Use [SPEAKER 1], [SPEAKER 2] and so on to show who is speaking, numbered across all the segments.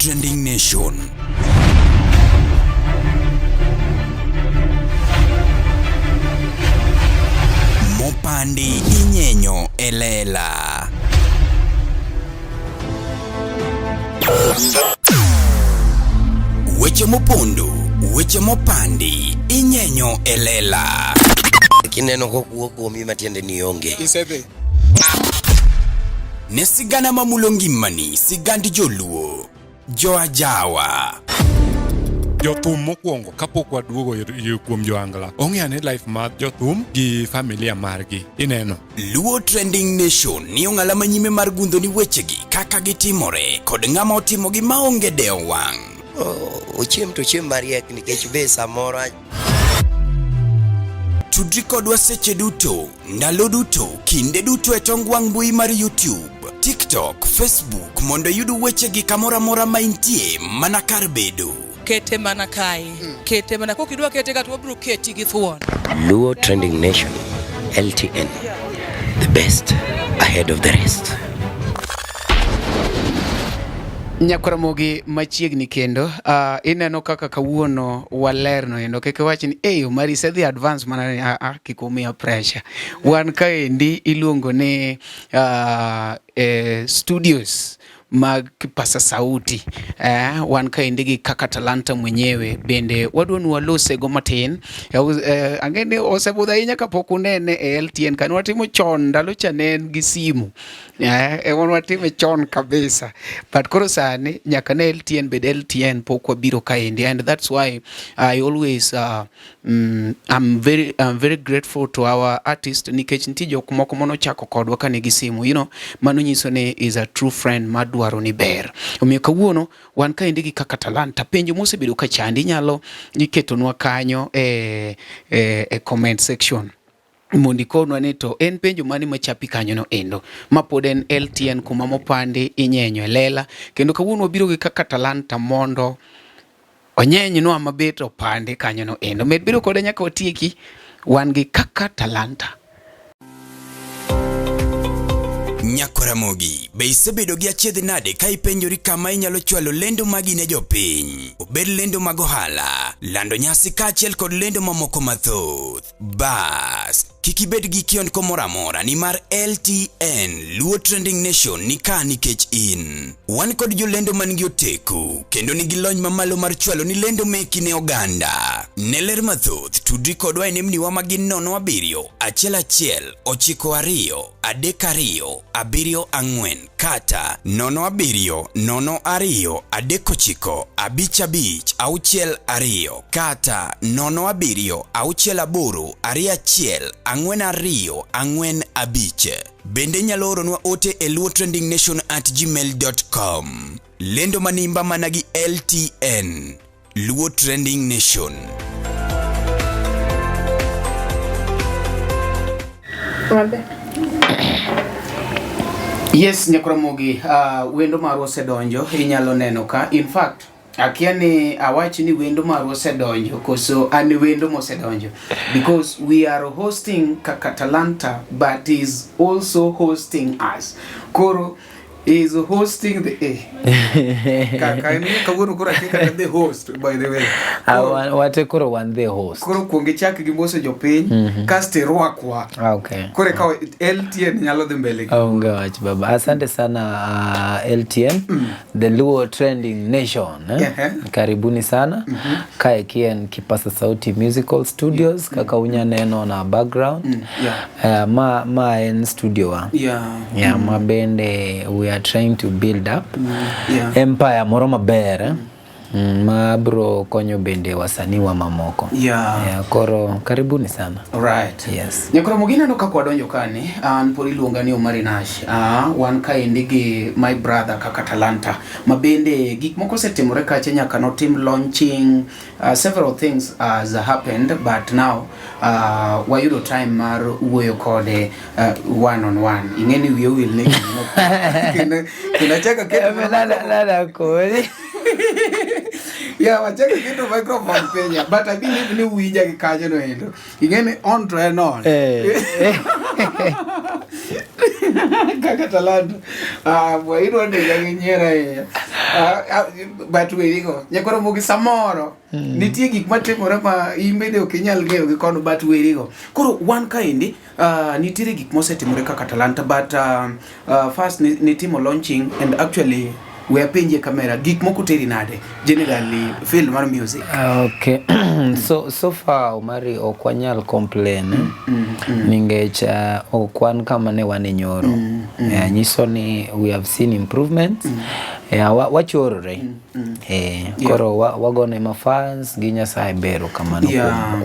[SPEAKER 1] Trending Nation. Mopandi inyenyo elela. Weche mopondo, weche mopandi inyenyo elela.
[SPEAKER 2] Kineno kokuok kuomi matiende ni onge.
[SPEAKER 3] Isebe.
[SPEAKER 1] Ne sigana mamulo ngimani, sigand joluo, joajawa.
[SPEAKER 3] Jothum mokwongo kapok waduogo kuom joangla. Ong'eane life mar jothum gi familia margi. Ineno.
[SPEAKER 1] Luo Trending Nation ni ong'ala manyime mar gundo ni wechegi kaka gitimore kod ng'ama otimogi maonge deo wang'.
[SPEAKER 2] Ochiem to chiem mariek nikech be samoro
[SPEAKER 1] Tudri kodwa seche duto, ndalo duto, kinde duto e tong wang' mbui mar YouTube, TikTok, Facebook mondo yudu wechegi kamora mora maintie mana kar bedo.
[SPEAKER 4] Kete mana kai. Kete mana kokidwa kete ka to bro keti gi thuon.
[SPEAKER 2] Luo Trending Nation, LTN, the best ahead of the rest.
[SPEAKER 5] Nyakaramogi machiegni kendo ineno kaka kawuono walerno endo keke wachni eyo mari sedhi advance mana kikumia pressure wan kaendi iluongo ni studios mag kipasa sauti wan kaendi gi kaka talanta mwenyewe bende wadwanu walose go matin angene osebudha inya kapok unene LTN kan watimo chon ndalo chanen gi simu watime chon kabisa but koro sani nyaka ne LTN bed LTN pok wabiro kaendi and that's why I always I'm very grateful to our artist nikech nitie jok moko mono chako kodwa kane gi simu mano nyiso ni is a true friend madwaro ni ber omiyo kawuono wan kaendi gi kaka talanta penjo mosebedo ka chandi nyalo iketonwa kanyo e comment section mondi konwa ni to en penjo mani machapi kanyo no endo mapod en LTN kuma mopandi inyenyo elela kendo kawuono wabiro gi kaka talanta mondo onyenyo no amabet opande kanyo no endo med biro kode nyaka otieki wan gi kaka talanta.
[SPEAKER 1] Nyakaramogi, be isebedo gi achiedh nade ka ipenjori kama inyalo chwalo lendo magi ne jopiny. Obed lendo mag ohala, lando nyasi kaachiel kod lendo mamoko mathoth. Bas, kik ibed gi kionko moro amora ni mar LTN, Luo Trending Nation ni ka nikech in. Wan kod jolendo man gi oteku, kendo nigi lony mamalo mar chwalo ni lendo meki ne oganda. Ne ler mathoth, tudri kodwa e nembniwa magin 07 11 92 32 74 kata 07 02 39 55 62 kata 07 68 21 42 bende nyalo oronwa ote e luotrendingnation@gmail.com. Lendo manimba mana gi LTN, Luo Trending Nation.
[SPEAKER 5] Yes, Nyakaramogi, wendo maru osedonjo inyalo neno ka. In fact, akia ni awachi ni wendo maru osedonjo koso ani wendo mosedonjo because we are hosting kaka talanta but is also hosting us. Koro is hosting the kaka ni kawuono koro akika the host by the way.
[SPEAKER 6] Wate koro wan the host.
[SPEAKER 5] Koro kuonge chak gi moso jopiny kaste rwakwa.
[SPEAKER 6] Okay.
[SPEAKER 5] Kore ka LTN nyalo dhi mbele.
[SPEAKER 6] Onge wach baba. Asante sana LTN, the Luo Trending Nation. Karibuni sana. Kae kien kipasa sauti musical studios kaka unya neno na background. Ma en studio wa. Yeah, ma bende we are trying to build up empire moro maber ma bro konyo bende wasanii wa mamoko. Koro karibuni sana.
[SPEAKER 5] Right.
[SPEAKER 6] Yes.
[SPEAKER 5] Nyakaramogi neno ka kwadonjo kani an pori luonga ni Omari Nash. Wan kaendi gi my brother kaka talanta ma bende gik moko setimore kache nyaka no team launching several things has happened but now wayudo time mar wuoyo kode one on one. Ingeni wiyo wil ne kina chaka keto
[SPEAKER 6] nada kodi.
[SPEAKER 5] Wachaka keto microphone penya but I believe ni wija gi kanyo no endo. Ingeni on to and on. Kaka talanta. Wairo ne yanginyera But werigo nyakoro mugi samoro nitie gik matimore ma imbede ok inyal ng'eyo gi kono but werigo koro wan kaendi nitie gik mosetimore kaka Talanta but first nitimo launching and actually we are penje kamera gik moko teri nade generally field mar music.
[SPEAKER 6] Okay. so far Omari ok wanyal complain ningech okwan kama ne wane nyoro nyiso ni we have seen improvements wachorore koro wagone ma fans gi Nyasaye bero kamano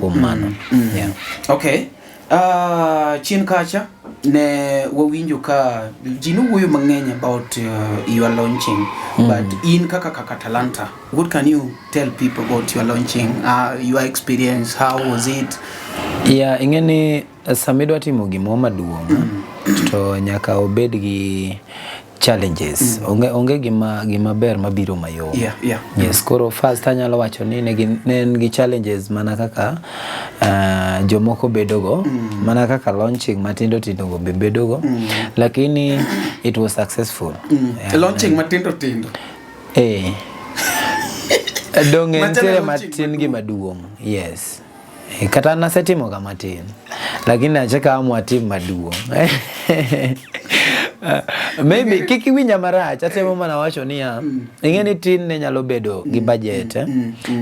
[SPEAKER 6] kuom mano.
[SPEAKER 5] Okay. Chien kacha ne wawinjo ka jino wuoyo mang'eny about your launching but in kaka Talanta, what can you tell people about your launching, your experience, how was it?
[SPEAKER 6] Ingeni samidwa timo gimo maduong' to nyaka obed gi challenges. Onge gima ber mabiro mayom. Yes, koro first anyalo wacho ni ne gi challenges mana kaka jomoko bedogo, mana kaka launching matindo go bedogo, lakini it was successful.
[SPEAKER 5] Launching matindo
[SPEAKER 6] dong'ente matin gi maduong'. Yes. Kata nasetimo ga matin lakini achaka amwa tim maduong'. Maybe kiki winya marach atemo mana wacho niya ing'eni tin ne nyalo bedo gi budget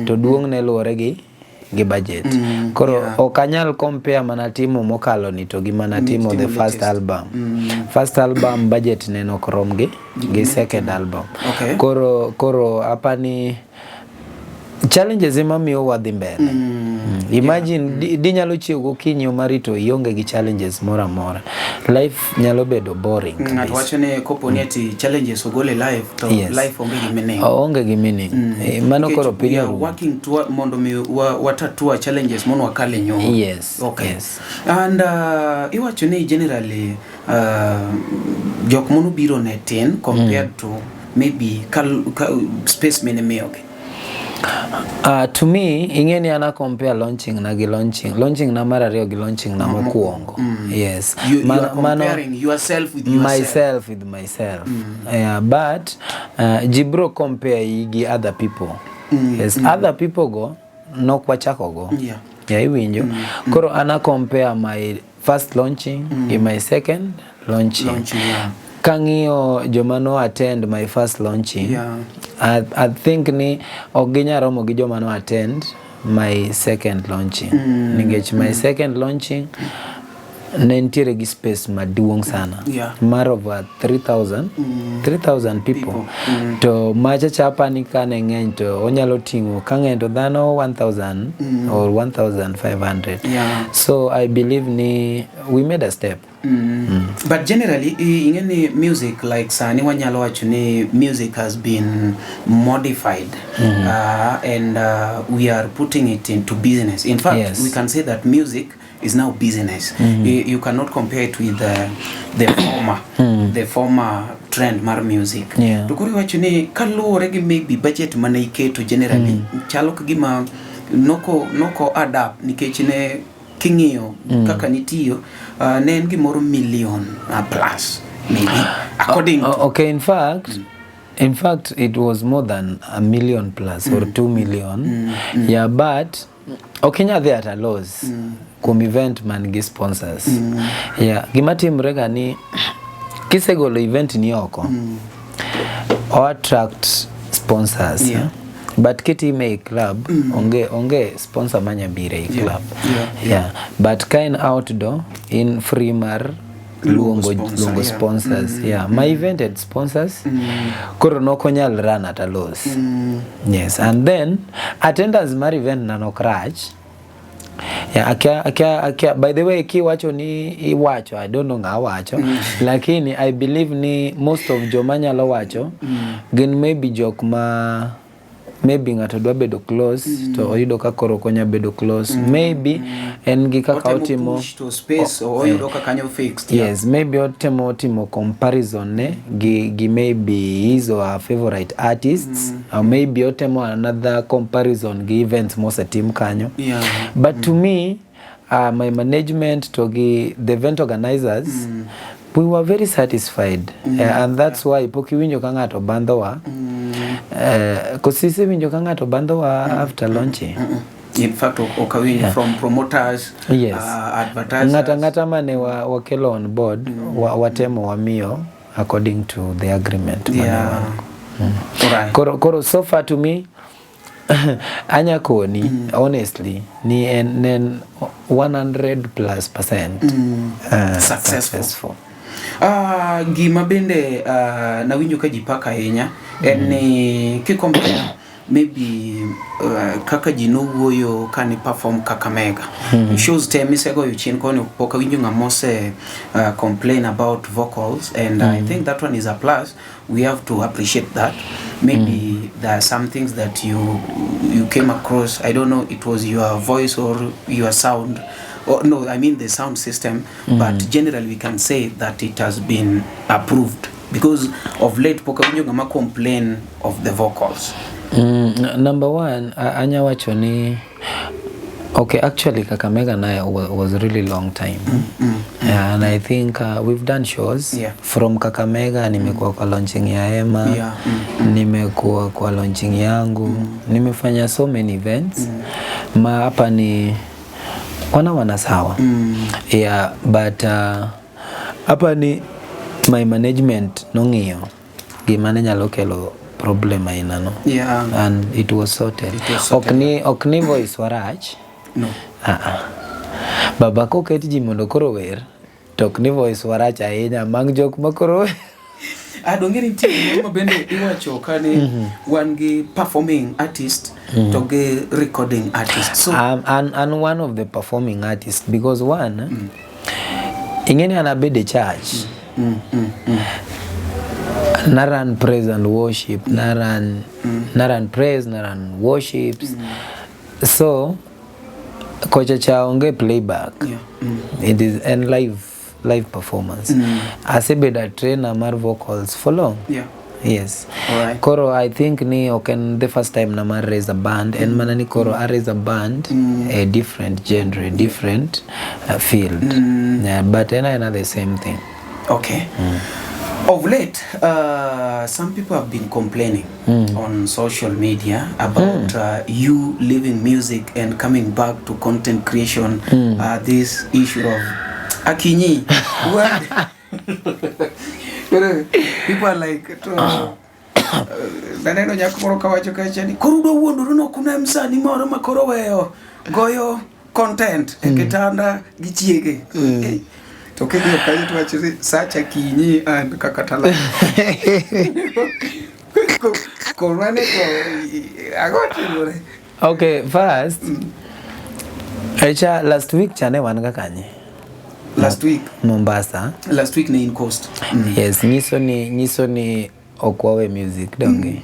[SPEAKER 6] to duong' ne luwore gi budget. Koro okanyal compare mana timo mokalo ni to gi mana timo the first album. First album budget ne nok rom gi second album. Koro apani challenges miyo wadhi mbele. Imagine di nyalo chiego kinyo marito ionge gi challenges mora mora. Life nyalo bedo boring.
[SPEAKER 5] Wacho ne kopo ni ati challenges ogole life to life onge gi meaning.
[SPEAKER 6] Onge gi meaning. Mano koro
[SPEAKER 5] we are working toward mondo mi watatua challenges mono wakale nyo.
[SPEAKER 6] Yes.
[SPEAKER 5] Okay.
[SPEAKER 6] Yes.
[SPEAKER 5] And iwacho ni generally jok mono biro ne tin compared to maybe space minimiyoge.
[SPEAKER 6] To me ingeni ana compare launching na gi launching na mara ariyo gi launching na mokuongo. Yes,
[SPEAKER 5] you are comparing yourself with yourself.
[SPEAKER 6] myself. But jibro compare gi other people. Yes, other people go nok wachako go. Iwinjo. Koro ana compare my first launching gi my second launching. Kang'iyo joma no attend my first launching, I think ni oginya romo gi joma no attend my second launching. Ningech my second launching ne ntiere gi space maduong' sana. Mar over 3,000 people. To macha chapa ni kane ng'eny to onyalo ting'o kang'eny to dhano 1,000 or 1,500. So I believe ni we made a step.
[SPEAKER 5] But generally ingeni music like sani wanyalo wacho ni music has been modified and we are putting it into business. In fact, we can say that music is now business. You cannot compare it with the former trend mar music. Tukuri wacho ni kaluwore gi maybe budget mane iketo generally chalo kagima noko adapt nikech ne king'iyo kaka nitiyo ne en gimoro million plus maybe according to
[SPEAKER 6] okay, in fact it was more than a million plus or 2 million. But okinya there at a loss kum event man gi sponsors. Gima timre ga ni kisegolo event ni oko or attract sponsors. But kiti me club onge sponsor manya bire club. But kind outdoor in free mar luongo sponsors. My event had sponsors. Koro nokonyal run at a loss. Yes, and then attendance mar event na nokrach. By the way kiwacho ni iwacho I don't know nga wacho lakini I believe ni most of joma nyalo wacho gin maybe jok ma maybe ngato dwa bedo close to oyudo ka koro konya bedo close maybe en gi kaka otimo
[SPEAKER 5] to space or oyudo ka kanyo fixed.
[SPEAKER 6] Yes, maybe otimo comparison ne gi maybe his or her favorite artists or maybe otimo another comparison gi events mose team kanyo. But to me my management to the event organizers we were very satisfied and that's why poki winjo ka ngato bandhowa Kosise winjo ka ng'ato bandho wa after launching.
[SPEAKER 5] In fact, okawinjo from promoters,
[SPEAKER 6] Yes.
[SPEAKER 5] Advertisers.
[SPEAKER 6] Ng'ata mane wakelo on board, watemo wamiyo according to the agreement.
[SPEAKER 5] Yeah. Alright.
[SPEAKER 6] Koro so far to me, anya koni, honestly, ni en 100+%
[SPEAKER 5] Successful. Gima bende nawinjo ka jipaka ahinya en ni kikompare maybe kaka ji nowuoyo kani perform Kakamega. Shows te misego yuchin koni poka winjo ng'amose complain about vocals, and I think that one is a plus. We have to appreciate that. Maybe there are some things that you came across, I don't know, it was your voice or your sound, or no, I mean the sound system, but generally we can say that it has been approved, because of late poka winjo ng'ama complain of the vocals.
[SPEAKER 6] Number one, anya wacho ni okay, actually Kakamega na was a really long time. Yeah, and I think we've done shows from Kakamega. Nimekuwa kwa launching ya Emma, nimekuwa kwa launching yangu, nimefanya so many events. Hapa ni wana sawa. Yeah, but hapa ni my management nong'iyo gimane nyalo kelo problem aina no.
[SPEAKER 5] Yeah.
[SPEAKER 6] And it was sorted. Okni voice warach.
[SPEAKER 5] No.
[SPEAKER 6] Baba ko ket ji mondo koro wer. Okni voice warach ahinya mang jok makoro.
[SPEAKER 5] Dongeri ntie ma bende iwacho kane wan gi performing artist to ge recording artist. So
[SPEAKER 6] and one of the performing artists, because one ingeni anabede church. Naran praise and worship, naran praise, naran worships. So kocha cha onge playback. It is and live performance. Asebeda trainer mar vocals for long. Yes.
[SPEAKER 5] Alright.
[SPEAKER 6] Koro I think ni the first time na mar raise a band, and manani koro I raise a band, a different genre, different field. Yeah, but ena the same thing.
[SPEAKER 5] Okay. Of late, some people have been complaining on social media about you leaving music and coming back to content creation. This issue of Akinyi. People are like, naneno nyakmoro kawacho kachani korudo wuonduru no kuna msani moro makoro weyo goyo content e kitanda gi chiege. To kedi okayi to wachiri sacha Kinyi and Kakatala. Korwane ko agotimore.
[SPEAKER 6] Okay, first last week chane wan ga kanye.
[SPEAKER 5] Last week
[SPEAKER 6] Mombasa.
[SPEAKER 5] Last week na in coast.
[SPEAKER 6] Yes, nyiso ni okwawe music donge.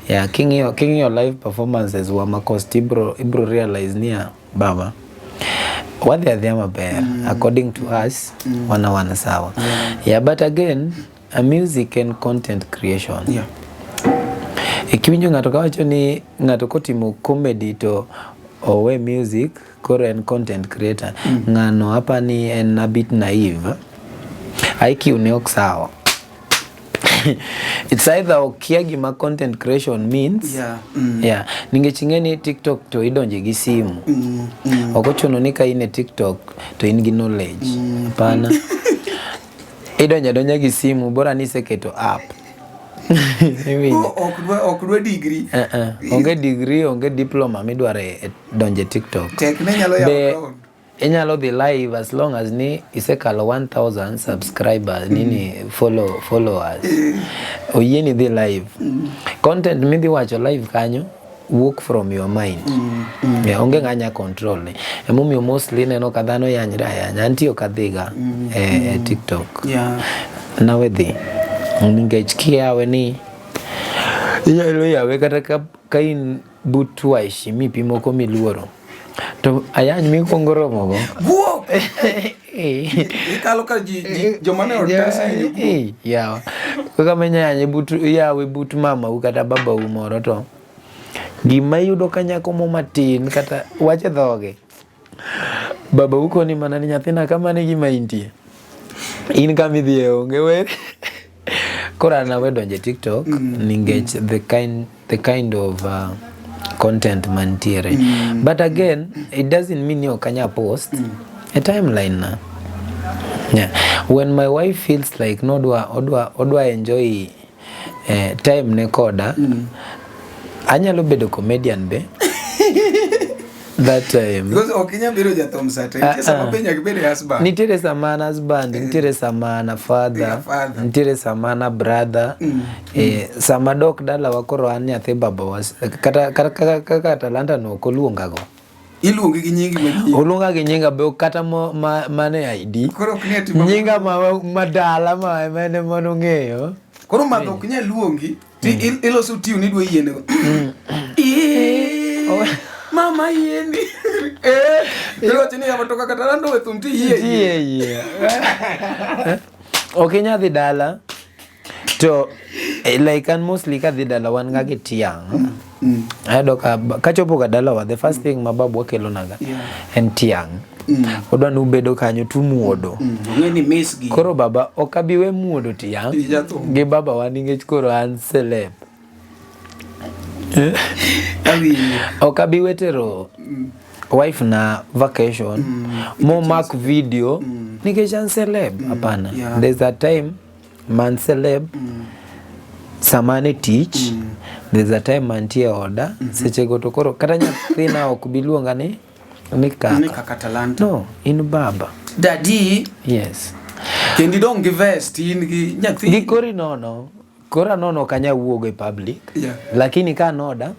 [SPEAKER 6] Yeah, king your live performances wa makost ibro realize niya baba. What they are maber, according to us, wana sawa. Yeah, but again, a music and content creation.
[SPEAKER 5] Yeah.
[SPEAKER 6] Ikiwinjo ng'ato kawacho ni ng'ato kotimo comedy to owe music, koro en content creator. Ng'ano hapa ni en a bit naive. IQ ne ok sawa. It's either okia gima content creation means. Yeah. Ningechingeni TikTok to idonje gi simu. Okochuno ni ka ine TikTok to in gi knowledge. Hapana. Idonja gi simu bora ni seketo app.
[SPEAKER 5] Okdwa degree.
[SPEAKER 6] Onge degree, onge diploma midware donje TikTok.
[SPEAKER 5] Tek ne nyalo yawo.
[SPEAKER 6] Inyalo dhi live as long as ni isekalo 1000 subscribers nini followers. Oyeni dhi live. Content midhi wacho live kanyo work from your mind. Yeah, onge nganya control ne. Emomiyo mostly neno ka dhano yanyra yanya antio kadhiga TikTok.
[SPEAKER 5] Yeah.
[SPEAKER 6] Nawe dhi. Ningech kiawe ni inyalo yawe kata ka in but waishi mipi moko miluoro. To ayany mi kongoro mogo.
[SPEAKER 5] Wo! Ikalo ka jomane ortasi.
[SPEAKER 6] Yeah. Kaka menya yanye yawe but mama u kata baba u moro to gima yudo kanyako mo matin kata wache dhoge. Baba uko ni mana ni nyathina kama ne gima intie. In kama idhi onge wer. kora na wedo nje TikTok ningech the kind of content mantiere but again it doesn't mean you kanya post a timeline na. Yeah, when my wife feels like no odwa enjoy time ne koda anyalo bedo comedian be that time
[SPEAKER 5] because okinya biro jathom sate sama penya kibede husband
[SPEAKER 6] nitiere sama husband nitiere sama father nitiere sama brother sama dok dala wakoro an nyathi baba was kata talanta no koluonga go
[SPEAKER 5] iluongi gi nyingi maji
[SPEAKER 6] oluonga gi nyinga be kata mane ID
[SPEAKER 5] koro knie timo
[SPEAKER 6] nyinga madala mane ng'eyo
[SPEAKER 5] koro madho oknya luongi iloso tiu ni dwe yiene mama yeni yo tini ya matoka katalando we tumti yeye
[SPEAKER 6] okay nya dhi dala to like and mostly ka dhi dala wan ga gi tiang ayudo ka chopo ga dala wa the first thing mababu wakelo naga en tiang odwa nu bedo kanyo tumuodo
[SPEAKER 5] ngeni mesgi
[SPEAKER 6] koro baba okabiwe muodo tiang gi baba wan ngech koro an celeb okabi wetero wife na vacation mo mark video nikeshan celeb hapana there's a time man celeb samane teach there's a time man tia order seche go to koro kata nyathina okubiluonga ni kaka
[SPEAKER 5] talanta
[SPEAKER 6] no in baba
[SPEAKER 5] daddy
[SPEAKER 6] yes
[SPEAKER 5] kendi don't give vest in gi nyathi
[SPEAKER 6] gi kora nono kanya wuogo e public lakini ka noda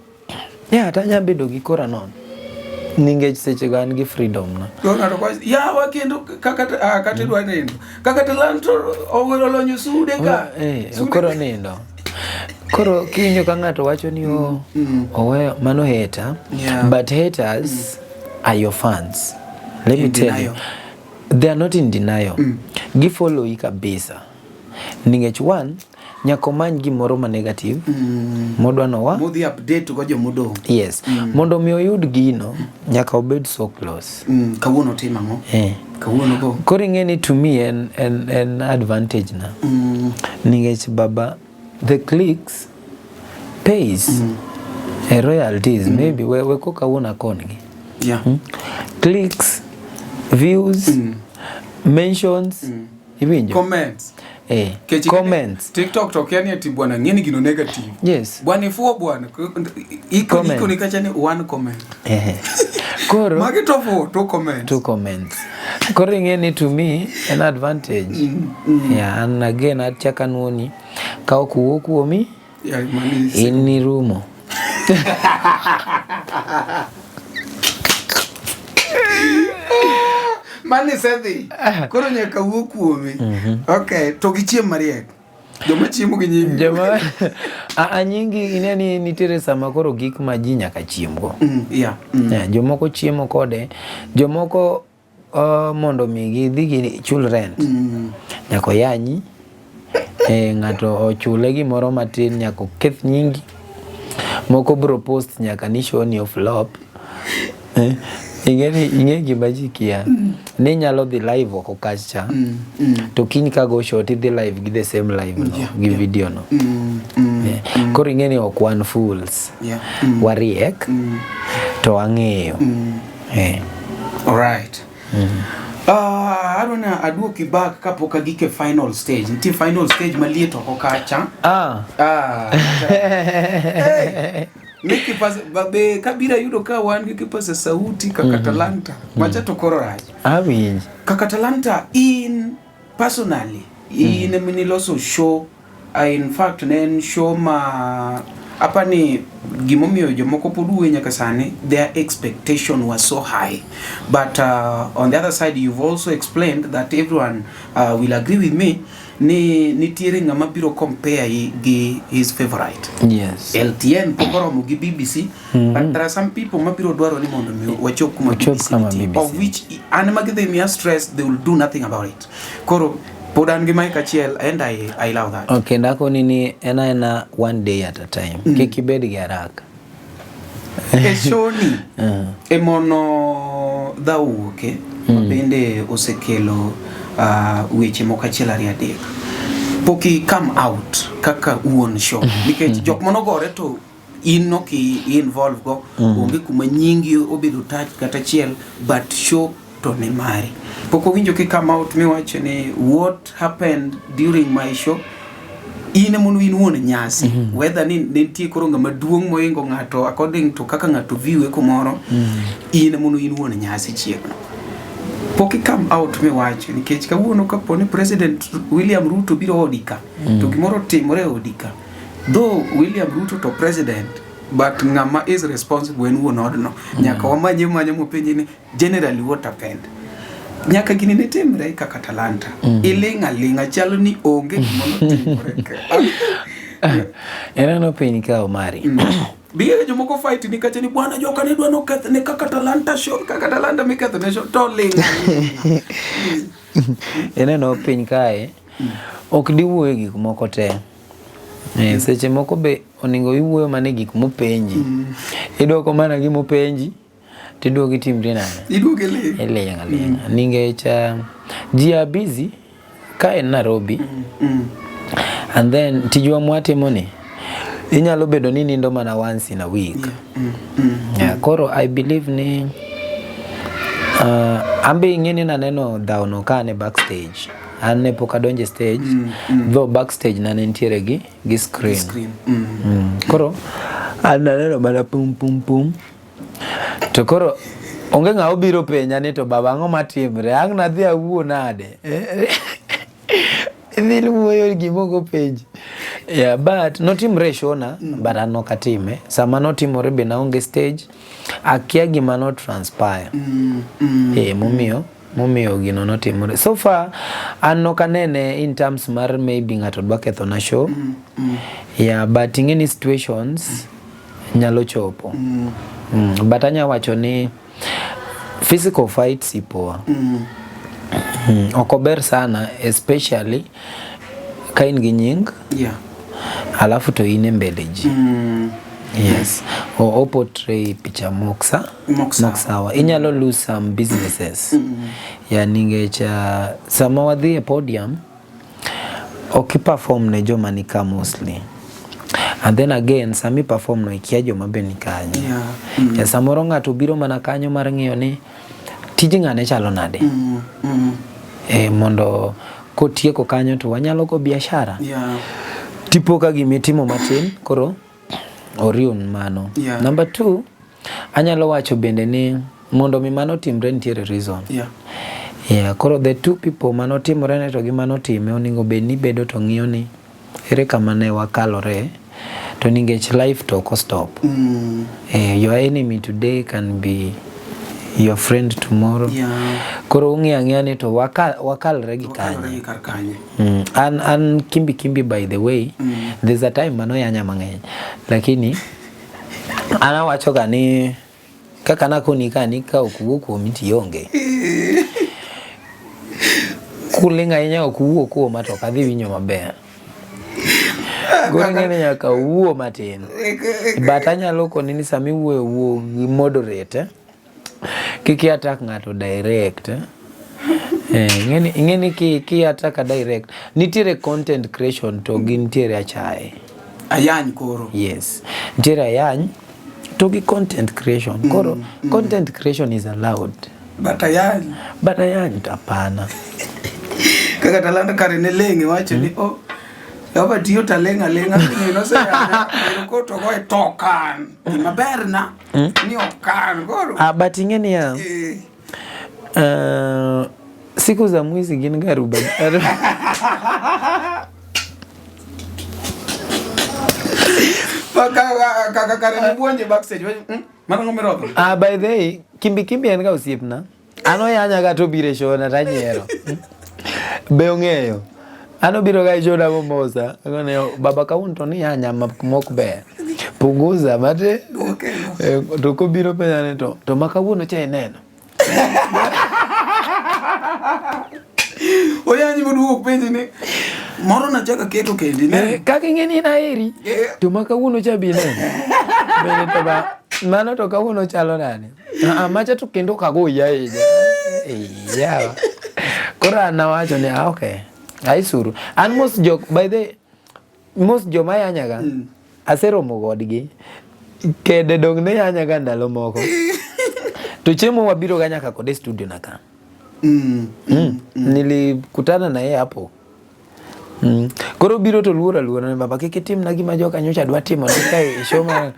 [SPEAKER 6] tanya bedo gi kora nono ningech seche gan gi freedom na
[SPEAKER 5] ng'ato kwa ya wakendo kaka dwa nendo kaka talanta owero lonyo sude ka
[SPEAKER 6] koro nendo koro kinyo ka ng'ato wacho ni owe mano hater but haters are your fans. Let me tell you, they are not in denial. Gi follow you kabisa ningech one nyakomany gimoro ma negative modwa no wa
[SPEAKER 5] modi update go jomodo
[SPEAKER 6] yes mondo mi oyud gino nyaka obed so close
[SPEAKER 5] kawuono tima ngo kawuono go
[SPEAKER 6] kori ngeni to me an advantage na ningech baba the clicks pays royalties maybe we ko kawuono kongi clicks views mentions even
[SPEAKER 5] comments
[SPEAKER 6] comments
[SPEAKER 5] TikTok tokiani ati bwana ngeni gino negative
[SPEAKER 6] yes
[SPEAKER 5] bwana ifuo bwana iko nikacha ni one comment
[SPEAKER 6] koro
[SPEAKER 5] magitofo two comments
[SPEAKER 6] koro ngeni to me an advantage and again achaka nuoni ka okuomi in rumo
[SPEAKER 5] mani sethi koro nyaka wuok kuomi okay to gichiem mariek joma chiemo gi nyingi
[SPEAKER 6] joma nyingi ineni nitiere sama koro gik ma ji nyaka chiemgo jomoko chiemo kode jomoko mondo mi gidhi gi chul rent nyaka yanyi ng'ato ochule gimoro matin nyaka keth nyingi moko bro post nyaka ni show ni flop ingeni gima ji kia ni nyalo dhi live oko kacha to kiny ka go shot dhi live gi the same live no gi video no koro ingeni ok one fools wariek to ang'eyo
[SPEAKER 5] alright adona aduoki back kapok agike final stage nti final stage maliet oko kacha Miki pasa babe kabira yudo ka wan gi pasa sauti kaka talanta macha to koro raj
[SPEAKER 6] awinj
[SPEAKER 5] kaka talanta in personally in miniloso show in fact nen show ma apani gimomiyo jomoko poduwe nyaka sani their expectation was so high but on the other side you've also explained that everyone will agree with me ni tiere ngama biro compare gi his favorite
[SPEAKER 6] yes
[SPEAKER 5] LTN pokoromo gi BBC but there are some people mabiro dwaro ni mondo wachop kuma BBC of which an magidhe mi stress they will do nothing about it koro podan gi mic achiel and I love that
[SPEAKER 6] okay ndako nini ena one day at a time kikibed gi haraka
[SPEAKER 5] shoni emono dauke bende osekelo weche mokachiel ari adek poki come out kaka wuon show nikech jok manogore to in no ki involve go onge kuma nyingi obedo touch kata chiel but show to ne mari poko winjo ki come out mi wacho ni what happened during my show ine monu in wuon nyasi whether ni nitie koro ngama duong moingo ngato according to kaka ngato view e kumoro ine monu in wuon nyasi chiegno poki come out mi wacho nikech kawuono kaponi president William Ruto biro odika to gimoro timore odika though William Ruto to president but ngama is responsible en wuon odno nyaka wamanye mo penje ni generally what happened nyaka gini ne timre kaka talanta ilinga chalo ni onge gimono timore
[SPEAKER 6] era no penj ka Omari
[SPEAKER 5] biye jomoko fight ni kacha ni bwana joka ne dwano keth ne kaka talanta show kaka talanta mi ketho ne show to linga
[SPEAKER 6] era no penj kae ok diwuoye gik moko te seche moko be oningo iwuoyo mane gik mopenji idwoko mana gimo penji tiduogi timre nana
[SPEAKER 5] iduoge
[SPEAKER 6] lenga ningecha ji are busy ka en Nairobi and then tijwa mwatimo ni inyalo bedo ni nindo mana once in a week koro I believe ni ambe ingeni na neno dhauno kane backstage ane poka donje stage though backstage na nentiere gi screen. Koro ananeno mana pum pum pum to koro onge ng'a obiro penya ni to baba ang'o matimre ang' nadhi awuo nade idhi wuoyo gimoko page but notimre shona but an okatime sama notimore be naonge stage akia gima no transpire momiyo gino notimore so far an nokanene in terms mar maybe ng'ato dwa ketho na show but in any situations nyalo chopo but anya wacho ni physical fights ipoa okober sana especially kain gi nying alafu to ine mbele ji yes o portray picha moksawa inyalo lose some businesses yani ngecha sama wadhi e podium perform ne joma nika mostly and then again sami perform no ikia joma be nikanya ya samoro ngato biro mana kanyo mar ngiyo ni tiji ngane chalo nade mondo kotieko kanyo to wanyalo go biashara tipo ka gimitimo matin koro oriun mano number 2 anyalo wacho bende ni mondo mi mano timre ntiere reason koro the two people mano timore ne to gi mano time oningo be ni bedo to ngiyo ni ere kama ne wakalore to ningech life to ko stop your enemy today can be your friend tomorrow koro ungi ni to wakalre gi kanye an kimbi by the way there's a time mano yanya mang'eny lakini ana wacho gani kaka nakoni kani ka okuwo kuomi tionge kulinga inya okuwo kuo matoka dhi winyo maber gorengene nyaka uwo matin but anyalo koni ni sami wuo moderate kiki attack ngato direct ngeni ki attack direct nitiere content creation to gintiere achaye
[SPEAKER 5] ayany koro
[SPEAKER 6] yes nitiere ayany to gi content creation koro content creation is allowed
[SPEAKER 5] but ayany tapana kaka talanta kare ne lenge wacho ni Yoba tiyo talenga ni no se ya ko to go tokan maber na ni okan goro
[SPEAKER 6] but ingeni ya siku za mwizi gin garuba
[SPEAKER 5] kaka kare ni buonje backstage mana ngomerodo
[SPEAKER 6] by the way kimbi en ga osiepna ano yanya ga to bire shona tanyiero be ong'eyo ano biro ga joda momosa ngone baba kaunto ni yanya mok be punguza mate to ko biro penya ne to makawuono cha neno
[SPEAKER 5] oyanyi moduok penji ni moro na jaga keto kendi ne
[SPEAKER 6] kaka ngeni na eri to makawuono cha bi neno bene to ba mano to kawuono chalo nani macha to kendo kago yaeja yawa kora na wacho ni okay aisuru almost joke by the most joma yanyaga aseromo godgi kede dong ne yanyaga ndalo moko to chiemo wabiro ga nyaka kode studio naka nilikutana na yeye hapo koro biro to luora baba kiki tim na gima joka nyocha dwa timo kai shoma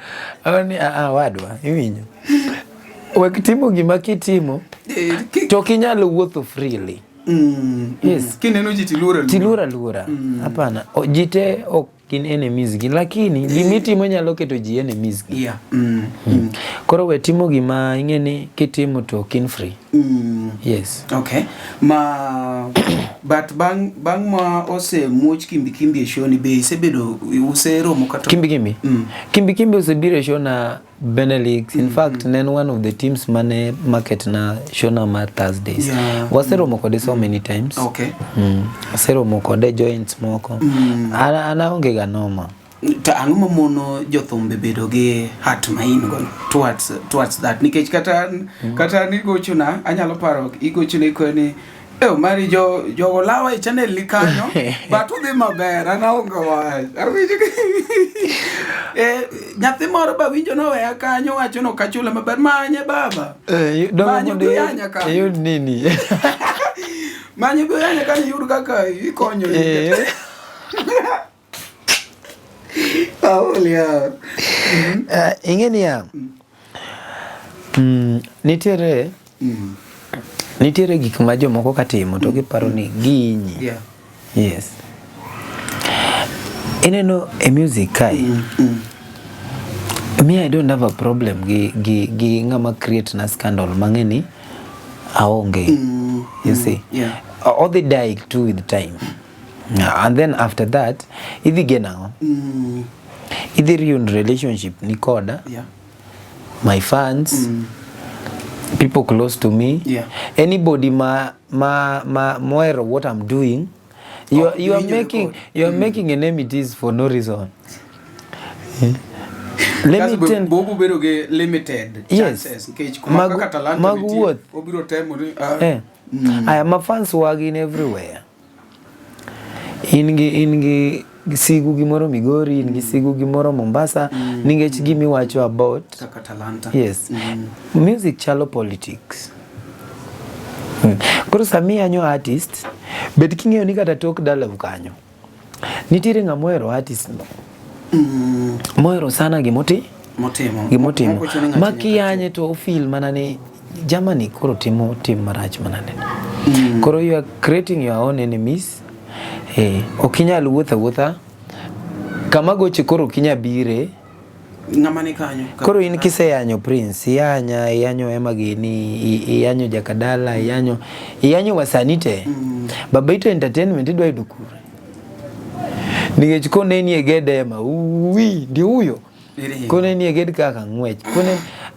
[SPEAKER 6] ani wadwa iwinjo wek timo gima kitimo to kinyalo wuotho freely yes
[SPEAKER 5] kineno ji
[SPEAKER 6] tilura hapana jite ok kin enemies gi lakini limitimo nyalo keto ji enemies gi koro we timo gima ingeni kitimo to kin free yes
[SPEAKER 5] okay but bang ma ose much kimbi show ni be sebedo useromo kata
[SPEAKER 6] kimbi osebiro show na Benelux in fact nen one of the teams mane market na show na ma Thursdays waseromo kode so many times
[SPEAKER 5] okay
[SPEAKER 6] waseromo kode joints moko ana onge ga noma
[SPEAKER 5] ta ang'o mono jothumbe bedo gi hat main go towards that nikech kata ni gochuna anyalo paro igochune ko ni mari jogo lawa e channel likanyo batu dhi maber ana ongo wa nyathi moro ba winjo no weya kanyo wacho no kachula maber manye baba manye buyanya ka
[SPEAKER 6] yud nini
[SPEAKER 5] manye buyanya ka yud kaka ikonyo Aulia
[SPEAKER 6] ingeni ya nitiere gik ma jomoko katimo to giparo ni ginyi yes ineno a music kai me I don't have a problem gi ngama create na scandal mangeni aonge you see all the die too with time and then after that idhi gena idhi ruin relationship ni koda my fans people close to me anybody moero what I'm doing you are making enmities for no reason
[SPEAKER 5] bobu bero ge limited chances cage kuma kaka talanta biti obiro temo
[SPEAKER 6] I am a fans wagin everywhere ingi sigu gimoro Migori ingi sigu gimoro Mombasa ningech gimi wacho about
[SPEAKER 5] talanta
[SPEAKER 6] yes music chalo politics koro sami anyo artist bet king'eyo ni kata tok dala kanyo nitire ng'amoero artist moero sana gimotimo makiyanye to feel manane Germany koro timo tim marach manane koro you are creating your own enemies okinyal wuotha kama goche koro kinya bire
[SPEAKER 5] ngamani kanyo
[SPEAKER 6] koro in kiseyanyo Prince yanyo Emagini yanyo Jakadala yanyo wasanite baba ito entertainment idwa idukure ningech koneni egede ma ndi huyo koneni eged kaka ngwech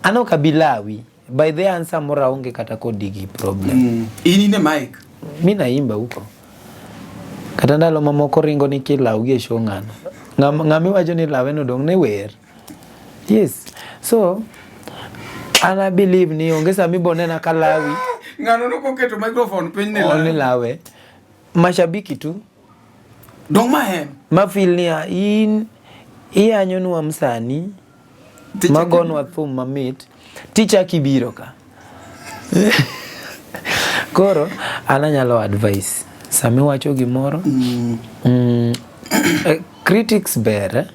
[SPEAKER 6] ano kabilawi by the answer mora onge kata kodigi problem
[SPEAKER 5] inine mic
[SPEAKER 6] mimi naimba huko kata ndalo mamoko ringo ni kila ugie show ngami wacho ni lawe no dong ne wer yes so ana believe ni ongesa mibone na kalawi
[SPEAKER 5] ngano no koketo microphone piny ne
[SPEAKER 6] only lawe mashabiki tu
[SPEAKER 5] dong mahem
[SPEAKER 6] mafil ni iyanyo nwa msani magonwa thum mamit ticha kibiro ka koro ana nyalo advice sami wacho gimoro critics better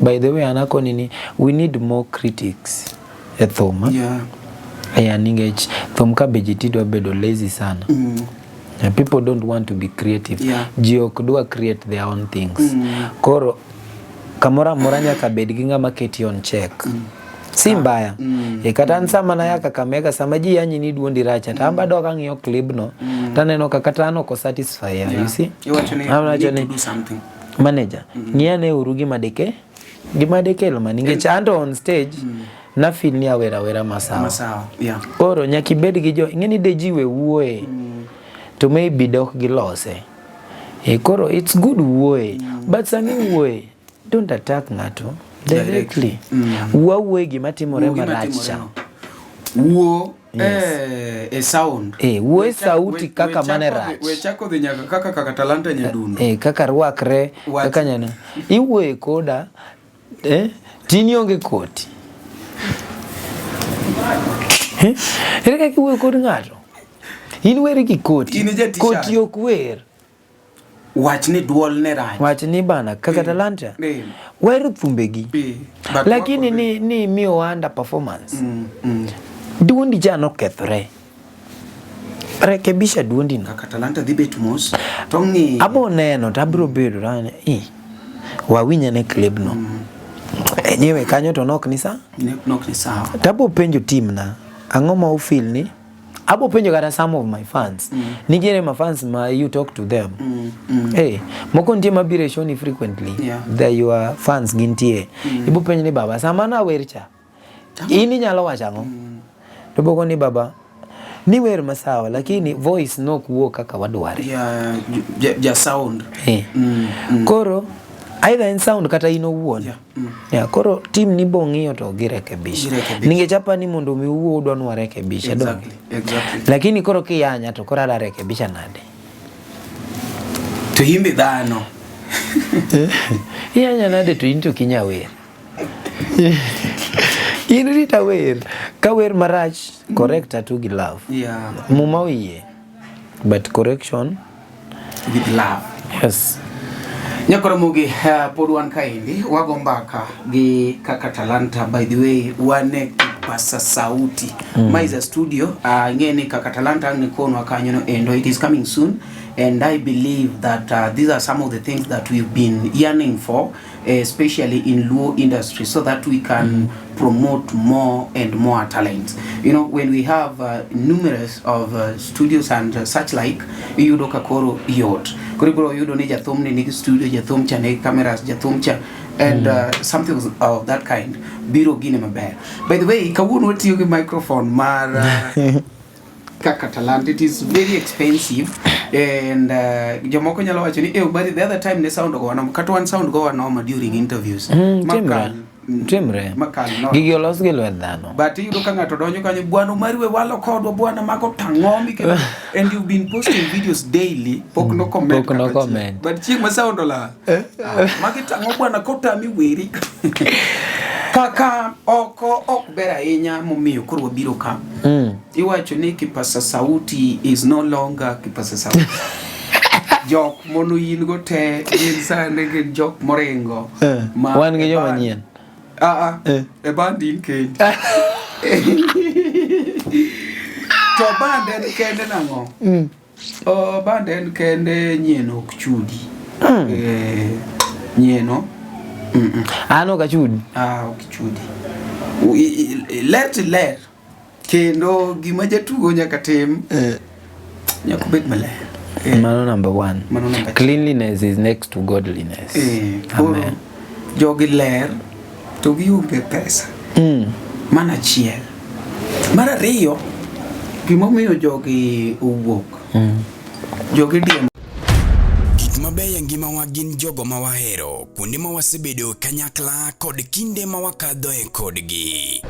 [SPEAKER 6] by the way anako nini we need more critics at thum ningech thum ka bejitidwa bedo lazy sana people don't want to be creative jiok dwa create their own things koro kamora moranya ka bed gi ngama keti on check si mbaya kata ansama na yaka kameka samaji yanyi ni duondi racha tamba doka ngiyo clip no taneno kata no ko satisfy you see
[SPEAKER 5] need to do something
[SPEAKER 6] manager ngiane urugi madeke lo maninge chando on stage na feel ni awera masawa koro nyaki bed gi jo ngeni dejiwe wuoe to maybe dok gilose koro it's good wuoe but sami wuoe don't attack ngato directly wuoe gima timore maracha Yes.
[SPEAKER 5] Sound.
[SPEAKER 6] Wuo sauti kaka mane rach.
[SPEAKER 5] We chako dhi nyaka kaka talanta nyadundo.
[SPEAKER 6] Kaka rwakre, kaka nyana. Iwuoye koda, tini onge koti. Ere kaka iwuoye kod ng'ato? In weri ki koti. Koti ok wer.
[SPEAKER 5] Wach ni duol ne rach.
[SPEAKER 6] Wach ni bana kaka talanta. Weru thumbegi. Lakini ni miyo wanda performance. Duondi jano kethore. Rekebisha duondi no.
[SPEAKER 5] Kaka talanta dhi bet mos. Tongi.
[SPEAKER 6] Abo neno tabro bedo rane. Wawinya ne club no. Enyewe kanyo to nok ni sa?
[SPEAKER 5] Nok ni sawa.
[SPEAKER 6] Tabo penjo team na. Ang'o ma ufeel ni? Abo penjo kata some of my fans. Nigere ma fans ma you talk to them. Moko ntie mabire shoni frequently. That your fans gintie. Ibo penjo ni baba sama na wercha. Ini nyalo wachango. To boko ni baba ni wer masawa lakini voice no kuo kaka wadware.
[SPEAKER 5] Ja sound.
[SPEAKER 6] Koro either in sound kata ino wuon. Koro team ni bong'iyo to girekebisha. Ningechapa ni mondo mi uwo udwa rekebisha.
[SPEAKER 5] Exactly.
[SPEAKER 6] Lakini koro kiyanya to kora rekebisha nade.
[SPEAKER 5] To himbe dhano.
[SPEAKER 6] Yanya nade to into kinya wer. Inrita wer. Ka wer marach correct atu gi love. Muma wiye. But correction
[SPEAKER 5] with love.
[SPEAKER 6] Yes.
[SPEAKER 5] Nyakoro mugi podwan kaindi wagombaka gi kaka talanta. By the way wane pasa sauti Maiza studio ngeni kaka talanta ni kono kanyo no endo. It is coming soon and I believe that these are some of the things that we've been yearning for, especially in Luo industry, so that we can promote more and more talents. You know, when we have numerous of studios and such like, yudo kakoro yot kuribro yudo ni jathum ni studio jathum cha ne cameras jathum cha and something of that kind biro gine maber. By the way, kawuono watiyo gi microphone mar kaka talent. It is very expensive and jomoko nyalo wacho ni but the other time ne sound go wana kata one sound go wana during interviews
[SPEAKER 6] Timre. Gigi olos gi lwet dhano.
[SPEAKER 5] But you look at donjo kanyo bwana mariwe walo kodwa bwana mako tang'omi and you've been posting videos daily pok no comment. But chieng ma sound ola maki tang'o bwana kota mi weri kaka ok bera inya momiyo koro wabiro ka. Iwacho ni kipasa sauti is no longer kipasa sauti. Jok mono yin go te yin sande gen jok morengo.
[SPEAKER 6] Wan gi joma nyien.
[SPEAKER 5] E bandi kendi. To banden kende nango. Banden kende nyieno ok chudi. Nyieno.
[SPEAKER 6] Ano ka chudi.
[SPEAKER 5] Ok chudi. Ler. Kendo gima jatugo nyaka tim. Nyaka bet maler.
[SPEAKER 6] Mano number one. Cleanliness is next to godliness.
[SPEAKER 5] Amen. Jogi ler to giunge pesa. Mana chiel. Mara riyo gimomiyo jogi uwuok. Jogi diem.
[SPEAKER 1] Gik mabeyo ngima wa gin jogo ma wahero, kuonde ma wasebedo kanyakla kod kinde ma wakadhoe kodgi.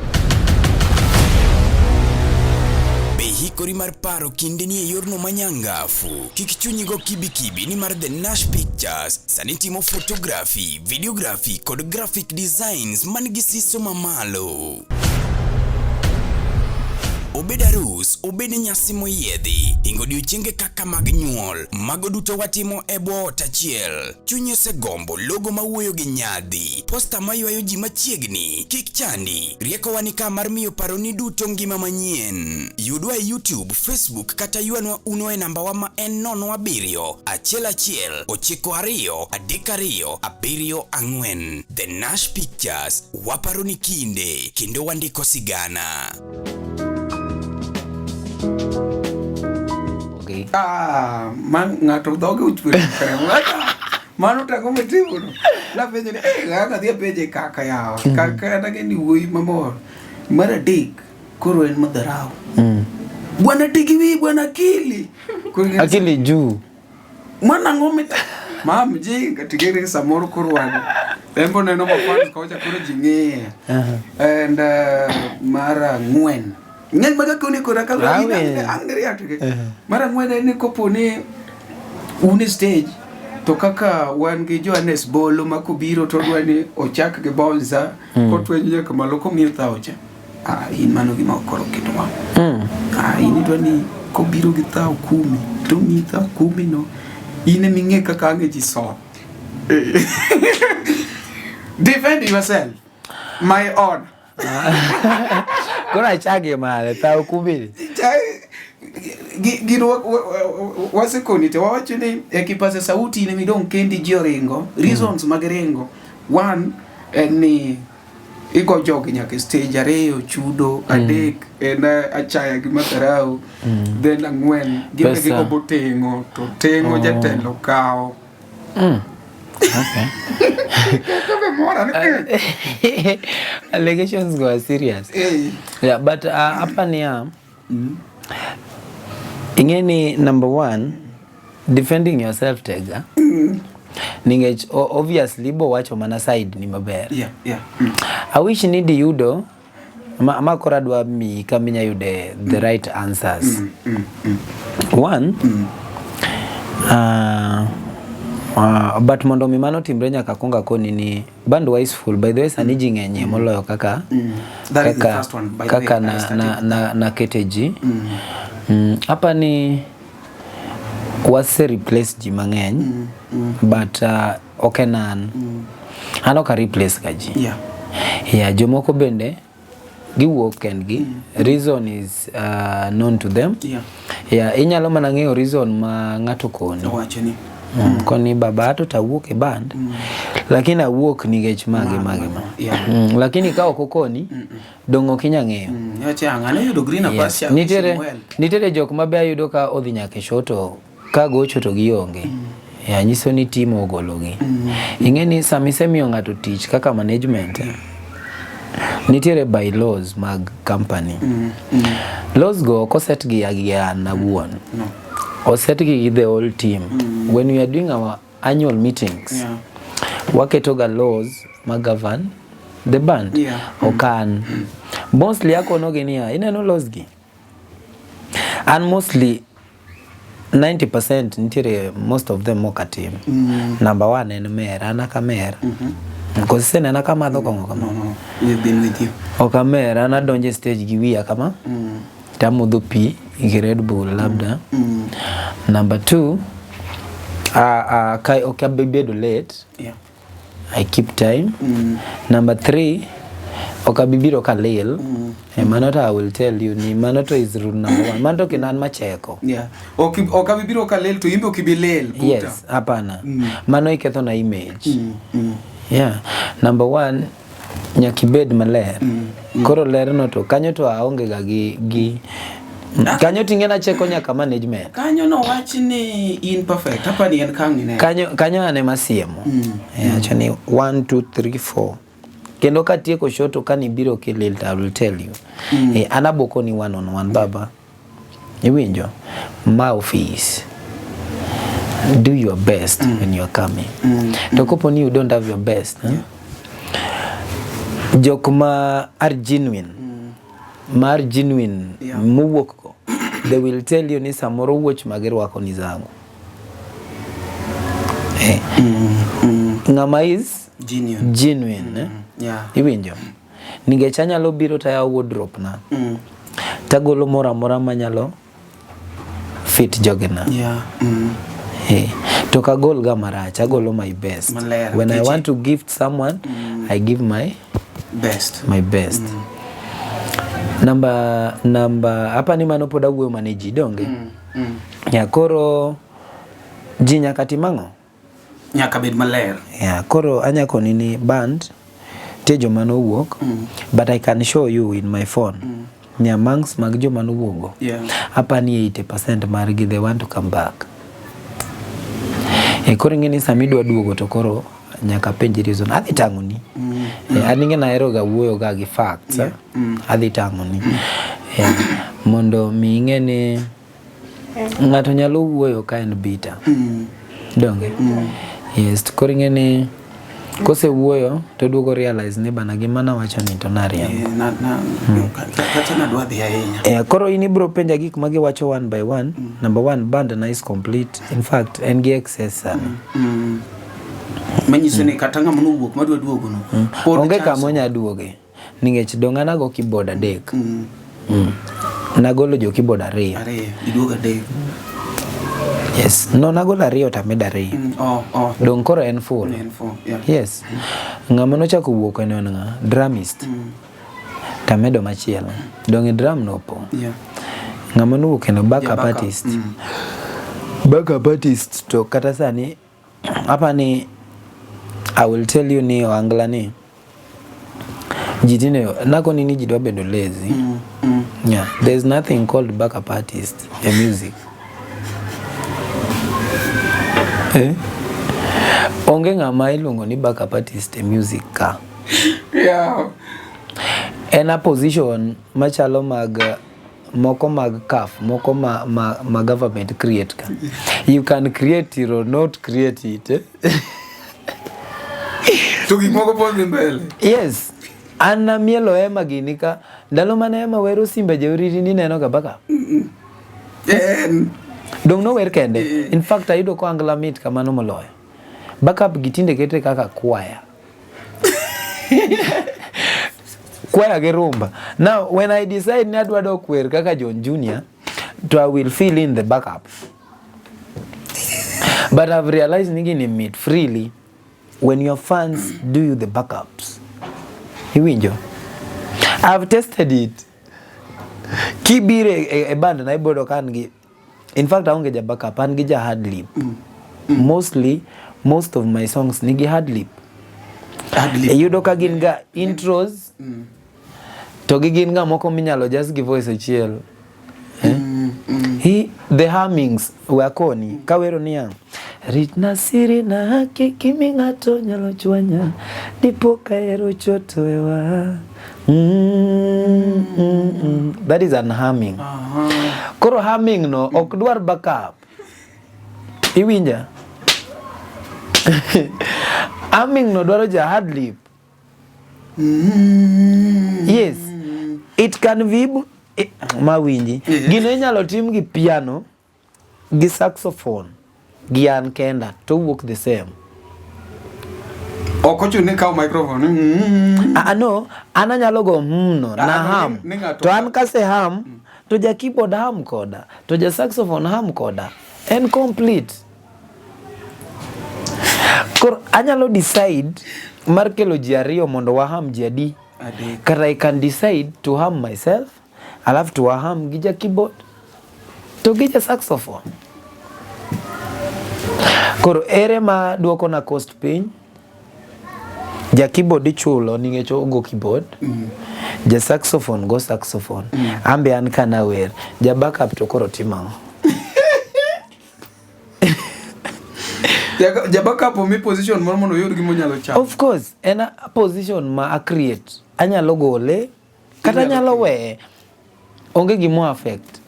[SPEAKER 1] Hikori mar paro kinde ni e yorno manyangafu. Kik chunyigo kibi ni mar The Nash Pictures sani timo photography, videography kod graphic designs man gi siso mamalo. Obed arus, obed nyasi moyiedhi, ingo odiochienge kaka mag nyuol, mago duto watimo e bwo ot achiel. Chunyi osegombo logo mawuoyo gi nyadhi, posta maywayo ji machiegni, kik chandi, rieko wanika mar miyo paroni duto ngima manyien. Yudwa e YouTube, Facebook kata yuanwa uno e namba wa ma en 07 11 92 32 74. The Nash Pictures, waparoni kinde, kendo wandiko sigana.
[SPEAKER 5] Man ngato dhoge uchwere mano tango metimo no la penje ni kaka dhia penje kaka yao kaka nageni wuoyi mamor mara dik koro en madharau bwana tigiwi bwana akili
[SPEAKER 6] juu
[SPEAKER 5] mana ngome mam jinga tigere samoro koro wan tembo neno mafans kocha koro jinge and mara ngwen ng'eny maga koni kora ka angre atuke mara ng'wede ni koponi uni stage to kaka wan gi Johannes Bolo makobiro to dwani ochak gi bonza kotwenyo nyaka malo komiyo thaocha in mano gima okoro kitwa in dwani kobiro gi thao 10 to mi thao 10 no ine ming'e kaka ange ji so defend yourself my own
[SPEAKER 6] Kora chage male thao 10
[SPEAKER 5] gino wasekoni te wawacho ni kipasa sauti ne midong kendi joringo reasons magrengo one ni iko jogi nyaka stage areyo chudo adek ena achaya gi matarau then angwen gime giko botengo to tengo jatelo kao
[SPEAKER 6] okay allegations go serious yeah but hapa ni ingeni number 1 defending yourself tega ningech obviously bo wacho mana side ni maber
[SPEAKER 5] yeah
[SPEAKER 6] I wish need yudo ama koradwa mi kaminya yude the right answers one but mondo mi mano timbre nyaka konga koni ni band wiseful by the way saniji ngenye moloyo kaka
[SPEAKER 5] that is the first one by
[SPEAKER 6] kaka na keteji hapa ni wase replace ji mangeny but okenan ano ka replace gaji yeah jomoko bende giwuok kendgi reason is known to them yeah inyalo mana ng'eyo reason ma ng'ato koni
[SPEAKER 5] wacho ni
[SPEAKER 6] koni baba to tawuok e band lakini awuok nigech mage lakini ka okokoni dongo kinya ng'eyo
[SPEAKER 5] yacha ng'ane yudo green pass
[SPEAKER 6] nitere jok mabe ayudo ka odhi nyaka shoto ka gocho to gionge ya nyiso ni timo ogologi ing'eni samisemiyo ng'ato tich kaka management nitere by laws mag company laws go koset gi agia na buon or set gi the whole team when we are doing our annual meetings waketoga laws mag govern the band okan mostly yako nogenia ineno laws gi and mostly 90% nitire most of them moka team number 1 en mer ana kamer because sen ana kama dokongo kama
[SPEAKER 5] we've been with you
[SPEAKER 6] okamer ana donje stage gi wiya kama tamudho pi gi Red Bull labda number 2 kai okabedo late I keep time number 3 okabibiro kalil manoto I will tell you ni manoto is rule number 1 manoto kinan macheko
[SPEAKER 5] okabibiro kalil to imbe okibilel
[SPEAKER 6] puta yes hapana mano iketho na image yeah number 1 nyakibed maler koro ler no to kanyo to aonge ga gi kanyo tingena cheko nyaka management
[SPEAKER 5] kanyo no wachi ni imperfect hapa ni en kangi ne
[SPEAKER 6] kanyo ane masiemo acha ni 1 2 3 4 kendo katieko shoto kani biro kilil I will tell you anaboko ni 1 on 1 baba iwinjo my office do your best when you are coming to koponi you don't have your best jokma are genuine muwuok ko they will tell you ni samoro wuoch magirwako ni zangu ngama is genuine iwinjo ningechanyalo biro taya wardrobe na tagolo mora manyalo fit jogena to kagol ga marach agolo my best when I want to gift someone I give my best number hapa ni mano poda wuoyo manage donge ya koro jinya katimango
[SPEAKER 5] nyaka bed maler
[SPEAKER 6] ya koro anyako nini band tejo mano wuok but I can show you in my phone nya mangs mag jo mano wuogo hapa ni 80% margi they want to come back koro ngeni samidwa duogo to koro nyaka penji reason adhi tangoni aninge na ero ga wuoyo ga gi facts adhi tangoni mondo mi ngene ngato nyalo wuoyo ka en bita donge yes koro ngene Kose wuoyo to duogo realize ni bana gima na wacho ni to nariambo.
[SPEAKER 5] Kata na dwa dhi ahinya.
[SPEAKER 6] Koro in ibro penja gik ma giwacho one by one. Number one, band na is complete. In fact, en gi excess sana.
[SPEAKER 5] Manyiso ni kata ng'ama nowuok madwa duogo no.
[SPEAKER 6] Onge kama onya duoge. Ningech dongana go keyboard adek. Nagolo jo keyboard ariyo.
[SPEAKER 5] Iduoga adek.
[SPEAKER 6] Yes. No, nagolo ariyo tameda ariyo. Dong koro en full. Yes. Ng'ama nochako wuok en nga drumist. Tamedo machielo. Dong drum no po. Ng'ama nowuok en backup artist. Backup artist to kata sani hapa ni I will tell you ni Angla ni jitine nako nini jidwa bedo lazy. Yeah, there's nothing called backup artist in music. Onge ng'ama iluongo ni backup artist in music ka. En a position machalo mag moko mag CAF, moko ma government create ka. You can create it or not create it.
[SPEAKER 5] Tugi moko po mbele.
[SPEAKER 6] Yes. Anna mielo ema gini ka ndalo mane ema wero simbe jeuriti ni neno ga backup. Dong no wer kende. In fact ayudo ko Angla meet kamano moloyo. Backup gitinde kete kaka choir. Choir ge rumba. Now when I decide ni adwa dok wer kaka John Junior, to I will fill in the backup. But I've realized nigini meet freely when your fans do you the backups. Iwinjo. I've tested it. Kibire a band na ibodo kangi. In fact aonge ja backup angi ja hard lip. Most of my songs nigi hard lip. Yudo ka gin ga intros. To gin ga moko minyalo just give voice achiel. The hummings wakoni kawero niya rit na siri na haki kimi ng'ato nyalo chwanya dipo kaero choto ewa. That is an humming. Koro humming no ok dwar backup. Iwinja. Humming no dwaro ja hard lip. Yes. It can be mawinji. Gino inyalo tim gi piano, gi saxophone, gi an kenda to work the same.
[SPEAKER 5] Okochune ka microphone.
[SPEAKER 6] No, ana nyalo go no na ham. To an kase ham, to ja keyboard ham koda, to ja saxophone ham koda. And complete. Kor anyalo decide mar kelo ji ariyo mondo waham ji adi. Kata I can decide to ham myself. I'll have to waham gija keyboard to gija saxophone. Koro ere ma duoko na cost piny. Ja keyboard ichulo ningecho go keyboard. Ja saxophone go saxophone. Ambe an kana wer. Ja backup to koro timang.
[SPEAKER 5] Ja backup mi position moro mondo yud gimo nyalo chamo.
[SPEAKER 6] Of course, en a position ma a create. Anyalo gole kata nyalo we. Onge gimo affect.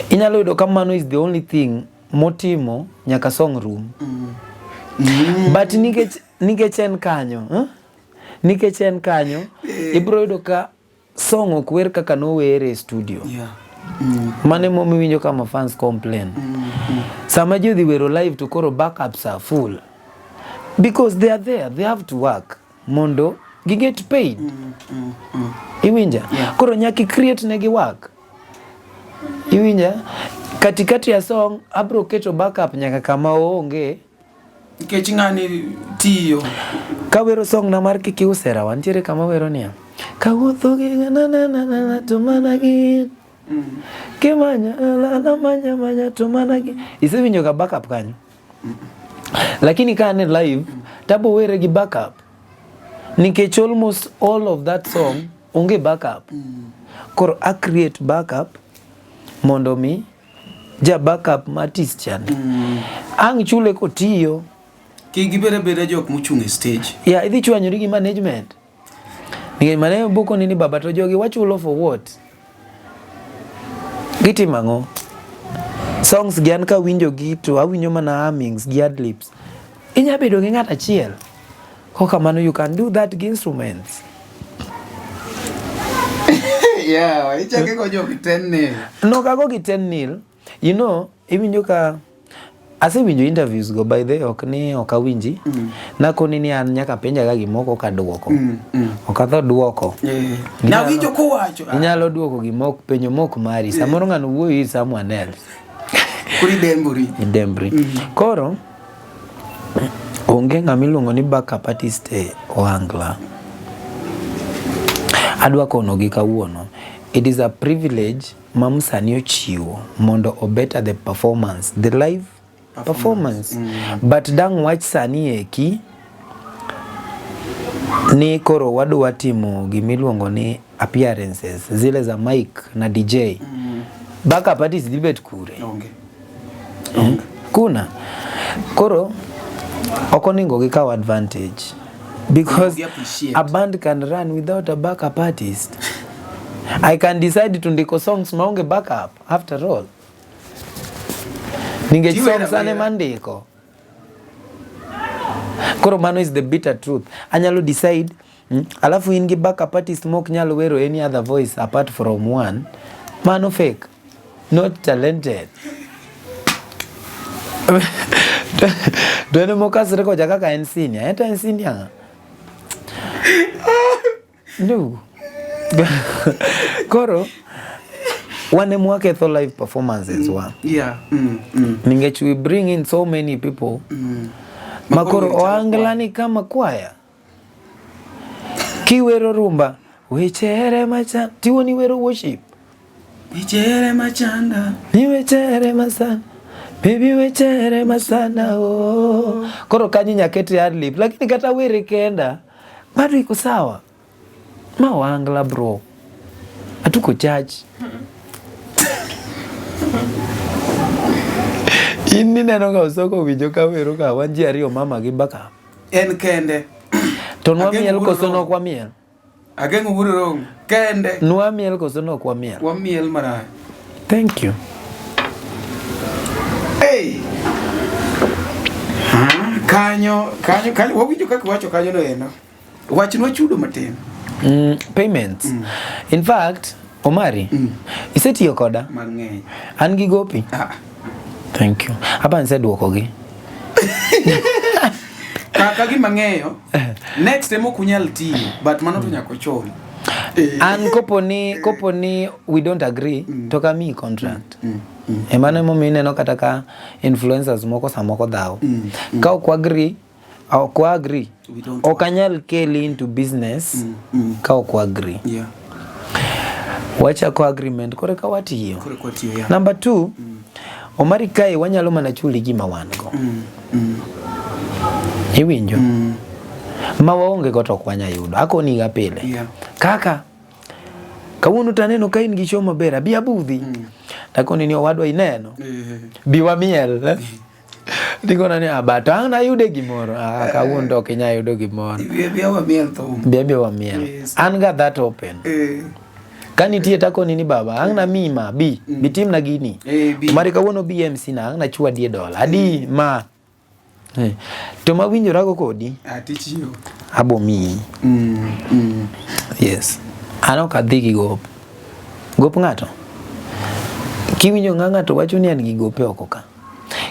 [SPEAKER 6] Inyalo yudo kamano is the only thing motimo nyaka song room. But nikech en kanyo, nikech en kanyo, ibro yudo ka song ok wer kaka no were studio. Mane mo miwinjo kama fans complain. Sama ji dhi wero live to koro backups are full. Because they are there, they have to work. Mondo gi get paid. Iwinja. Koro nyaki create negi work. Iwinja. Katikati ya song abro keto backup nyaka kama onge.
[SPEAKER 5] Nikech ng'ani tiyo.
[SPEAKER 6] Kawero song na mar kiki usera wantiere kama wero niya. Kawuotho gi na to mana gi. Kimanya na manya to mana gi. Isewinjo ka backup kanyo. Lakini kane live tabo were gi backup. Nikech almost all of that song onge backup. Koro I create backup mondo mi ja backup artist chan. Ang chule ko tiyo.
[SPEAKER 5] Ki gibere jok muchung e stage.
[SPEAKER 6] Yeah, idhi chwanyori gi management. Nikech mane buko nini baba to jogi wachulo for what? Giti mango. Songs gian ka winjo gi to awinjo mana hummings gi ad libs. inya bedo gi ng'at achiel koka mano you can do that gi instruments.
[SPEAKER 5] Yeah, ichake go jo 10-0.
[SPEAKER 6] No kago gi 10-0. You know, iwinjo ka asewinjo interviews go by the ok awinji. Nakoni ni an nyaka penja ga gimoko ka duoko. Ok adho duoko.
[SPEAKER 5] Na winjo ko wacho.
[SPEAKER 6] Inyalo duoko gimoko penjo moko mari. Samoro ng'ano wuoyi someone else.
[SPEAKER 5] Kuri Demburi. Koro
[SPEAKER 6] onge ng'ama iluongo ni backup artist e Ohangla. Adwa kono gi kawuono. It is a privilege mam sani ochiwo mondo o better the performance, the live performance. But dang wach sani eki ni koro wadwa timo gimiluongo ni appearances zile za mic na DJ. Backup artist dibet kure. Kuna koro okoningo gi kaw advantage because a band can run without a backup artist. I can decide to ndiko songs maonge backup after all. Ninge songs ane mandiko. Koro mano is the bitter truth. Anyalo decide alafu ingi backup artist mok nyalo wero any other voice apart from one. Mano fake. Not talented. Doene mokas reko jakaka ensinia. Eta ensinia. No. Koro wane mwake tho live performances wa.
[SPEAKER 5] Yeah.
[SPEAKER 6] Ningechu we bring in so many people. Makoro Ohangla ni kama kwaya. Kiwero rumba. Wechere machanda. Tiwo ni wero worship.
[SPEAKER 5] Wechere machanda.
[SPEAKER 6] Ni wechere masana. Baby wechere masana. Oh. Koro kanyi nyaketi ad lib. Lakini kata were kenda. Bado iko sawa. Ma Ohangla bro. Atuko church. Ini neno ka usoko winjo ka wero ka wanji ariyo mama gi baka.
[SPEAKER 5] En kende.
[SPEAKER 6] To nwa miel koso no kwa miel.
[SPEAKER 5] Agengo wuro rong. Kende.
[SPEAKER 6] Nwa miel koso no kwa miel.
[SPEAKER 5] Kwa miel mara.
[SPEAKER 6] Thank you.
[SPEAKER 5] Hey. Kanyo. Wawinjo kaka wacho kanyo no eno. Wachnwa chudo matin.
[SPEAKER 6] Payments. In fact, Omari, isetiyo koda?
[SPEAKER 5] Mang'eny.
[SPEAKER 6] An gi gopi? Thank you. Hapa nse duoko gi.
[SPEAKER 5] Kaka gi mang'eyo. Next time okunyal tiyo, but mano to nyako chon.
[SPEAKER 6] An koponi we don't agree, toka mi contract. Emano mo mineno kata ka influencers moko samoko dhao. Ka ok agree, okanyal keli into business ka ok agree.
[SPEAKER 5] Yeah.
[SPEAKER 6] Wacha ko agreement kore ka watiyo.
[SPEAKER 5] Yeah.
[SPEAKER 6] Number 2, Omari kai wanyalo mana chuli gima wan go. Iwinjo. Ma waonge go to kwanya yudo. Akoni ga pile.
[SPEAKER 5] Yeah.
[SPEAKER 6] Kaka kawuono taneno ka in gi show maber abi abudhi. Takoni ni owadwa ineno. Biwa miel. Digona ni abata na yude gimoro. Kawuono ok nya yudo gimoro.
[SPEAKER 5] Biya wa miel to.
[SPEAKER 6] Biya wa miel. Yes. An ga that open. Kani tie takoni ni baba angna mima bitim na gini. Mari kawuono BMC na angna chua $10. Adi ma. To mawinjo rago kodi.
[SPEAKER 5] Atichiyo.
[SPEAKER 6] Abo mi. Yes. Ano kadhi gop. Gop ngato. Kiwinjo ngato wacho ni an gi gope okoka.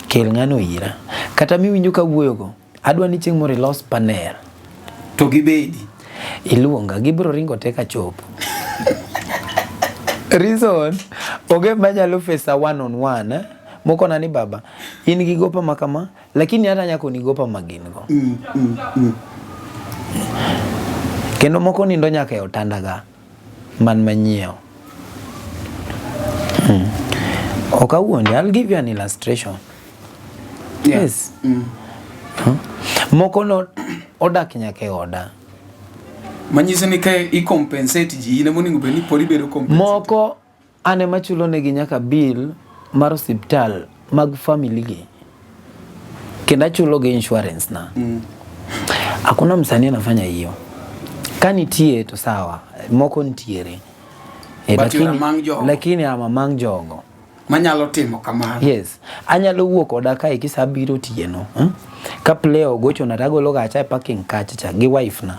[SPEAKER 6] Kel ngano ira. Kata mi winjo ka wuoyo go. Adwa ni chieng' moro los panel.
[SPEAKER 5] To gibedi.
[SPEAKER 6] Iluonga gibro ringo teka chopo. Reason oge manyalo face one on one moko nani baba in gi gopa makama lakini hata nyako ni gopa magin go. Kendo moko ni ndo nyaka e otanda ga man manyeo. Okawuondi, I'll give you an illustration. Yeah. Yes. Moko no odak nyaka e oda.
[SPEAKER 5] Manyiso ni kai I compensate ji ine moningo be ni pori bedo compensate.
[SPEAKER 6] Moko ane machulo negi nyaka bill mar hospital mag family gi. Kenda chulo ge insurance na. Hakuna msanii anafanya hiyo. Kani tie to sawa. Moko ntiere. Lakini ama mang jogo.
[SPEAKER 5] Manyalo timo kamano.
[SPEAKER 6] Yes. Anyalo wuok oda kai kisabiro tieno. ka player ogocho na tago loga acha parking kacha gi wife na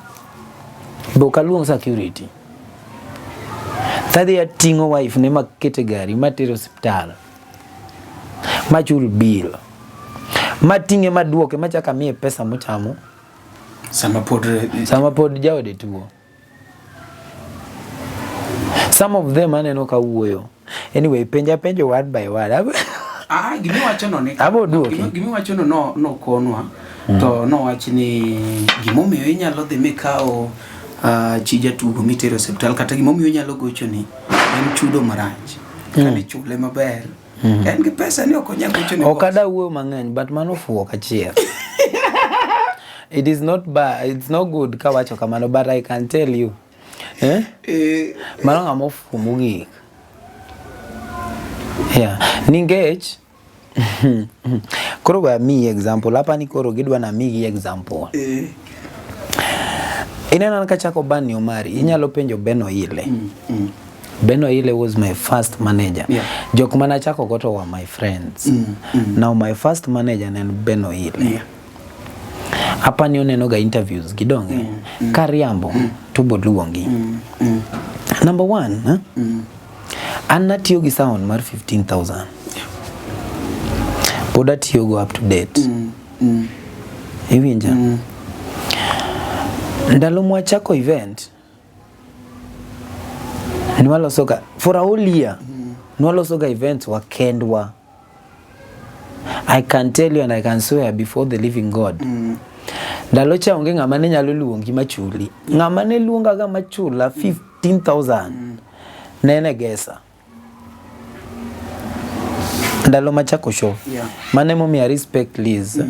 [SPEAKER 6] bo kaluong security tadi atingo wife ne makete gari matero hospital machul bill matinge maduoke machaka mie pesa mochamo sama pod jaode tuo. Some of them aneno ka wuoyo. Anyway, penjo word by word.
[SPEAKER 5] Gimi wachono ne.
[SPEAKER 6] Abo duoke.
[SPEAKER 5] Gimi wachono no konwa. To no wachni gimomiyo inyalo dhi mikao chija tugo mitero hospital kata gimomiyo inyalo gochoni en chudo marach. Kane chule maber. En gi pesa ni okonya gochoni.
[SPEAKER 6] Okada wuoyo mang'eny but mano fuo kachiel. It is not bad, it's not good kawacho kamano, but I can tell you. Mano ngamo fumugi. Yeah, ningech koro ba mi example hapa ni koro gidwa na mi example. Inena nkachako Bani Omari, inyalo penjo Beno Ile. Beno Ile was my first manager.
[SPEAKER 5] Yeah.
[SPEAKER 6] Jok manachako goto were my friends. Now my first manager and Beno Ile.
[SPEAKER 5] Yeah.
[SPEAKER 6] Hapa ni onenoga interviews gidonge. Kariambo tubo luongi. Number 1, Anna tiyogi sound mar 15,000. Poda tiyogo up to date. Iwinja. Ndalo mwachako event nwalo soga for a whole year. Nwalo soga events wa kendwa. I can tell you and I can swear before the living God. Ndalo cha onge ngama ne nyalo luongi machuli. Ngama ne luonga ga machula 15,000. Nene gesa. Ndalo machako show.
[SPEAKER 5] Yeah.
[SPEAKER 6] Mane mo mi respect Liz.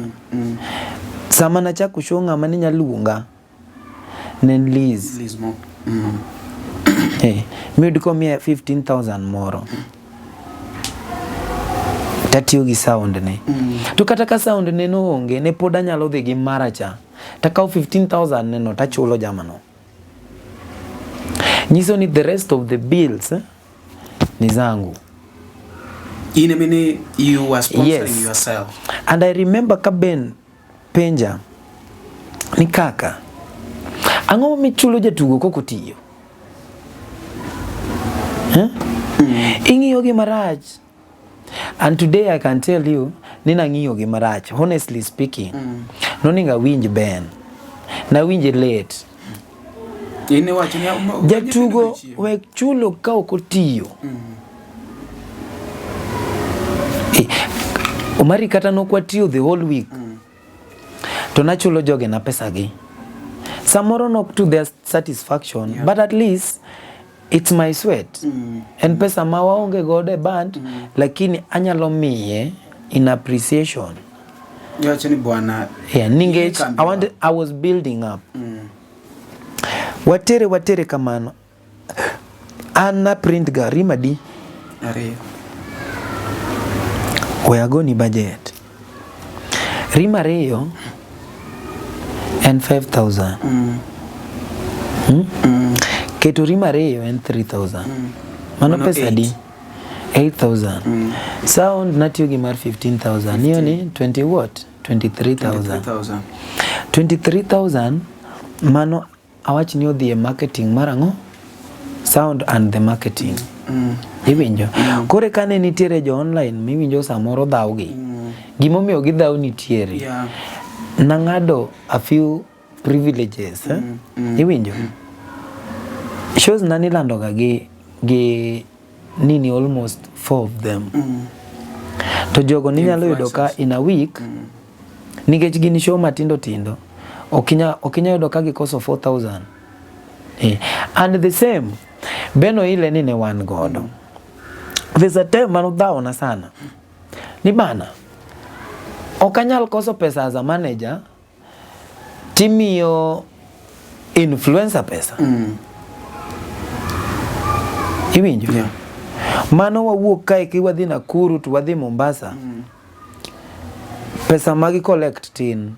[SPEAKER 6] Sama na chako show ngama ne nyalo luonga. Nen Liz
[SPEAKER 5] mo.
[SPEAKER 6] Hey, mi diko mi 15,000 moro. Tatiyogi sound ne. To kataka sound ne no onge ne poda nyalo dhi gi maracha. Takao 15,000 ne no tachulo jamano. Nyiso ni the rest of the bills ni zangu.
[SPEAKER 5] In a minute you were sponsoring
[SPEAKER 6] Yes.
[SPEAKER 5] yourself.
[SPEAKER 6] And I remember kaben penja ni kaka ango michulo jatugo koko tiyo. Ing'iyo gi marach. And today I can tell you nina ng'iyo gi marach. Honestly speaking, noninga winj Ben. Na winj late.
[SPEAKER 5] Ine wacho ni
[SPEAKER 6] Jatugo we chulo ka okotiyo. Omari kata nokwatiyo the whole week. To nachulo joge na pesa gi. Samoro nok to their satisfaction, but at least it's my sweat. And pesa mawaonge gode band, lakini anyalo miye in appreciation.
[SPEAKER 5] Yacho ni bwana.
[SPEAKER 6] Yeah, ningech, I was building up. Watere kamano. Anna print ga rimadi.
[SPEAKER 5] Ariyo.
[SPEAKER 6] Weagoni budget. Rima reyo and 5,000. Keto rima reyo and 3,000. Mano pesa di 8,000. Sound natiyogi mar 15,000. Niyo ni 20 what? 23,000. 23,000 mano awach ni odhi e marketing marango sound and the marketing. Iwinjo. Kore kane nitiere jo online miwinjo samoro dhawgi. Gimomiyo gi dhaw nitiere.
[SPEAKER 5] Yeah.
[SPEAKER 6] Nangado a few privileges. Iwinjo. Shows nani landoga gi nini almost 4 of them. To jogo ninyalo yudo ka in a week. Nikech gini show matindo tindo. Okinya yudo ka gikoso 4,000. And the same Beno Ile nine one godo. There's a time manu dhaona sana. Ni bana. Okanyal koso pesa as a manager. Timiyo influencer pesa. Iwinjo?
[SPEAKER 5] Yeah.
[SPEAKER 6] Mano wawuok kae kiwadhi Nakuru tu wadhi Mombasa. Pesa magi collect tin.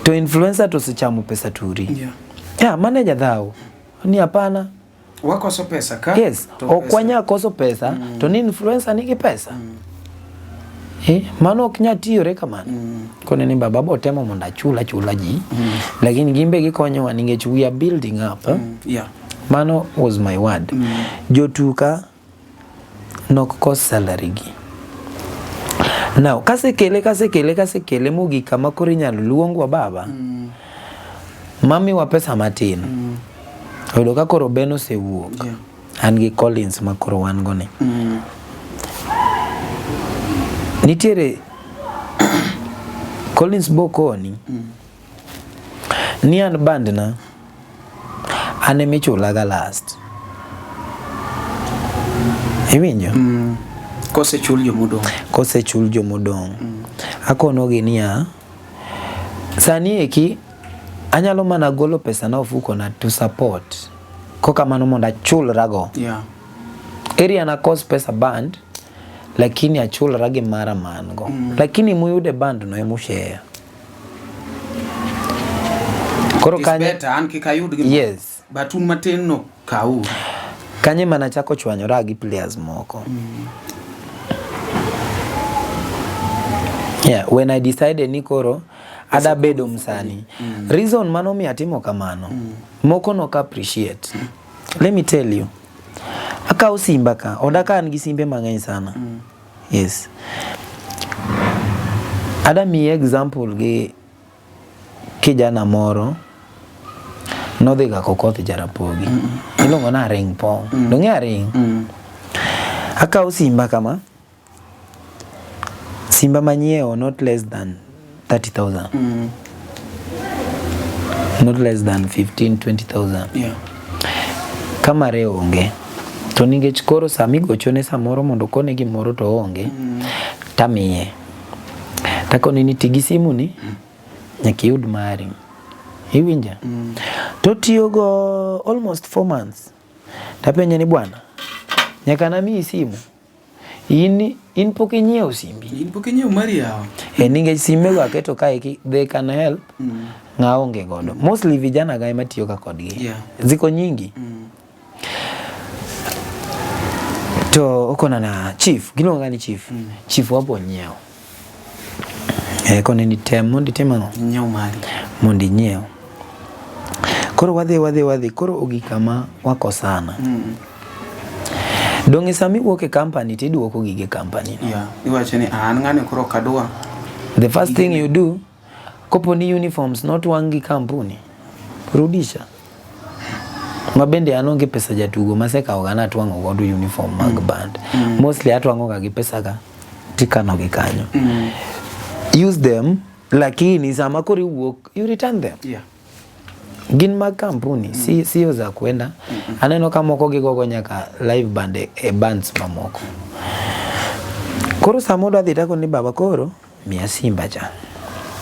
[SPEAKER 6] To influencer to sichamo pesa turi. Yeah, manager dhao. Ni hapana.
[SPEAKER 5] Wakoso pesa ka?
[SPEAKER 6] Yes. Okwanya koso pesa. To ni influencer niki pesa. Mano ok nya tiyore kamano. Kone ni baba bo temo mondo chula ji. Lakini gimbe gikonyowa nikech we are building up.
[SPEAKER 5] Yeah.
[SPEAKER 6] Mano was my word. Jotuka nok cost salary gi. Now, kase kele mugi kama kori nyalo luongwa baba. Mami wa pesa matin. Odo ka koro Beno se wuok.
[SPEAKER 5] Yeah.
[SPEAKER 6] An gi Collins ma koro wan go ni. Nitiere Collins Bokoni. Ni an band na. Ane michulaga last. Iwinjo?
[SPEAKER 5] Kose chul jomodong. Akono ginia. Sani eki anyalo mana golo pesa na ofuko na to support. Koka mano monda chul rago. Yeah. Area na cost pesa band. Lakini achul ragi mara mango. Lakini muyude band no emushare. Koro kanye. It's better anki kayud gi. Yes. But un matin no kau. Kanye mana chako chwanyo ragi players moko. Yeah, when I decided ni koro ada bedo msani. Reason mano mi atimo kamano. Moko no ka appreciate. Let me tell you. Aka usimba ka. Odaka an gisimbe mang'eny sana. Yes. Ada mi example gi kijana moro. No de ga Kokoth Jarapogi. Ilongo na ring po. Donge ring. Aka usimba kama. Simba manyeo not less than 30,000. Not less than 15-20,000. Yeah. Kama re onge. To ningech koro samigo chone samoro mondo kone gimoro to onge. Tamiye. Tako nini tigisimu ni? Nyaki yud mari. Iwinja. To tiyogo almost 4 months. Tapenye ni bwana. Nyaka na mi simu. In poke nyeo simbi. In poke nyeo mari yao. Ninge simbe ga keto kae they can help. Ngaonge godo. Mostly vijana ga ema tiyo ka kodgi. Yeah. Ziko nyingi. To okona na chief, gilonga ni chief. Chief wapo nyeo. Kone ni tem mondi temano. Nyeo mari. Mondi nyeo. Koro wadhi koro ogikama wako sana. Donge sami woke company tiduoko gige company. Yeah. Iwache ni ngane koro kadwa. The first thing you do, kopo ni uniforms not wangi kampuni. Rudisha. Mabende anonge pesa jatugo maseka ogana twango godo uniform mag band. Mostly atwango ga gi pesa ga tikano gi kanyo. Use them lakini sama kori work you return them. Yeah. Gin mag kampuni sio za kwenda. Aneno kama moko gigogo nyaka live band bands mamoko. Koro samodo adhitako ni baba koro miya simba cha.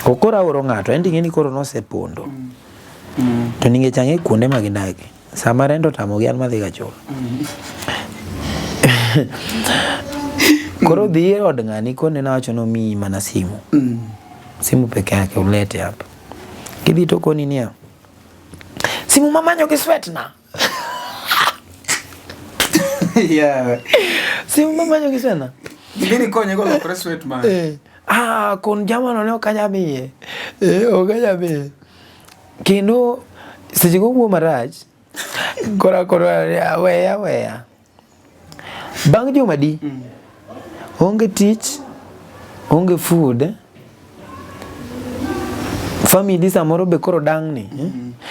[SPEAKER 5] Kokora oro ngato endi ni koro no sepondo. To ninge change kuonde magindage. Sama rendo tamogi an madhi gacho. Koro dhiye od ng'ani kone na wacho no mi mana simu. Simu peke yake ulete hapa. Kidhi to koni niya. Simu mamanyo ki sweat na. Yeah. Simu mamanyo ki sweat na. Gini konye golo kore sweat man. Kon jamano ne okanya miye. Okanya miye. Kendo sejigo wuo marach. Kora weya. Bang juma di. Onge tich. Onge food. Family samoro be koro dang ni.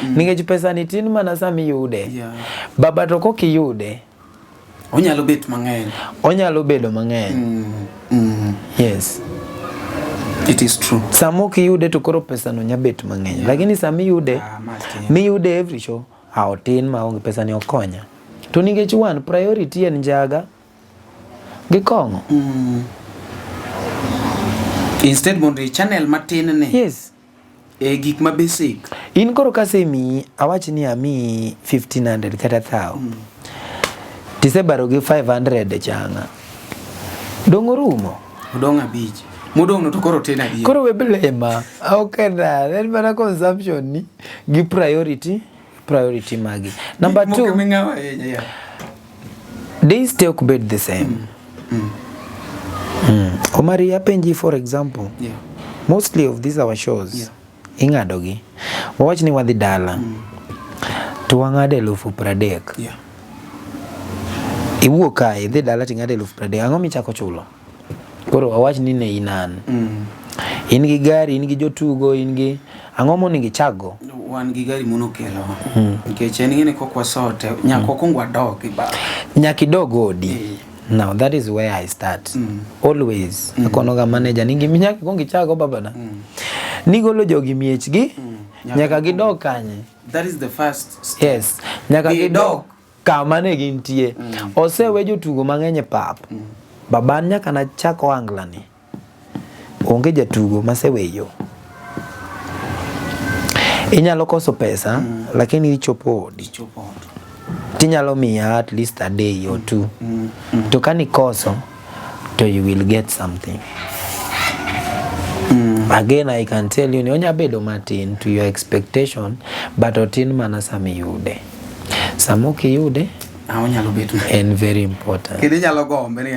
[SPEAKER 5] Ningeji pesa ni tin mana sami yude. Yeah. Baba to koki yude. Onyalo bet mang'eny. Onyalo bedo mang'eny. Yes. It is true. Samo ki yude to koro pesa no nyabet mang'eny. Yeah. Lakini sami yude. Mi yude every show. Tin ma onge pesa ni okonya. To ningeji one priority en njaga. Gikongo. Instead mondo channel matin ne. Yes. Gik ma basic. In koro kase mi awachi ni ami 1500 kata 1000. Tise baro gi 500 changa. Dongo rumo. Udonga biji. Mudong no to koro tena gi. Koro webelema. Okay na. Then mana consumption ni gi priority magi. Number 2. Yeah. They stay okbet the same.
[SPEAKER 6] Omari apenji for example.
[SPEAKER 5] Yeah.
[SPEAKER 6] Mostly of these our shows.
[SPEAKER 5] Yeah.
[SPEAKER 6] Ing'adogi. Wawach ni wadhi dala. To wang'ade 30,000.
[SPEAKER 5] Yeah.
[SPEAKER 6] Iwuok kae idhi dala ting'ade 30,000. Ang'o michako chulo? Koro wawach ni ne inan. In gi gari, in gi jotugo, in gi ang'o monego ichakgo?
[SPEAKER 5] Wan gi gari mono kelo. Nikech en ng'ene kokwa sote nyaka okongwa dog ba.
[SPEAKER 6] Nyaka idog odi. Now that is where I start. Always. Akonoga manager ningi nyaka kongi chago babana. Nigolo jogi miechgi nyaka gidog kanye.
[SPEAKER 5] That is the first step.
[SPEAKER 6] Yes. Nyaka gidog kama ne gintie. Osewe jotugo mang'eny pap. Baban nyaka na chako anglani. Onge jatugo maseweyo. Inyalo koso pesa lakini ichopo odi. Tinyalo miya at least a day or two. To kani koso to you will get something. Again I can tell you ni onya bedo matin to your expectation but otin mana sami yude. Samoki yude
[SPEAKER 5] Onyalo bedo
[SPEAKER 6] and very important.
[SPEAKER 5] Kidi nyalo gombe ni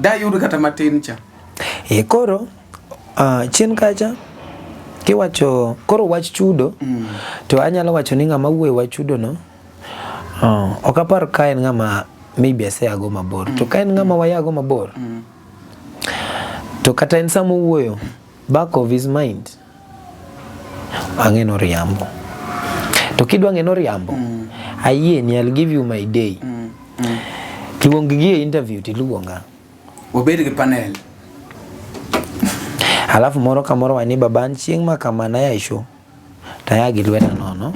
[SPEAKER 5] da yudo kata matin cha.
[SPEAKER 6] Koro chien kacha kiwacho koro wach chudo to anyalo wacho ni ng'ama wuoyo wach chudo no okapar ka en ng'ama maybe ago mabor to ka en ng'ama wayago mabor to kata en samo wuoyo back of his mind ang'eno riambo to kidwa ng'eno riambo ayie ni I'll give you my day luong gi interview tiluonga
[SPEAKER 5] obed gi panel.
[SPEAKER 6] Alafu moro ka moro wani baban chieng' ma kama na ya show taya gi lweta nono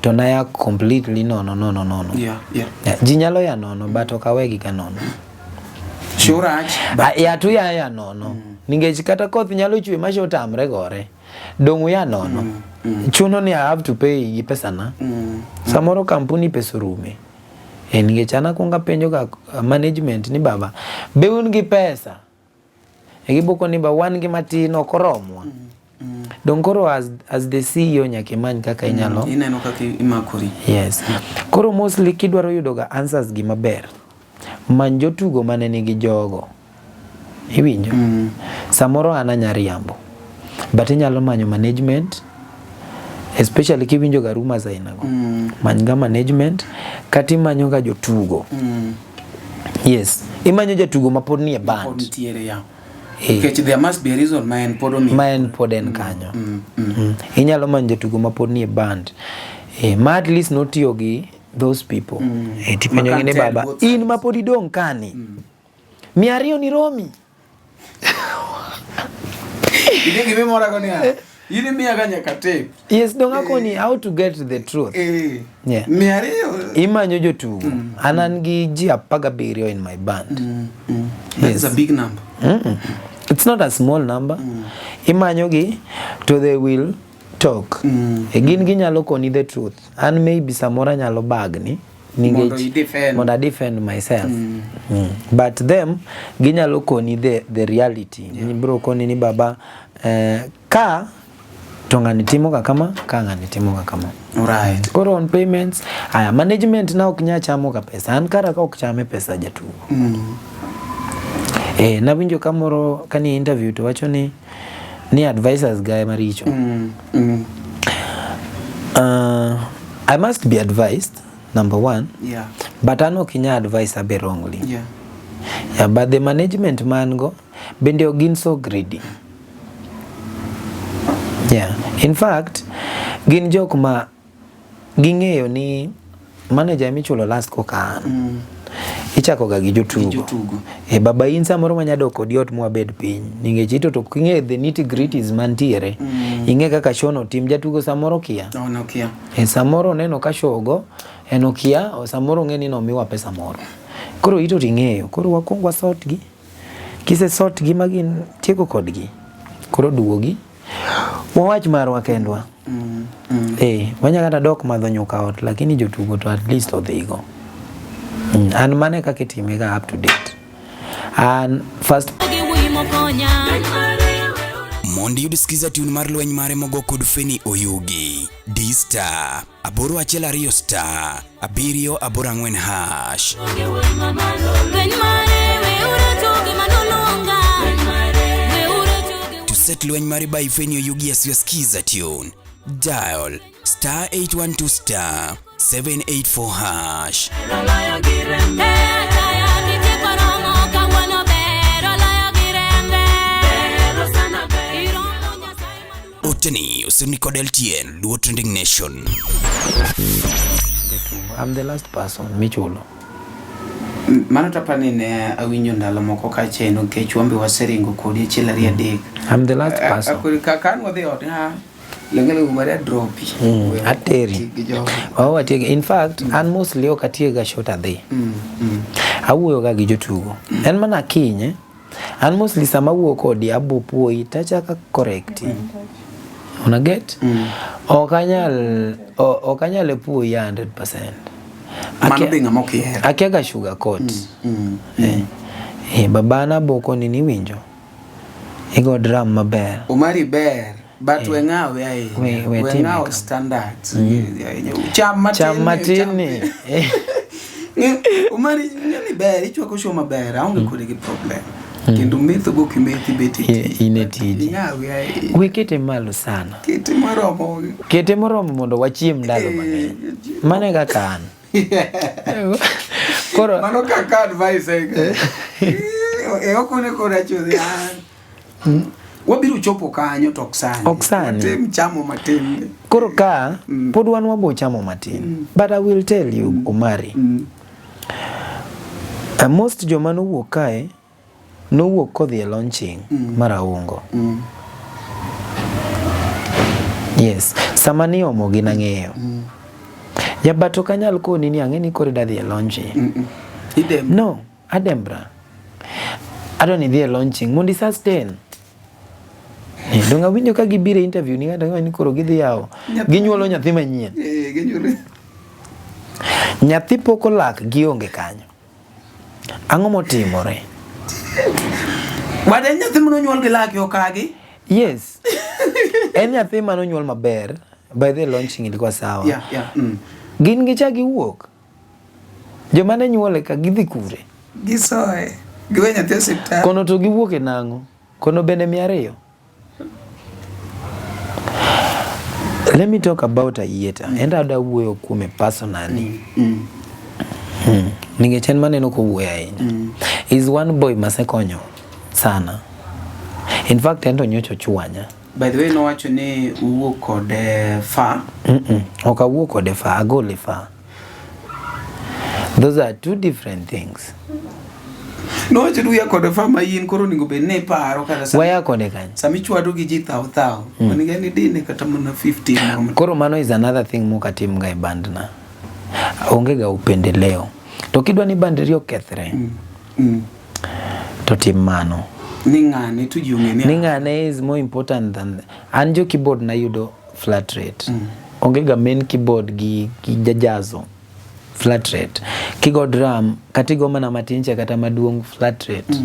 [SPEAKER 6] to na ya completely nono.
[SPEAKER 5] Yeah.
[SPEAKER 6] Ji nyalo ya nono but okawegi ka nono.
[SPEAKER 5] Sure.
[SPEAKER 6] Ya tu ya nono. Ningechi kata koth nyalo chwe ma show tamre gore. Dongu ya nono. Chuno ni I have to pay gi pesa na. Samoro kampuni pesa rume. Ningechi ana kunga penjo ka management ni baba. Be un gi pesa. Egiboko ni ba wan gi matin okoromwa. Donkoro as the CEO nyakimany kaka inyalo.
[SPEAKER 5] Ineno kaka imakori.
[SPEAKER 6] Yes. Koro mostly kidwaro yudo ga answers gi maber. Man jotugo mane nigi jogo. Iwinjo. Samoro ananya riambo. But inyalo manyo management especially kiwinjo ga rumors ainago. Manya management kati manyo ga jotugo. Yes. Imanyo jotugo mapod ni e band.
[SPEAKER 5] Tiere ya. Because there must be a reason maen
[SPEAKER 6] poden kanyo. Inyalo manyo jotugo mapod ni e band. Ma at least notiyo gi those people. Tipenyo ngine baba in mapod idong kani. Miario ni romi.
[SPEAKER 5] Idingi memora koni ya. Yini miya kanya kate.
[SPEAKER 6] Yes, don't akoni how to get the truth. Yeah.
[SPEAKER 5] Miario.
[SPEAKER 6] Imanyo jotugo. Anan gi ji 17 in my band.
[SPEAKER 5] That's a big number.
[SPEAKER 6] It's not a small number. Imanyo gi to they will talk. Egin ginyalo koni the truth. And maybe samora nyalo bag ni. Mondo defend myself. But them ginyalo koni the reality. Bro koni ni baba ka tongani timo kama ngani timo kama.
[SPEAKER 5] Right.
[SPEAKER 6] Koro on payments aya management na oknya chamo ka pesa an kara ka okchame pesa jatugo. Nawinjo kamoro kani interview to wacho ni advisors guy maricho. I must be advised, number one.
[SPEAKER 5] Yeah.
[SPEAKER 6] But I know kinya advise abe wrongly.
[SPEAKER 5] Yeah.
[SPEAKER 6] But the management man go bende ogin so greedy. Yeah. In fact, gin jok ma ging'eyo ni manager michulo last kokan. Ichako ga gi jotugo. Baba in samoro manyado kod yot mwabed piny. Ningechito to king'e the nitty gritties mantiere. Ing'e kaka shono tim jatugo samoro kia.
[SPEAKER 5] No kia.
[SPEAKER 6] Samoro neno ka shogo eno kia o samoro ng'e ni nomiwa pesa moro. Koro ito ting'eyo. Koro wakwong wasort gi. Kise sort gi magin tieko kodgi. Koro duogi. Wawach marwa kendwa. Wanyakata dok madho nyuka ot lakini jotugo to at least odhigo. And mane kake time ga up to date. And first
[SPEAKER 1] Mondi udisikiza tune mar lweny mare mogo kod Feni Oyugi. D-Star, aboro achiel ariyo star, 7 4 #. set lweny mari by Fenio Yugi asiyoskiza tune. Dial *812 784 hash. Oteni usuni kod LTN Luo Trending Nation.
[SPEAKER 6] I'm the last person michulo.
[SPEAKER 5] Mano tapani ne awinyo ndalo moko ka cheno ke chwombe waseringo kodi chilaria dek.
[SPEAKER 6] I'm the last person.
[SPEAKER 5] Akuri kakan wadhi ot ha lengele umare dropi.
[SPEAKER 6] Ateri. Oh, ategi. In fact, an mostly okatiega shot adhi. Awuoyo ga gi jotugo. En mana kinye. An mostly sama wuo kodi abupuoi tachaka correct. Una get? Okanyal puoi 100%.
[SPEAKER 5] Mano binga moki hera.
[SPEAKER 6] Akiaga sugar coat. Babana boko nini winjo. Igo drum maber.
[SPEAKER 5] Umari ber. But wengawe ai. Wengawe standards. Cham matini. Umari nyali ber. Ichwa kusho maber. Aunge kodegi problem. Kendo metho boki methi beti.
[SPEAKER 6] Inetiji.
[SPEAKER 5] Ngawe ai.
[SPEAKER 6] Wikete malu sana.
[SPEAKER 5] Kete
[SPEAKER 6] moromo mondo wachiem ndalo mang'eny. Mane kaka an.
[SPEAKER 5] Koro mano kaka advice okone kora chodhi an. Wabiru chopo kanyo toksani. Watem chamo matin.
[SPEAKER 6] Koro ka pod wan wabo chamo matin. But I will tell you, Omari. Most joma nowuok kae nowuok kodhi e launching maraungo. Yes, sama ni omo gi nang'eyo. Ya bato kanyal koni ni ang'eni kore dadhi e launching.
[SPEAKER 5] Idem.
[SPEAKER 6] No, adembra. Adoni dhi e launching mondi sustain. Donga winjo ka gibire interview ni ng'ato ni koro gidhi yawo. Ginyuolo nyathi manyien.
[SPEAKER 5] Ginyuolo.
[SPEAKER 6] Nyathi poko lak gionge kanyo. Ang'o motimore?
[SPEAKER 5] Wade nyathi manonyuol gi lak yo kagi?
[SPEAKER 6] Yes. En nyathi manonyuol maber. By the launching ilikuwa sawa.
[SPEAKER 5] Yeah.
[SPEAKER 6] Gin gicha giwuok. Joma ne nyuole ka gidhi kure.
[SPEAKER 5] Gisoe. Giwe nyathi osiptal.
[SPEAKER 6] Kono to giwuok e nang'o? Kono bende 200. Let me talk about Ayieta. Enda ada wuoyo kuome personally. Ningechen maneno ko wuoyo ahinya. Is one boy masekonyo sana. In fact, endo nyocho chwanya.
[SPEAKER 5] By the way, no wacho ni uwuok kod fa.
[SPEAKER 6] Oka wuok kod fa, agole fa. Those are two different things.
[SPEAKER 5] No wacho duya kod fa mayin koro ningo be ne paro kada sa.
[SPEAKER 6] Waya kode kanyo.
[SPEAKER 5] Sami chwado gi ji thao. Manige ni dine kata mana 15.
[SPEAKER 6] Koro mano is another thing muka tim ga e band na. Onge ga upendeleo. To kidwa ni band ri okethre. To tim mano.
[SPEAKER 5] Ningane tujunge ni.
[SPEAKER 6] Ningane is more important than anjo keyboard na yudo flat rate. Onge ga main keyboard gi jajazo flat rate. Kigo drum katigo mana matinche kata maduong flat rate.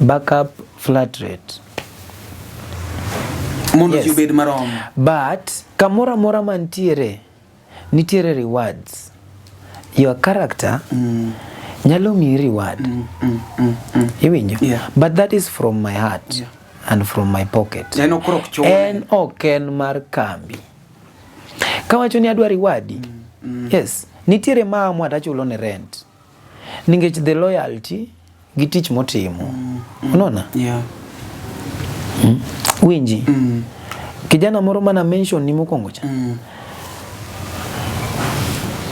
[SPEAKER 6] Backup flat rate.
[SPEAKER 5] Mondo yes. Jubed marom.
[SPEAKER 6] But kamora mora mantiere nitiere rewards. Your character nyalo mi reward. Iwinjo?
[SPEAKER 5] Yeah.
[SPEAKER 6] But that is from my heart and from my pocket. En oken mar kambi. Kawacho ni adwa reward. Yes. Nitiere mama atachulo ne rent. Ningech the loyalty gi tich motimo. Unaona?
[SPEAKER 5] Yeah.
[SPEAKER 6] Winji. Kijana moro mana mention ni mokongo cha.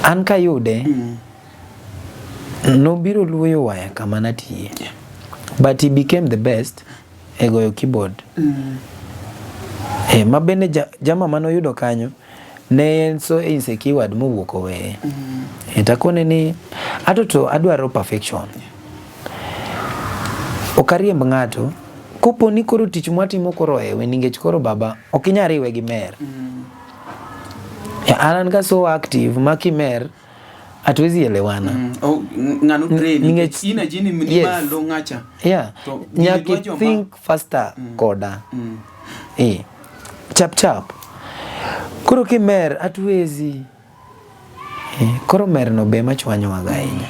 [SPEAKER 6] An kayude. No biro luoyo waya kama natie. But he became the best egoyo keyboard. Mabene jama mano yudo kanyo ne so insecure mowuok owe. Takone ni atoto adwaro perfection. Okariemb ng'ato kopo ni koro tich mwatimo koro ewe ningech koro baba okinyariwe gi mer. Anan ga so active makimer atwezi elewana.
[SPEAKER 5] Ngano train ina jini minimal lo ngacha.
[SPEAKER 6] Yeah. Nyaki think faster koda. Chap. Koro kimer atwezi. Koro mer no be machwanyo againya.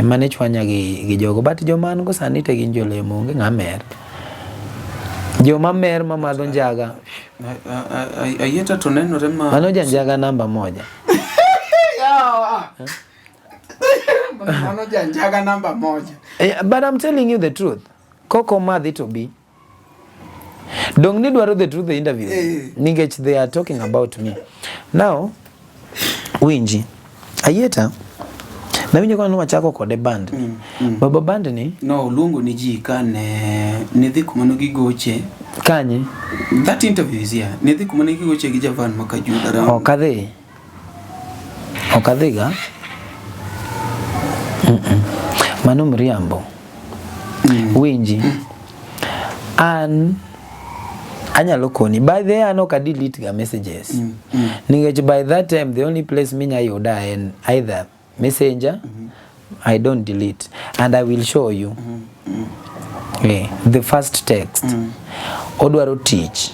[SPEAKER 6] Mane chwanya gi jogo but joman go sani te gin jolemo nge ngamer. Joma mer mamadho njaga.
[SPEAKER 5] Ayeta to nenore ma.
[SPEAKER 6] Mano janjaga namba 1.
[SPEAKER 5] Mano janjaga namba 1.
[SPEAKER 6] But I'm telling you the truth. Koko madhi to be. Dong ni dwaro the truth the interview. Ningech they are talking about me. Now, winji. Ayeta. Na winjo kwa wachako kode band. Baba band ni?
[SPEAKER 5] No, luongo ni ji kane nidhi kumano gigoche.
[SPEAKER 6] Kanye?
[SPEAKER 5] That interview is here. Nidhi kumano gigoche gi Javan makajuda.
[SPEAKER 6] Okadhi. Okadhiga? Mano mriambo. Winji. Anyalo koni. By the way, I know ka delete ga messages. Ningech by that time, the only place minya yuda and either Messenger, I don't delete. And I will show you. The first text. Odwaro teach.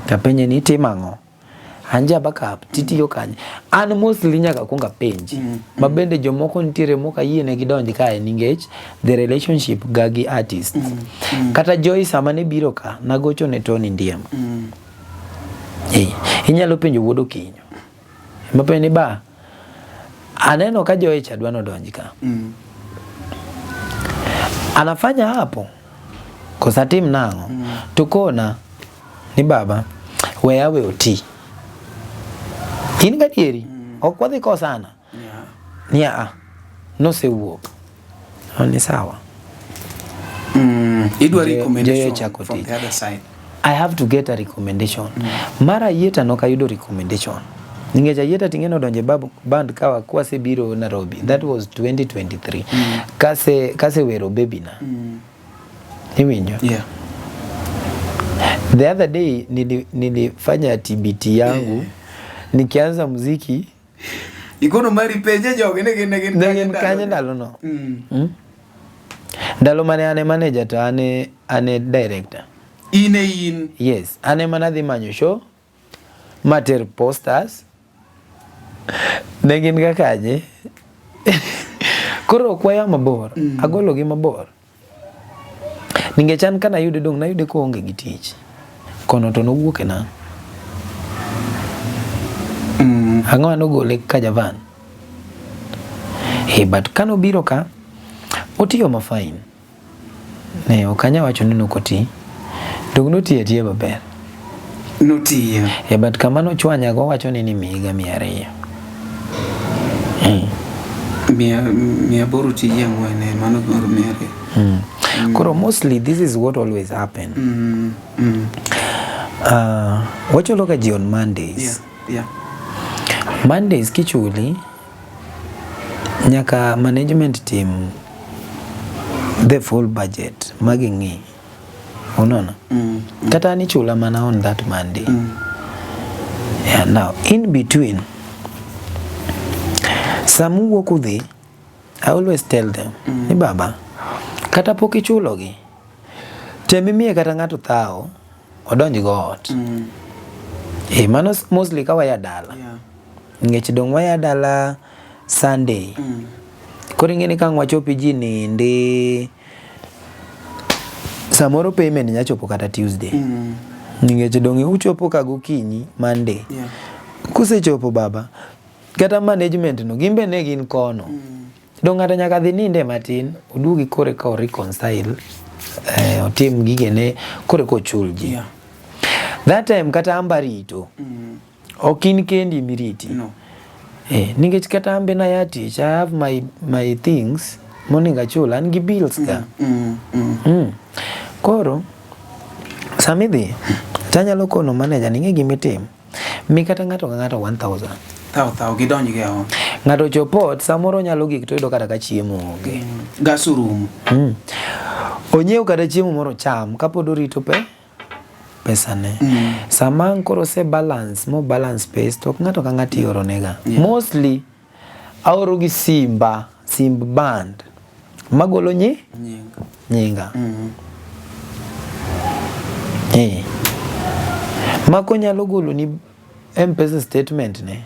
[SPEAKER 6] Kapenye ni timango. Anja backup titiyo kanye. An mostly nyaka kunga page. Mabende jomoko nitire moka yene gidonji kae ningech the relationship gagi artist. Kata Joyce amane biro ka nagocho ne Tony Ndiem. Inyalo penjo wuodo kinyo. Mapeni ba aneno ka Joyce adwano donji ka. Anafanya hapo kosa team nango tukona ni baba weawe oti. In gadieri okwadhi ko sana nia no se wuok ni sawa
[SPEAKER 5] idwa recommendation from the other side.
[SPEAKER 6] I have to get a recommendation. Mara yeta no kayudo recommendation ningeja yeta tingeno donje band kawa kwa se biro Nairobi. That was 2023. Kase wero baby na niwinjo. The other day nilifanya TBT yangu nikianza muziki
[SPEAKER 5] ikono mari penje joge negen
[SPEAKER 6] kanye ndalo no. Ndalo mane ane manager to ane director.
[SPEAKER 5] In
[SPEAKER 6] Yes, ane manadhi manyo show mater posters negen ga kanye koro kwaya mabor agolo gi mabor ningechan kana yude dong na yude ko onge gi tich kono to no wuoke na Angwa no gole ka Javan. But kano biro ka otiyo mafain. Ne okanya wacho ni nokoti. Dong noti etie maber.
[SPEAKER 5] Noti.
[SPEAKER 6] But kamano chwanya go wacho ni miga 200.
[SPEAKER 5] Mia boruti yangwene mano goro 200.
[SPEAKER 6] Koro mostly this is what always happen. Wacho loka ji on Mondays.
[SPEAKER 5] Yeah.
[SPEAKER 6] Mondays kichuli nyaka management team the full budget magingi unaona kata ni chula mana on that Monday. Now in between samu wokudhi I always tell them ni baba kata poki chulo gi temimie kata ngato thao odonji go ot. Mano mostly kawa ya dala. Ngech dong waya dala Sunday. Kori ngeni kang wachopi jini ndi samoro payment nyachopo kata Tuesday. Ngech dong uchopo kagokinyi Monday. Kuse chopo baba. Kata management no gimbe ne gin kono. Dong ata nyaka dhi ninde matin udugi kore ka reconcile team gigene kore ko chulji. That time kata ambarito. Okin kendi miriti.
[SPEAKER 5] No.
[SPEAKER 6] Ningech kata ambe na yati I have my things moninga chula ngi bills ka. Koro samidhi tanyalo kono manager ninge gimitim. Mi kata ngato 1000.
[SPEAKER 5] Tao gidonji ge on.
[SPEAKER 6] Ngato chopot samoro nyalo gik to ido kata ka chiemo onge.
[SPEAKER 5] Gasurum.
[SPEAKER 6] Onyeo kata chiemo moro cham kapod orito pesa ne. Samang koro se balance space to ngato ka ngati oro nega. Mostly aoro gi simb band magolo nyinga. Mako nyalo golo ni M-Pesa statement ne.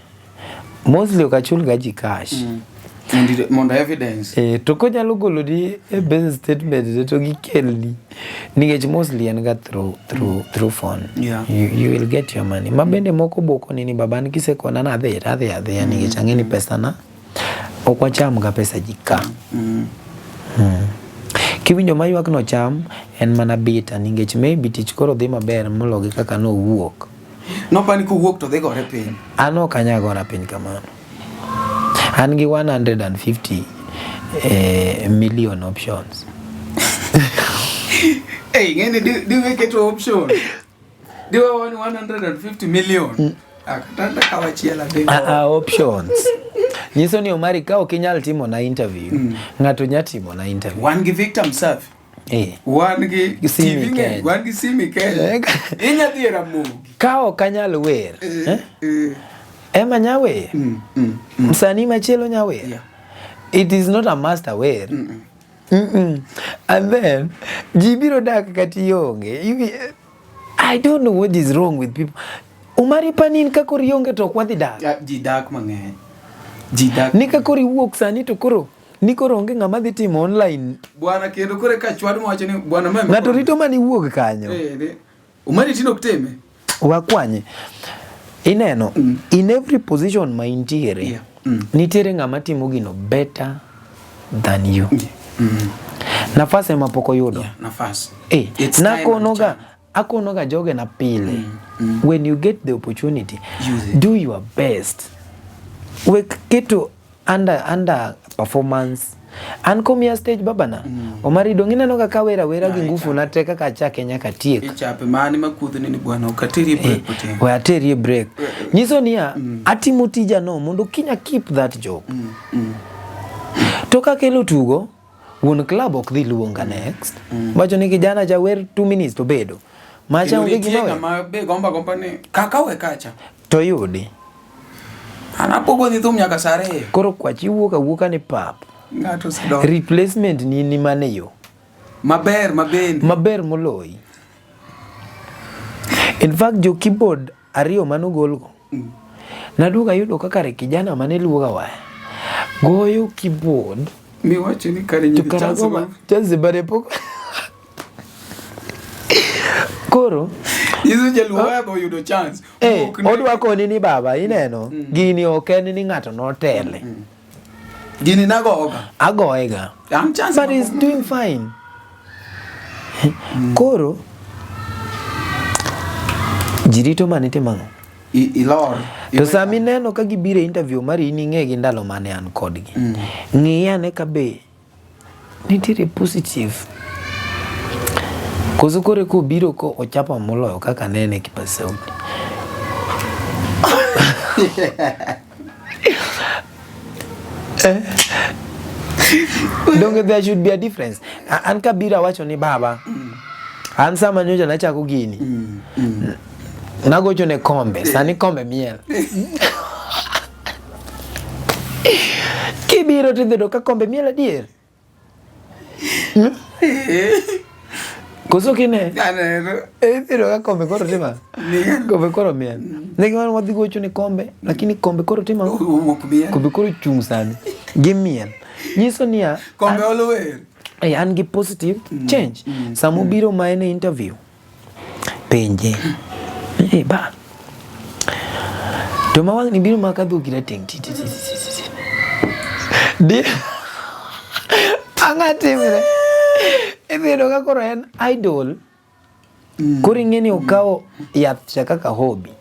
[SPEAKER 6] Mostly okachul gaji cash.
[SPEAKER 5] mondo evidence.
[SPEAKER 6] To konyalo golo di a basic statement to gikelni. Nikech mostly en ga through phone.
[SPEAKER 5] Yeah.
[SPEAKER 6] You will get your money. Mabende moko boko nini baban kisekona na adhi nikech ang'eni pesa na ok wacham ga pesa jika. Kiwinjo mayuak no cham en mana bita nikech maybe tich koro dhi maber mologi kaka no wuok.
[SPEAKER 5] No pani ko wuok to dhi gore piny.
[SPEAKER 6] Ano kanya gora piny kamano. An gi 150 million options.
[SPEAKER 5] Hey, ngene do make it option. Do I want 150 million? Akatanda kawachiela dego.
[SPEAKER 6] Options. Nyiso ni Omari ka ok inyal timo na interview. Ng'ato nyatimo na interview.
[SPEAKER 5] One gi victim self. One gi TV, one gi simi ke. Inya dhiera mu.
[SPEAKER 6] Ka ok anyal wer. Ema nyawer. Msanii machielo nyawer.
[SPEAKER 5] Yeah.
[SPEAKER 6] It is not a master wer. And then jibiro dak kati yonge. I don't know what is wrong with people. Omari panin ka kor yonge to kwadhi dak.
[SPEAKER 5] Ji dak mang'eny. Ji dak.
[SPEAKER 6] Ni ka kor wuok sani to koro ni koro onge ng'ama dhi timo online.
[SPEAKER 5] Bwana kendo kore ka chwad mwacho ni bwana mama.
[SPEAKER 6] Ng'ato rito mani wuok kanyo.
[SPEAKER 5] Omari tino kuteme.
[SPEAKER 6] Wakwanye. Ineno, in every position ma intiere, nitiere ng'ama timo gino better than you. Nafasi ema poko yudo.
[SPEAKER 5] Nafasi.
[SPEAKER 6] Akonoga joge na pile. When you get the opportunity, do your best. Wek keto under performance. An komia stage babana. Omari dongina noga kawera gi ngufu na teka ka chake nyaka tiek.
[SPEAKER 5] Ichape mani makudhi ni bwana ukatiri break pote.
[SPEAKER 6] We ateri break. Nyiso niya atimo tija no mondo kinya keep that job. Toka kelo tugo won club ok dhi luonga next. Wacho ni kijana ja wer 2 minutes to bedo. Macha onge gima
[SPEAKER 5] ma be gomba ni kaka we kacha.
[SPEAKER 6] To yudi.
[SPEAKER 5] Anapogo ni thum nyaka sare.
[SPEAKER 6] Koro kwachi wuoka ni pap.
[SPEAKER 5] Ngato sido.
[SPEAKER 6] Replacement ni mane yo. Maber moloi. In fact jo keyboard ariyo mano golgo. Naduga yudo kaka kijana mane luoga wa. Goyo keyboard.
[SPEAKER 5] Mi wacho ni kare nyi
[SPEAKER 6] chance bare poko. Koro
[SPEAKER 5] Isu jaluwa go yudo chance.
[SPEAKER 6] Odwa koni ni baba ineno. Gini oken ni ng'ato notele.
[SPEAKER 5] Gini nagoga.
[SPEAKER 6] Agoega. But he's doing fine. Koro jirito manite mango.
[SPEAKER 5] Ilor.
[SPEAKER 6] To sami neno ka gibire interview mari ni ng'e gi ndalo mane an kodgi. Ng'iya ne kabe nitire positive. Koso kore ko biro ko ochapa moloyo kaka nene Kipaza Sauti. Don't there should be a difference. An kabira wacho ni baba. An sama nyoja na chako gini. Nagocho ne kombe, sani kombe miel. Kibiro tidhido ka kombe miel adier. Koso kine? Tidhido ka kombe koro tima. Kombe koro miel. Negi wana wadhi gocho ne kombe, lakini kombe koro tima. Kombe koro chung sani. Gimiel. Nyiso niya.
[SPEAKER 5] Kombe olower.
[SPEAKER 6] An gi positive change. Samu biro maene interview. Penje. Ba. To mawang ni biro makadho gira ting. Di. Angatimre. Ebedo ka koro en idol. Koro ing'eni okawo yath cha kaka hobby.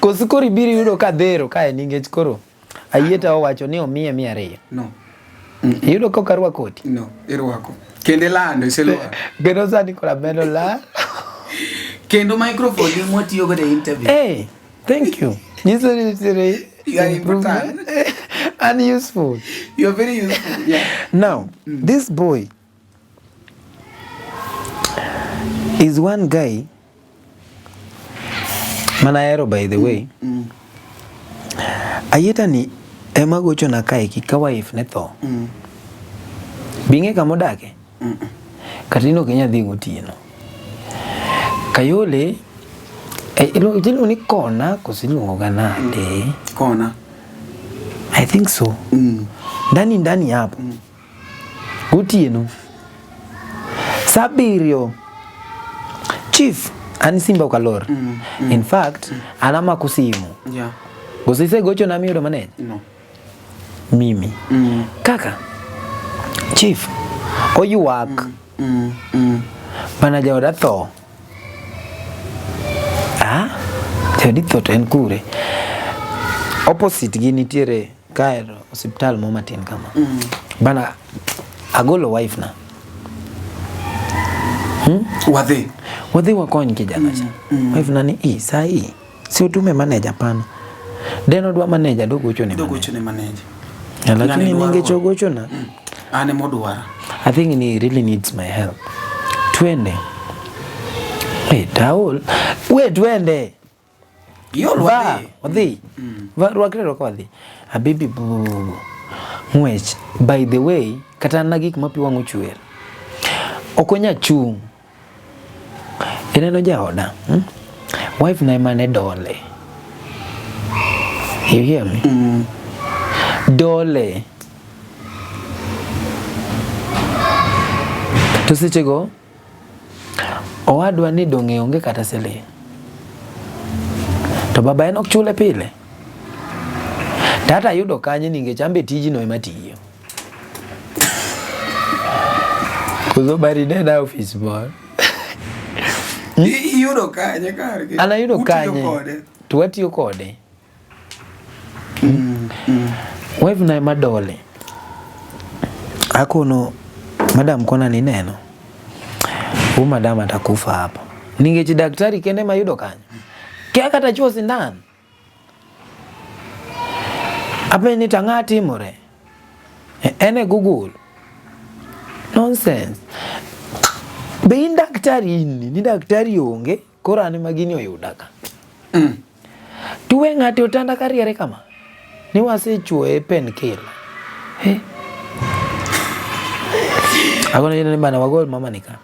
[SPEAKER 6] Koso koro ibiro yudo ka dhero kae ningech koro ayieta owacho ni omiye 200.
[SPEAKER 5] No.
[SPEAKER 6] Yudo ko karwa koti.
[SPEAKER 5] No, irwako. Kende lando iselwa.
[SPEAKER 6] Geno sani kora medo la.
[SPEAKER 5] Kendo microphone ni mwatiyo go the interview.
[SPEAKER 6] Hey, thank you.
[SPEAKER 5] You are important.
[SPEAKER 6] And useful.
[SPEAKER 5] You are very useful. Yeah.
[SPEAKER 6] Now, this boy is one guy. Manayero, by the way. Ayeta ni ema gocho na kae kikawa if netho. Binge kamodake. Katino Kenya dhi gotieno. Kayole Ilo ni kona kusiluongo ganade.
[SPEAKER 5] Kona.
[SPEAKER 6] I think so. Ndani hapo. Gotieno. Sabirio. Chief ani simba ukalor. In fact, anama kusimu.
[SPEAKER 5] Yeah.
[SPEAKER 6] Gosise gocho na miyudo manager?
[SPEAKER 5] No.
[SPEAKER 6] Mimi. Kaka. Chief. Oyuak. Manager oda tho. Jadi tho to en kure. Opposite gi nitiere kaero hospital mo matin kama. Bana agolo wife na. Wadhi wakony kijana cha. Wife na ni sai. Si utume manager pana. Deno dwa manager dogocho ni manager. Lakini ningechogocho na.
[SPEAKER 5] Ane modwara.
[SPEAKER 6] I think he really needs my help. Twende. Taul. Twende. Wadhi. Rwakre kwa wadhi. Habibi mwech. By the way, kata nagik mapi wangu chuer. Okonya chung. Ineno jaoda. Wife na imane dole. You hear me? Dole. Tusichego. Owadwa ni donge onge kata sele. To baba en ok chule pile. Tata yudo kanye ningechambe tiji no ematiyo. Kuzo bari nena office boy.
[SPEAKER 5] Yudo kanye karge.
[SPEAKER 6] Ana yudo kanye. Tuwatiyo kode. Wife na madole. Akono madam kona ni neno. Madam atakufa hapa. Ningechi daktari kende mayudo kanye. Kia kata chuo sindano. Ape ni tangati more. Ene Google. Nonsense. Be daktari ni daktari onge kora ni magini oyudaka. Tuwe ngati otanda kariere kama. Ni wase chuo pen kill. Agona yene bana wagol mama nika.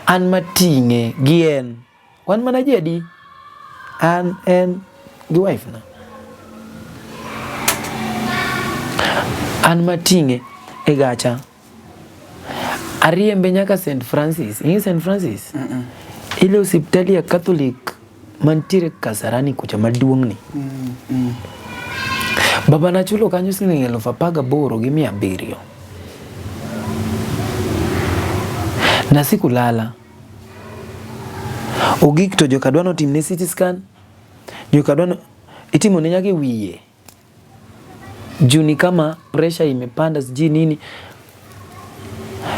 [SPEAKER 6] An matinge gien. Wan mana jadi. An en gi wife na. An matinge e gacha. Ariembe nyaka St. Francis. Ingi St. Francis? Ile hospitali ya Catholic mantire Kasarani kucha maduong ni. Baba na chulo kanyo siling 18,700. Na sikulala. Ogik to jokadwano timne CT scan. Jokadwano itimo ne nyake wiye. Juni kama pressure imepanda siji nini.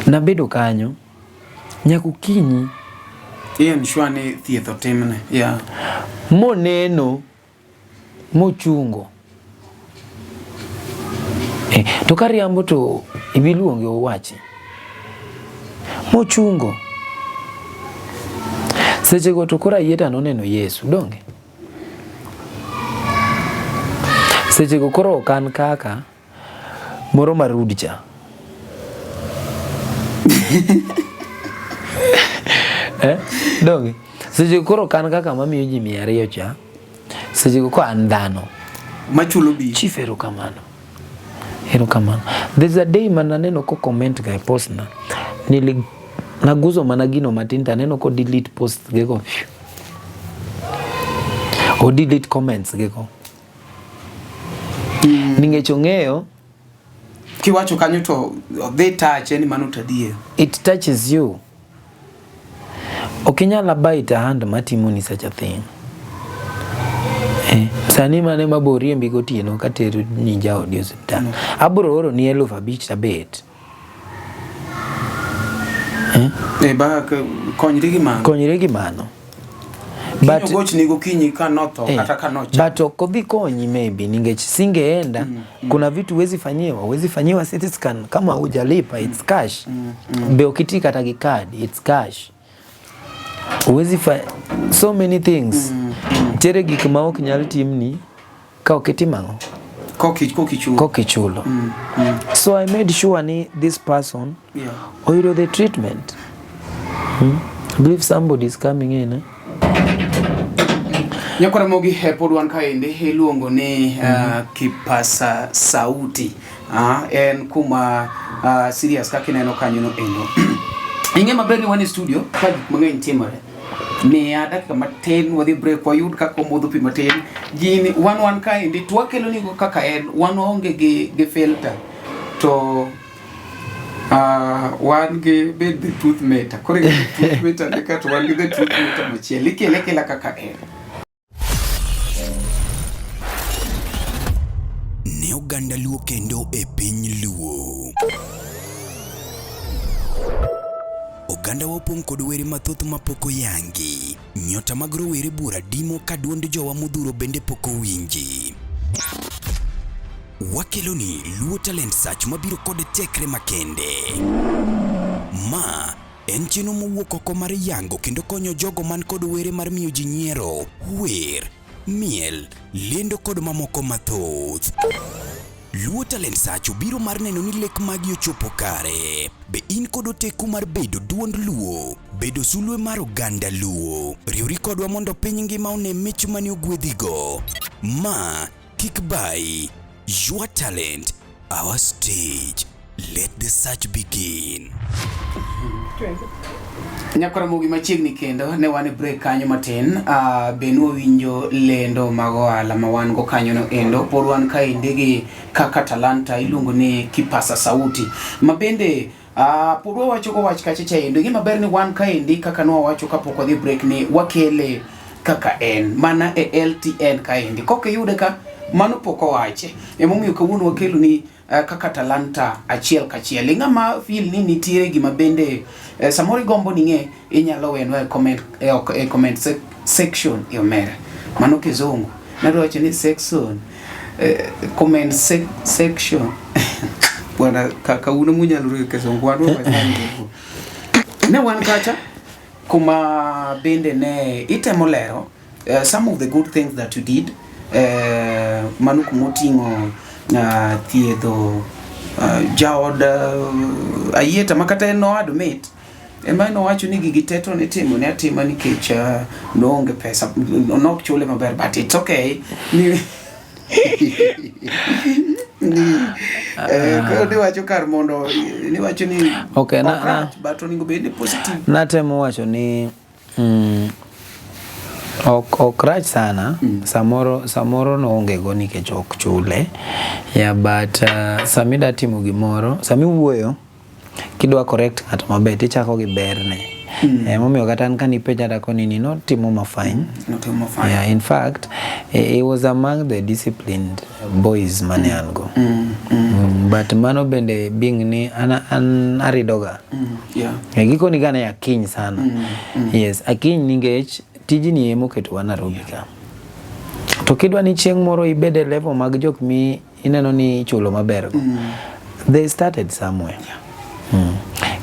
[SPEAKER 6] Na bedo kanyo nyakukinyi.
[SPEAKER 5] Iye nishwane thietho timne. Yeah.
[SPEAKER 6] Moneno mochungo. To kariambo to ibiluonge owachi. Mochungo. Sechego to kora yeta noneno Yesu donge. Sechego koro kan kaka moro marudcha. Donge. Sechego koro kan kaka mamiyo ji 200 cha. Sechego ko andano.
[SPEAKER 5] Machulo bi.
[SPEAKER 6] Chief erokamano. There's a day mananeno ko comment guy post na. Naguzo managino matinta neno ko delete post geko. O delete comments geko. Ningechongeo
[SPEAKER 5] kiwacho kanyo to they touch any manutadie.
[SPEAKER 6] It touches you. Okinyala bite hand matimoni such a thing. Sani mane maborie mbigo tieno kateru ninja audio sita. Aburo oro ni 5,000 tabet.
[SPEAKER 5] Ba konyire gi mano. But goch ni gokinyi kanotho kata kanocha.
[SPEAKER 6] But okodhi konyi maybe ningech singeenda kuna vitu wezi fanyiwa CT scan kama hujalipa it's cash. Be ukitika hata gikadi it's cash. Wezi so many things. Tere gik ma ok nyal timni ka oketimango. Kokichulo. So I made sure ni this person oyudo the treatment. I believe somebody is coming in.
[SPEAKER 5] Nyakora mogi pod wan kaendi iluongo ni Kipasa Sauti. En kuma serious kaka ineno kanyo no endo. Ing'e maber ni wan e studio ka gik mang'eny timore. Miya dakika matin wadhi break wayud kaka omodho pi matin. Gini wan kaendi twakelo ni go kaka en wan onge gi filter. To wan gi bed the truth meter. Kore the truth meter ne ka to wan gi the truth meter machiel. Ikele kaka en.
[SPEAKER 1] Ne oganda Luo kendo e piny Luo. Oganda wapong' kod were mathoth mapok oyangi. Nyota mag rowere bura dimo ka duond jowa modhuro bende pok owinji. Wakelo ni Luo Talent Search mabiro kod tekre makende. Ma en chenro mowuok oko mar yango kendo konyo jogo man kod were mar miyo ji nyiero, wer, miel, lendo kod mamoko mathoth. Luo Talent Search obiro mar neno ni lek magi ochopo kare. Be in kod oteku mar bedo duond Luo, bedo sulwe mar oganda Luo. Riwri kodwa mondo piny ngima one mich mani ogwedhigo. Ma kik bai. Your talent, our stage. Let the search begin.
[SPEAKER 5] Nyakora mogi machiegni kendo ne wan e break kanyo matin. Benu winjo lendo mag ohala ma wan go kanyo no endo. Pod wan kaendi gi kaka talanta iluongo ni Kipasa Sauti. Ma bende pod wawacho go wach kacha endo. Gima ber ni wan kaendi kaka no wawacho kapok wadhi break ni wakele kaka en. Mana e LTN kaendi. Koke yude ka mano pok owache. Emomiyo kawuono wakelo ni kaka talanta achiel kachiel. Ng'ama feel ni nitiere gima bende samori gombo ning'e inyalo wenwa e comment section yomera. Mano kizungu. Nadwa wacho ni section comment section. Bwana kaka uno munyalo ruwe kizungu wadwa wachani. Ne wan kacha kuma bende ne itemo lero some of the good things that you did. Manu kumoting'o thiedho jaod ayieta makata no admit ema no wacho ni gigi teto ne timo ne atima nikech noonge pesa nok chule maber, but it's okay. Ni wacho kar mondo ni wacho ni
[SPEAKER 6] okay
[SPEAKER 5] but oningo bende positive.
[SPEAKER 6] Natemo wacho ni okrach sana. Samoro no onge go nikech ok chule. Yeah, but samida timo gimoro sami wuoyo kidwa correct ng'at maber tichako gi berne. Momiyo kata an kani penja dako nini no timo mafine. Yeah, in fact he was among the disciplined boys mane an go. But mano bende being ni an aridoga.
[SPEAKER 5] Yeah.
[SPEAKER 6] Giko ni gana ya kiny sana. Yes, akiny ningech tijini emo keto wa Nairobi ka. To kidwa ni chieng' moro ibede level mag jok mi ineno ni chulo maber go. They started somewhere.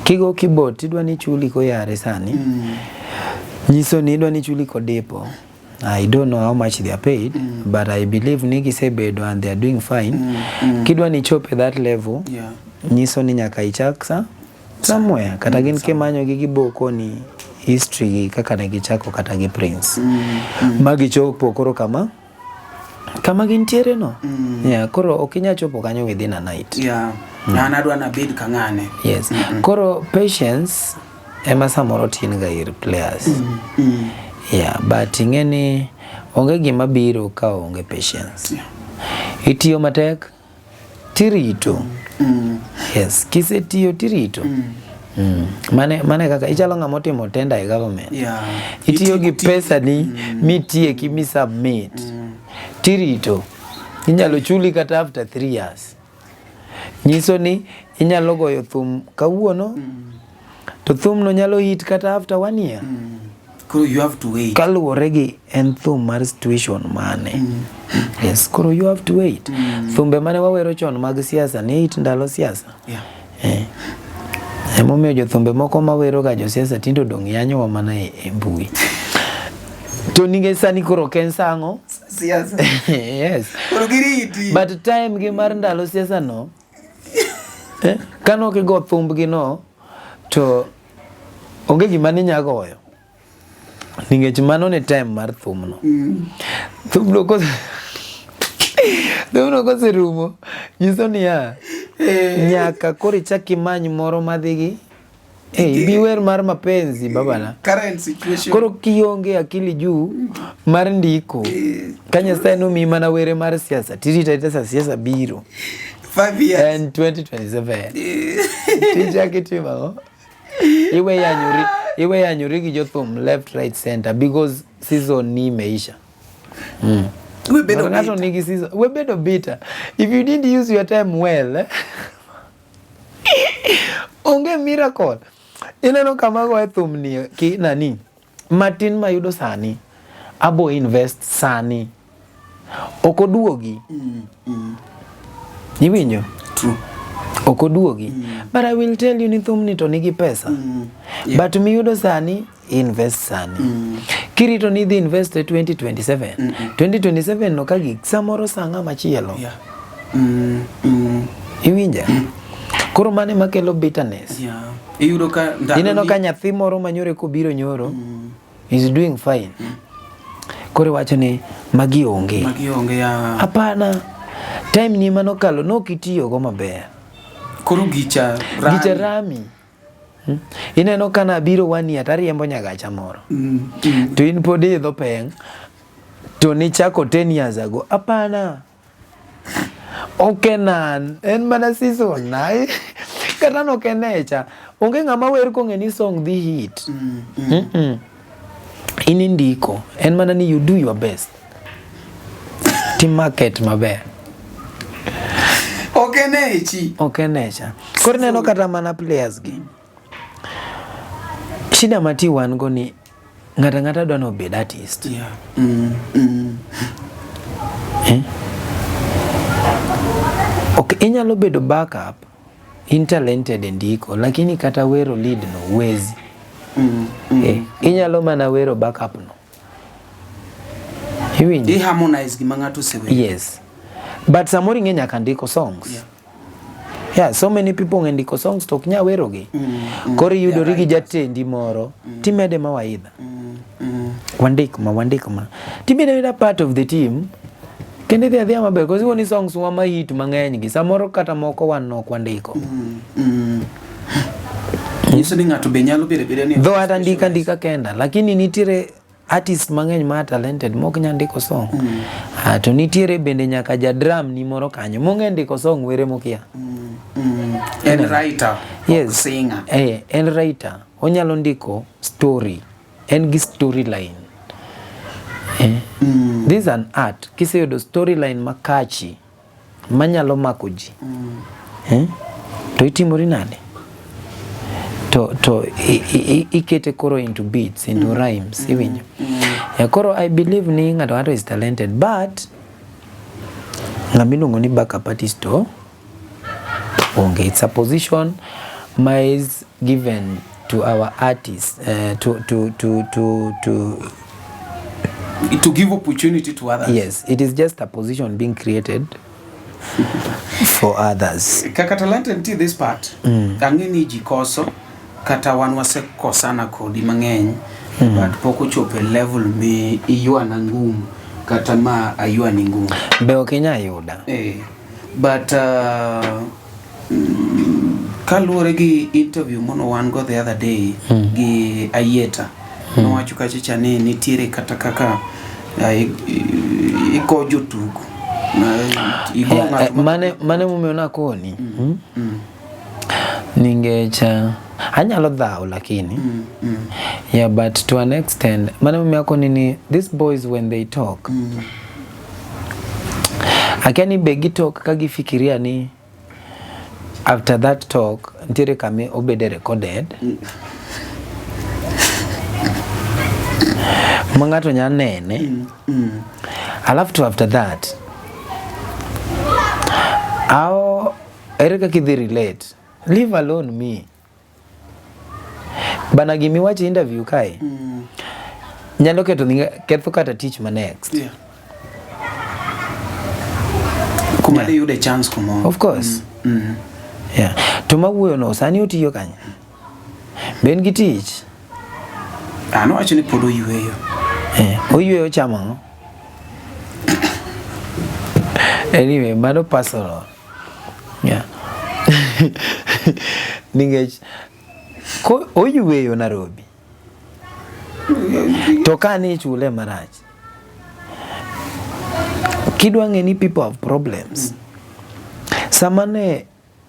[SPEAKER 6] Kigo keyboard tidwa ni chuli ko yare sani. Nyiso ni idwa ni chuli ko depo. I don't know how much they are paid, but I believe ni gisebedo and they are doing fine. Kidwa ni chope that level. Nyiso ni nyaka ichak somewhere. Kata gin kemanyo gi giboko ni history kaka negichako kata gi Prince. Magi chopo koro kama gintiere no. Yeah, koro okinya chopo kanyo within a night.
[SPEAKER 5] Yeah. Na adwa na bid kangane.
[SPEAKER 6] Yes. Koro patience ema samoro tin ga ir players. Yeah, but ingeni onge gima biro ka onge patience. Itiyo matek tirito. Yes, kisetiyo tirito. Mane kaka ichalo ng'ama timo tender e government.
[SPEAKER 5] Yeah.
[SPEAKER 6] Itiyo gi pesa ni mitie kimi submit. Tirito. Inyalo chuli kata after 3 years. Nyiso ni inyalo goyo thum kawuono. To thum no nyalo hit kata after 1 year.
[SPEAKER 5] Koro you have to wait.
[SPEAKER 6] Kaluwore gi en thum mar situation mane. Yes, koro you have to wait. Thumbe mane wawero chon mag siasa ni hit ndalo siasa.
[SPEAKER 5] Yeah.
[SPEAKER 6] Emomiyo jothumbe moko mawero ga josiasa tindo dong' yanyo wa mana e mbui. To ninge sani koro ken sango
[SPEAKER 5] Siasa.
[SPEAKER 6] yes.
[SPEAKER 5] Koro giriti.
[SPEAKER 6] But time gi mar ndalo siasa no kano kigo thumbgi no to onge gima ni nyagoyo. Ningech mano ne time mar thumno. Thumno koserumo nyiso ni nyaka koro ichak imany moro madhigi biwer mar mapenzi babana.
[SPEAKER 5] Current situation.
[SPEAKER 6] Koro kionge akili juu mar ndiko ka Nyasaye nomi mana were mar siasa tirita siasa biro
[SPEAKER 5] 5 years
[SPEAKER 6] and 2027 tichaki timo iwe yanyuri gi jothum left right center because season ni imeisha.
[SPEAKER 5] We better
[SPEAKER 6] bitter. If you didn't use your time well, onge miracle. Ineno kamago thum ni ki nani matin mayudo sani abo invest sani okoduogi. Niwinjo?
[SPEAKER 5] True.
[SPEAKER 6] Okoduogi. But I will tell you ni thum ni to nigi pesa. But miyudo sani invest sani. Kirito ni the invest 2027. 2027 no kagi samoro sanga machielo. Iwinja? Koro mane makelo bitterness. Ineno ka nyathi moro manyore kobiro nyoro is doing fine. Koro wacho ni magi onge. Hapana. Time ni manokalo no kitiyo go maber.
[SPEAKER 5] Koro gicha
[SPEAKER 6] rami. Ineno kana biro 1 year tariembo nyagacha moro. To in pod idho peng to ni chako 10 years ago. Hapana. Okenan en mana season na kata no kenecha onge ngama wer ko ngeni song dhi hit. In indiko en mana ni you do your best. Team market maber. Okenecha. Koro neno kata mana players gi. Shida mati wan go ni ngata dwa no bed artist. Okay, inyalo bedo backup in talented ndiko lakini kata wero lead no wezi. Inyalo mana wero backup no.
[SPEAKER 5] They harmonize gi mangato sewe.
[SPEAKER 6] Yes. But samori ngenya kandiko songs. Yeah, so many people ndiko songs to knya wero gi. Koro yudori gi jatendi moro. Timede mawaidha. Wandikma. Timede part of the team. Kende the adhiama maber because woni songs wa ma hit mangeny gi samoro kata moko wan nok wandiko.
[SPEAKER 5] Niso ni ngato be nyalo bire ni
[SPEAKER 6] though atandika kenda lakini nitire artist mangeny ma talented mok nyandiko song. To nitiere bende nyaka ja drum ni moro kanyo monge ndiko song were mokia.
[SPEAKER 5] En writer.
[SPEAKER 6] Yes.
[SPEAKER 5] Singer.
[SPEAKER 6] En writer. Onyalo ndiko story. En gi storyline. This is an art. Kiseyudo storyline makachi manyalo makoji. To itimori nade? To ikete koro into beats, into rhymes, iwinjo. Koro I believe ni ngato is talented, but ngamiluongo ni backup artist to onge. It's a position is given to our artists
[SPEAKER 5] to give opportunity to others.
[SPEAKER 6] Yes, it is just a position being created for others.
[SPEAKER 5] Kaka talented to this part. Angeni jikoso kata wan wasekosana kodi mangeny but poko chope level me iyua na ngumu kata ma ayua ni ngumu.
[SPEAKER 6] Be okenya yuda.
[SPEAKER 5] But kaluore gi interview mono wan go the other day gi Ayeta no wacho kachicha ni nitiere kata kaka iko jotugo
[SPEAKER 6] mane mumeona koni ningecha anyalo dhao lakini yeah, but to an extent mane mumeona koni ni these boys when they talk akani begi talk kagifikiria ni after that talk ntiere kame obede recorded mangato nyanene alafu to after that ao ereka kidhi relate leave alone me bana gimi watch interview kai nyalo ketho kata teach ma next
[SPEAKER 5] kuma de yude chance kumo
[SPEAKER 6] of course yeah to mawuoyo no sani otiyo kanya ben gi teach
[SPEAKER 5] Ano wacho ni pod oyueyo.
[SPEAKER 6] Oyueyo chamo. Anyway, mano personal. Yeah. Ningech ko oyueyo Nairobi. To kani chule marach. Kidwa ng'eni people have problems. Samane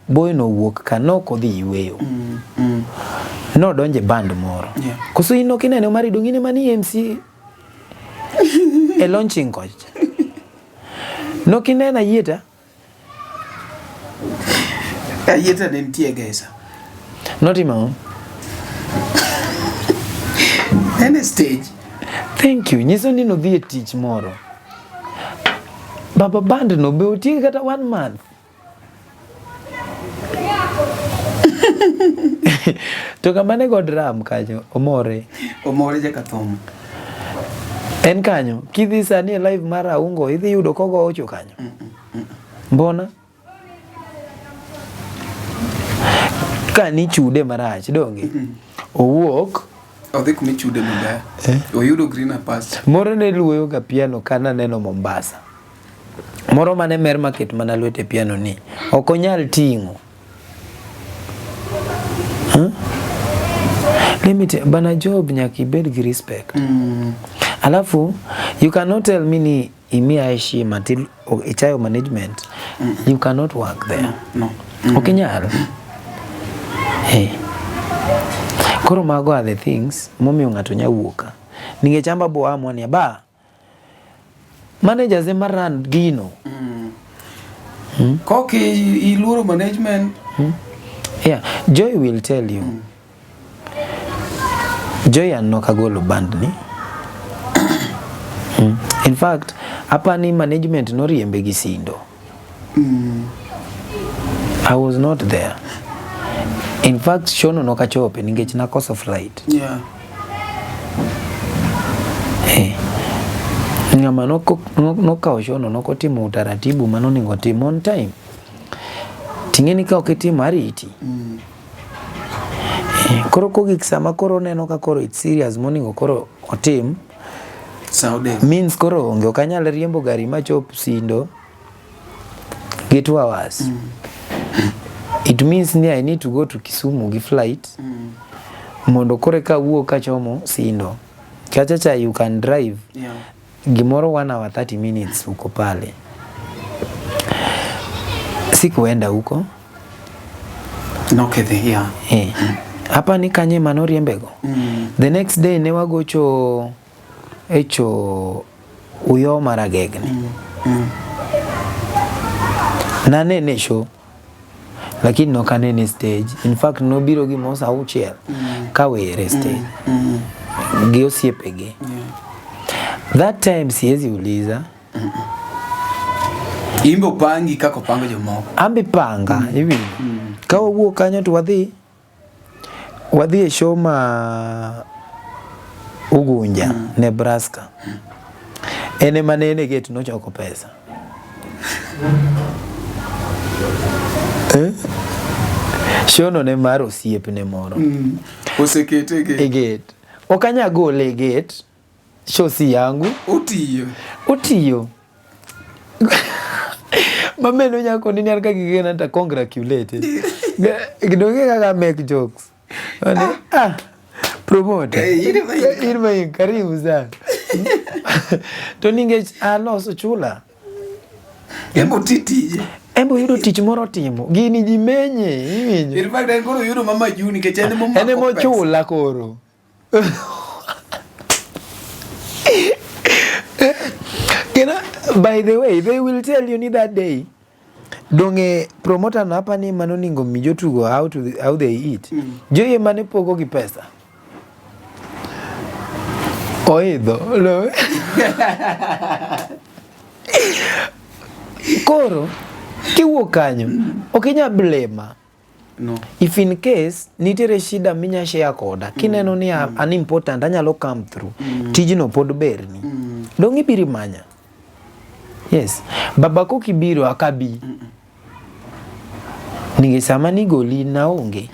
[SPEAKER 6] boy no wuok kanoko dhi yueyo. No donje band moro. Koso ino kinene mari dongine mani MC e launching coach. No kinena yeta.
[SPEAKER 5] Yeta nentie gesa.
[SPEAKER 6] Not imao.
[SPEAKER 5] Any stage.
[SPEAKER 6] Thank you. Nyiso ni no dhi teach moro. Baba band no be uti kata 1 month. To kamane go drum kanyo omore
[SPEAKER 5] jaka thum.
[SPEAKER 6] En kanyo kidhi sani live mara ungo idhi yudo kogo ocho kanyo. Mbona kani chude marach donge owuok
[SPEAKER 5] odhi kumi chude maber. Oyudo greener pasture.
[SPEAKER 6] Moro ne luoyo ga piano kana neno Mombasa. Moro mane mer market mana lwete piano ni okonyal tingo. Limit bana job nyaki bed gi respect. Alafu you cannot tell me ni imia heshima till ichayo management. You cannot work there.
[SPEAKER 5] No.
[SPEAKER 6] Okinyal. Hey. Koro mago are the things momiyo ng'ato nyawuoka. Ningechamba bo amwani ba. Manager ze maran gino.
[SPEAKER 5] Koki iluro management.
[SPEAKER 6] Yeah, Joy will tell you. Joy anokagolo band ni. In fact, hapa ni management no riembe gisindo. I was not there. In fact, shono nokachope ningech nakosa flight.
[SPEAKER 5] Yeah.
[SPEAKER 6] Ngama nokao shono nokotimo utaratibu mano ningo timo on time. Tingeni ka okitimo ariti. Koro kogik sama koro neno ka koro it's serious moningo koro otim.
[SPEAKER 5] Saude.
[SPEAKER 6] Means koro onge okanyal riembo gari machop Sindo get 2 hours. It means ni I need to go to Kisumu gi flight. Mondo kore ka wuo ka chomo Sindo. Chacha you can drive.
[SPEAKER 5] Yeah.
[SPEAKER 6] Gimoro 1 hour 30 minutes uko pale. Sikuenda huko.
[SPEAKER 5] Nokethe yeah.
[SPEAKER 6] Hapa ni kanye manoriembego. The next day ne wagocho echo uyo maragegni. Nane show. Lakini no kanene stage. In fact no biro gi mosa auchiel. Kawere stage. Gio siepege. That time siezi uliza.
[SPEAKER 5] Imbo pangi kako pango jomoko.
[SPEAKER 6] Ambi panga hivi. Kawa wuo kanyo tu wadhi e show ma Ugunja, Nebraska. Ene manene get no choko pesa. Show no ne maro siep ne moro.
[SPEAKER 5] Osekete ge.
[SPEAKER 6] Eget. Okanya go le get. Show si yangu. Utiyo. Mameno nyako nini alika kigena nita congratulated. Gidonge kaka make jokes. Promote. Irma karibu sana. Toninge aloso chula.
[SPEAKER 5] Embo titije.
[SPEAKER 6] Embo yudo tich moro timo. Gini jimenye.
[SPEAKER 5] In fact en koro yudo mama Juni ke chene mo.
[SPEAKER 6] Ene mo chula koro. By the way, they will tell you ni that day. Donge promoter na hapa ni manoningo mijotugo how they eat. Joye mane pogo ki pesa. Oedo. No. Koro kiwo kanyo. Okinya blema.
[SPEAKER 5] No.
[SPEAKER 6] If in case nitere shida minya share koda kineno ni an important anyalo come through. Tijino pod berni. Dongi biri manya. Yes. Babako kibiro akabi. Ningesama ni goli na onge.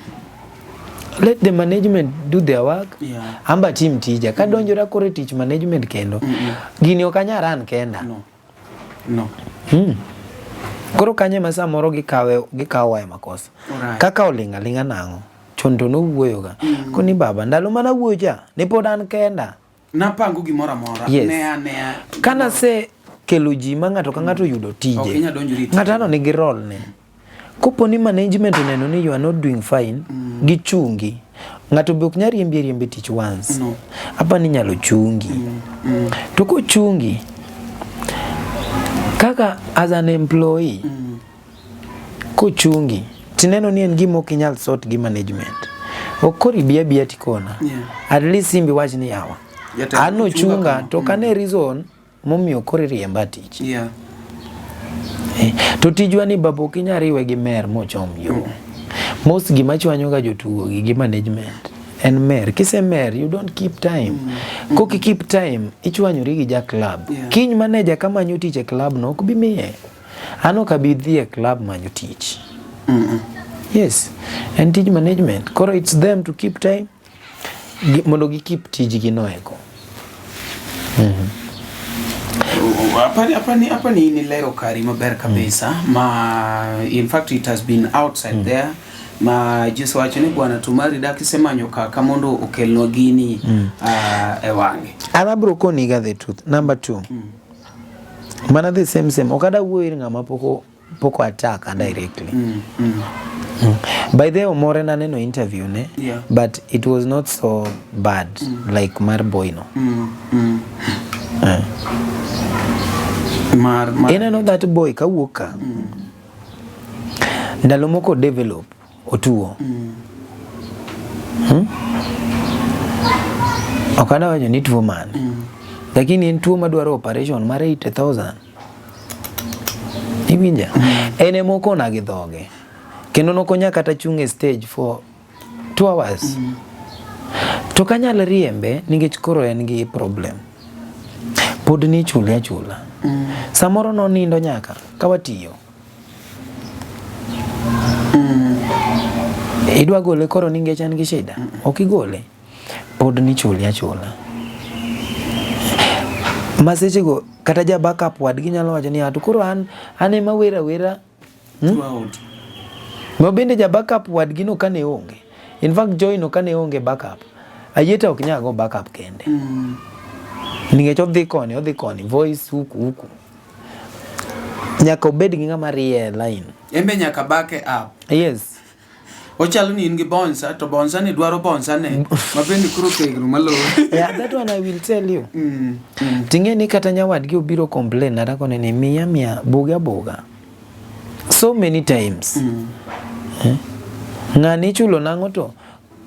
[SPEAKER 6] let the management do their work.
[SPEAKER 5] Yeah.
[SPEAKER 6] Amba team tija kadonjora kore teach management kendo gini okanyaran kenda
[SPEAKER 5] No.
[SPEAKER 6] koro kanye masa moro gikawa e makosa kaka olinga nango chonto no wuoyoga koni baba ndalo mana wuoja ne pod an kenda
[SPEAKER 5] napango gimora mora
[SPEAKER 6] yes.
[SPEAKER 5] ne
[SPEAKER 6] kana se kelo ji ma ng'ato ka ng'ato yudo tije ng'atano nigi role ne kopo ni management oneno ni you are not doing fine gichungi ng'ato be ok nyari riembe tich once apa ni nyalo chungi to ko chungi kaka as an employee ko chungi tineno ni en gimo kinyal sort gi management okori bia tikona at least simbi wach ni yawa ano chunga to kane reason momiyo kori riemba tich to tijwa ni babo kinyariwe gi mer mochom yo most gima chwanyo ga jotugo gi management en mer kise mer you don't keep time ko ki keep time ichwanyori gi ja club kiny manager kama nyo tich e club no kubi miye ano kabidhi e club manyo tich yes and teach management koro it's them to keep time mondo gi keep tiji gi noeko
[SPEAKER 5] apani ni lero kari maber kabisa ma in fact it has been outside there ma jiso wacho ni bwana tumari daki semanyo kaka mondo okelno gini e wange
[SPEAKER 6] anabro koni ga the truth number 2 mana the same okada wuoyi ngama poko attack directly by the omore na neno interview ne but it was not so bad like Marboy no I know that boy kawuoka ndalo moko develop otuo okada wajo ni tuo man lakini en tuo madwaro operation mar 80,000 ibinja ene moko na gidhoge kendo nokonya kata chunge stage for 2 hours to kanyal riembe ningech koro en gi problem pod ni chula samoro no nindo nyaka kawatiyo idwa gole koro ningech an gi shida okigole pod ni chula masechego kata ja backup wad ginyalo wacho ni atu koro an ema wera mo bende ja backup wad gino kane onge in fact join no kane onge backup ayeta ok nyago backup kende ningech odhi koni voice huku nyaka obed gi ngama rie line
[SPEAKER 5] embe nyaka backe up
[SPEAKER 6] yes
[SPEAKER 5] ochalo ni ingi bonsa to bonsa ni dwaro bonsa ne mabendi kuro kegru malo
[SPEAKER 6] yeah that one I will tell you tingeni kata nyawad gi obiro complain nada kone ni mia boga so many times ngani chulo nango to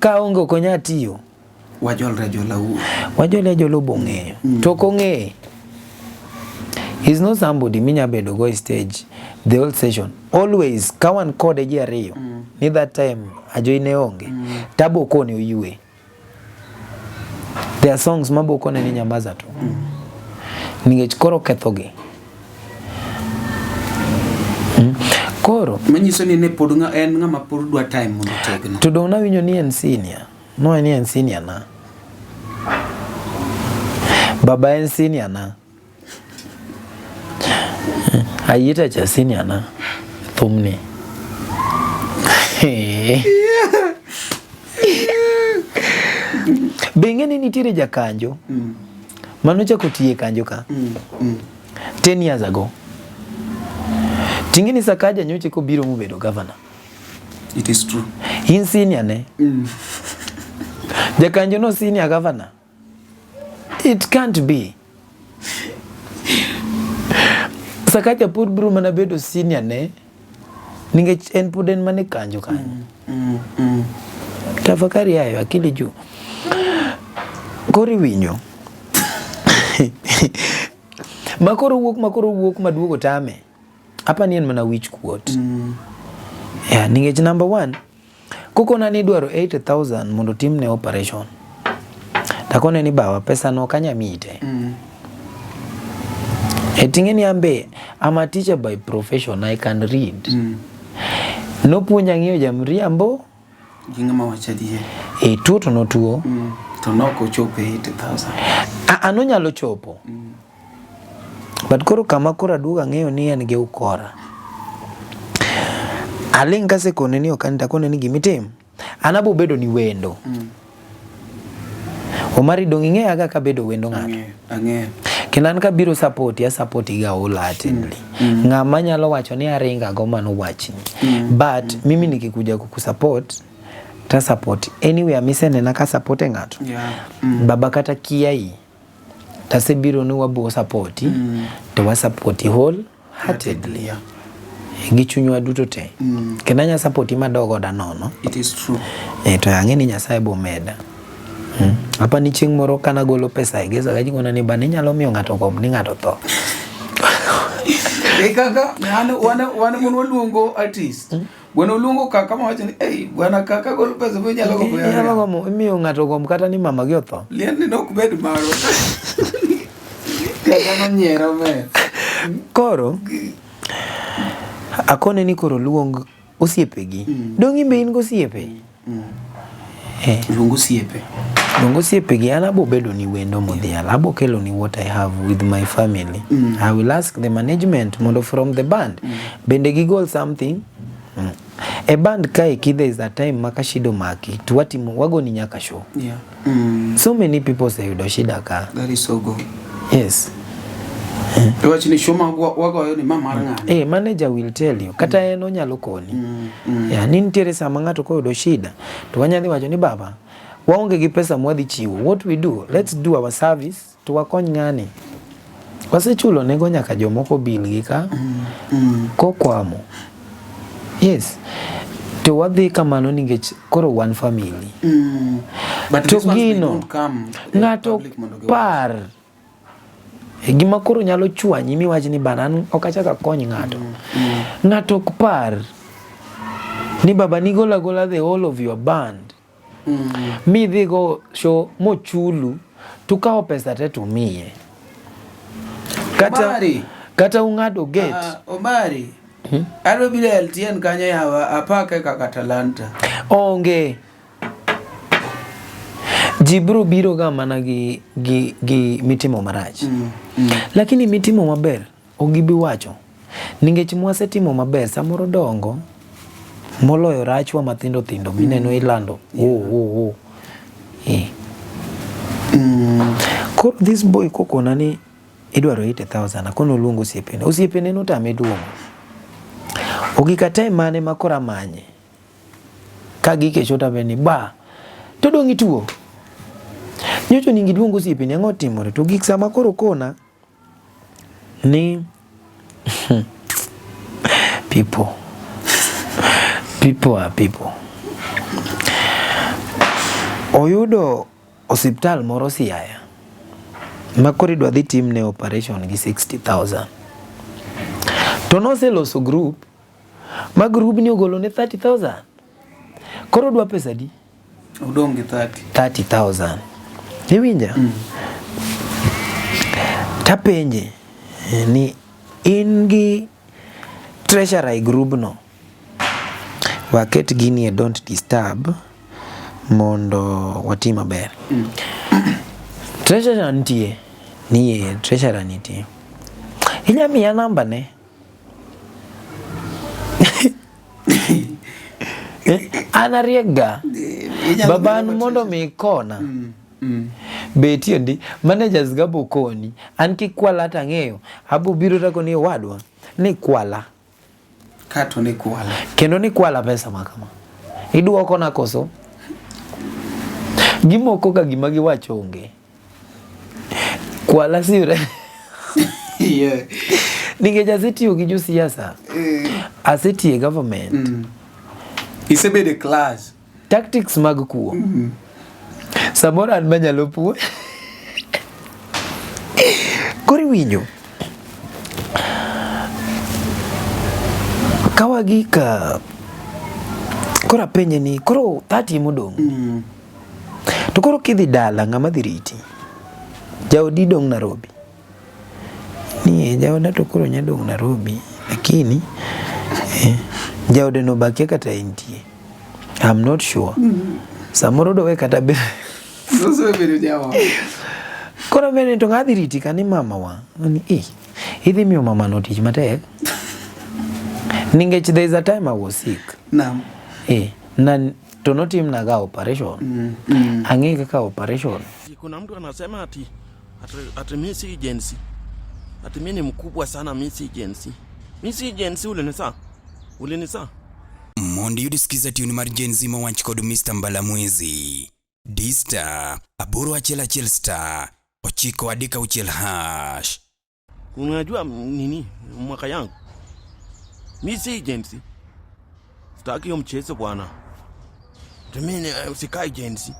[SPEAKER 6] ka onge konya tiyo wajolre jolo bong'eyo to kong'e he's not somebody minya bedo go stage the whole session always kawan kode ji ariyo ni that time ajoine onge tabo kone uyue there are songs mabo kone ni nyambaza to ningech koro kethogi koro
[SPEAKER 5] manyiso ni ne pod en ngama pod dwa time mondo tegno
[SPEAKER 6] to dong na winyo ni en senior no en senior na baba en senior na ayita cha senior na thumni bengene nitire jakanjo manocha kotie kanjo ka 10 years ago tingini Sakaja nyoche ko biro mubedo governor.
[SPEAKER 5] It is true.
[SPEAKER 6] In senior ne jakanjo no senior governor. It can't be. Sakaja put biro mana bedo senior ne ninge en puden mane kanjo kanyo. Tafakari hayo akili juu. Kori winyo. Makoro wuok maduogo tame. Hapa ni mana witch quote. Yeah, ninge number 1. Kuko nani dwaro 80,000 mondo team ne operation. Takone ni bawa pesa no kanya mite. Etingeni ambe, I'm a teacher by profession, I can read. No punya ngiyo jamriambo
[SPEAKER 5] Gingama wachadie.
[SPEAKER 6] Tuo to notuo.
[SPEAKER 5] To noko chope 80,000.
[SPEAKER 6] Ano nyalo chopo. But koro kama kora duga ng'eyo ni en gi ukora. Aling kase kone ni okanta kone ni gimitim. Anabo bedo ni wendo. Omari dong ing'e aga ka bedo wendo ng'ato.
[SPEAKER 5] Ang'e.
[SPEAKER 6] Kenan ka biro support ya support iga ulatingly. Ng'ama nyalo wacho ni aringa go mano wachi. But mimi nikikuja kukusupport ta support anywhere misene na ka support ng'ato. Baba kata kiai tase biro ni wabo support to wa support whole heartedly. Gichunywa duto te. Kenanya support madogo da nono.
[SPEAKER 5] It is true.
[SPEAKER 6] To ang'eni Nyasaye bo meda. Apa ni chieng' moro kana golo pesa igeza gaji ngona ni bani nyalo miyo ng'ato kom ni ng'ato tho.
[SPEAKER 5] Kaka wana mwana luongo artist. Bwana luongo kaka mawacho ni bwana kaka golo pesa bo nyalo kom.
[SPEAKER 6] Nyalo kom miyo ng'ato kom kata ni mama gi otho.
[SPEAKER 5] Lien ni nok bed maro. Kaka nyero me.
[SPEAKER 6] Koro akone ni koro luong osiepegi. Dong imbe in go osiepe.
[SPEAKER 5] Luongo osiepe.
[SPEAKER 6] Dongo siepegi anabo bedo ni wendo modhial. Abo kelo ni what I have with my family. I will ask the management mondo from the band. Bende gigol something. A band kai there is a time makashido maki. Tuwatimu wago ni nyaka show.
[SPEAKER 5] Yeah.
[SPEAKER 6] So many people say yudo shida ka.
[SPEAKER 5] That is so good.
[SPEAKER 6] Yes.
[SPEAKER 5] Tuwachi ni show wago yo ni mama ng'ani.
[SPEAKER 6] Manager will tell you. Kata eno nyalo koni. Yeah, nitiere sama ng'ato ko yudo shida. To wanyadhi wacho ni baba waonge gi pesa mwadhi chiwo. What we do? Let's do our service to wakony ng'ani. Wasechulo nego nyaka jomoko bill gi ka kokwamo. Yes. To wadhi kamano ningech koro one family.
[SPEAKER 5] But
[SPEAKER 6] to
[SPEAKER 5] this one they
[SPEAKER 6] gino
[SPEAKER 5] don't come.
[SPEAKER 6] ng'ato par gima koro nyalo chwanyi miwach ni banan okachaka kony ng'ato. Ng'ato par ni baba ni gola the whole of your band. Mi dhi go show mochulu tukao pesa tetu miye kata ung'ado gate.
[SPEAKER 5] Omari aro bile LTN kanyo yawa apake kaka talanta
[SPEAKER 6] onge jibro biro ga mana gi mitimo marach. Lakini mitimo maber ogibi wacho ningech mwasetimo maber samoro dongo moloyo rachwa mathindo thindo mineno ilando. Koro this boy kokona ni idwaro 80,000 akono luongo osiepene no tame duongo. Ogikate mane makora manye kagike chota beni ba to dongi tuo nyocho ningi duongo osiepene ang'o timore to gik sama koro kona ni people are people. Oyudo hospital moro Siaya makori dwa dhi tim ne operation gi 60,000. To noseloso group ma group ni ogolo ne 30,000. Koro dwa pesa di?
[SPEAKER 5] Udongi
[SPEAKER 6] 30,000. Iwinja? Tapenje ni in gi treasurer e group no. Waket gini e don't disturb mondo watim maber. Treasurer nitie. Niye treasurer nitie. Inya miya namba ne. Anariega. Babanu mondo mi kona. Beti ndi managers gabo koni anki kwala tang'eyo abo biro tako ni wadwa ni kwala
[SPEAKER 5] kato ni kwala
[SPEAKER 6] kendo ni kwala pesa makama iduoko na koso gimoko ka gima giwacho onge kwala sire.
[SPEAKER 5] Yeah.
[SPEAKER 6] Ningeja asetiyo gi josiasa. Asetiyo government.
[SPEAKER 5] Isebede class.
[SPEAKER 6] Tactics mag kuo. Samora an manyalo puo. Kori winjo. Kawagika kora penye ni koro 30 modong. To koro kidhi dala ng'ama dhi riti. Jaodi dong Nairobi. Ni jaoda to koro nya dong Nairobi lakini jaode no bakia kata entie. I'm not sure. Samoro do we kata be.
[SPEAKER 5] So bedo jawa.
[SPEAKER 6] Koro mene to ng'adhi riti ka ni mama wa. Ni idhi miyo mama no tich matek. Ningech there is a time I was sick.
[SPEAKER 5] Naam.
[SPEAKER 6] Na to notim naga operation. Ang'e kaka operation.
[SPEAKER 7] Kuna mtu anasema ati mimi si agency. Ati mimi ni mkubwa sana, mimi si agency. Mimi si agency ulinisa.
[SPEAKER 1] Mondi yudisikiza tuni mar Gen Z mawach kod Mr. Mbalamwezi. D-Star, aboro achiel star, ochiko adika uchiel hash.
[SPEAKER 7] Unajua nini mwaka yangu? Mimi si agency. Sitaki hiyo mchezo bwana. Mimi usika agency.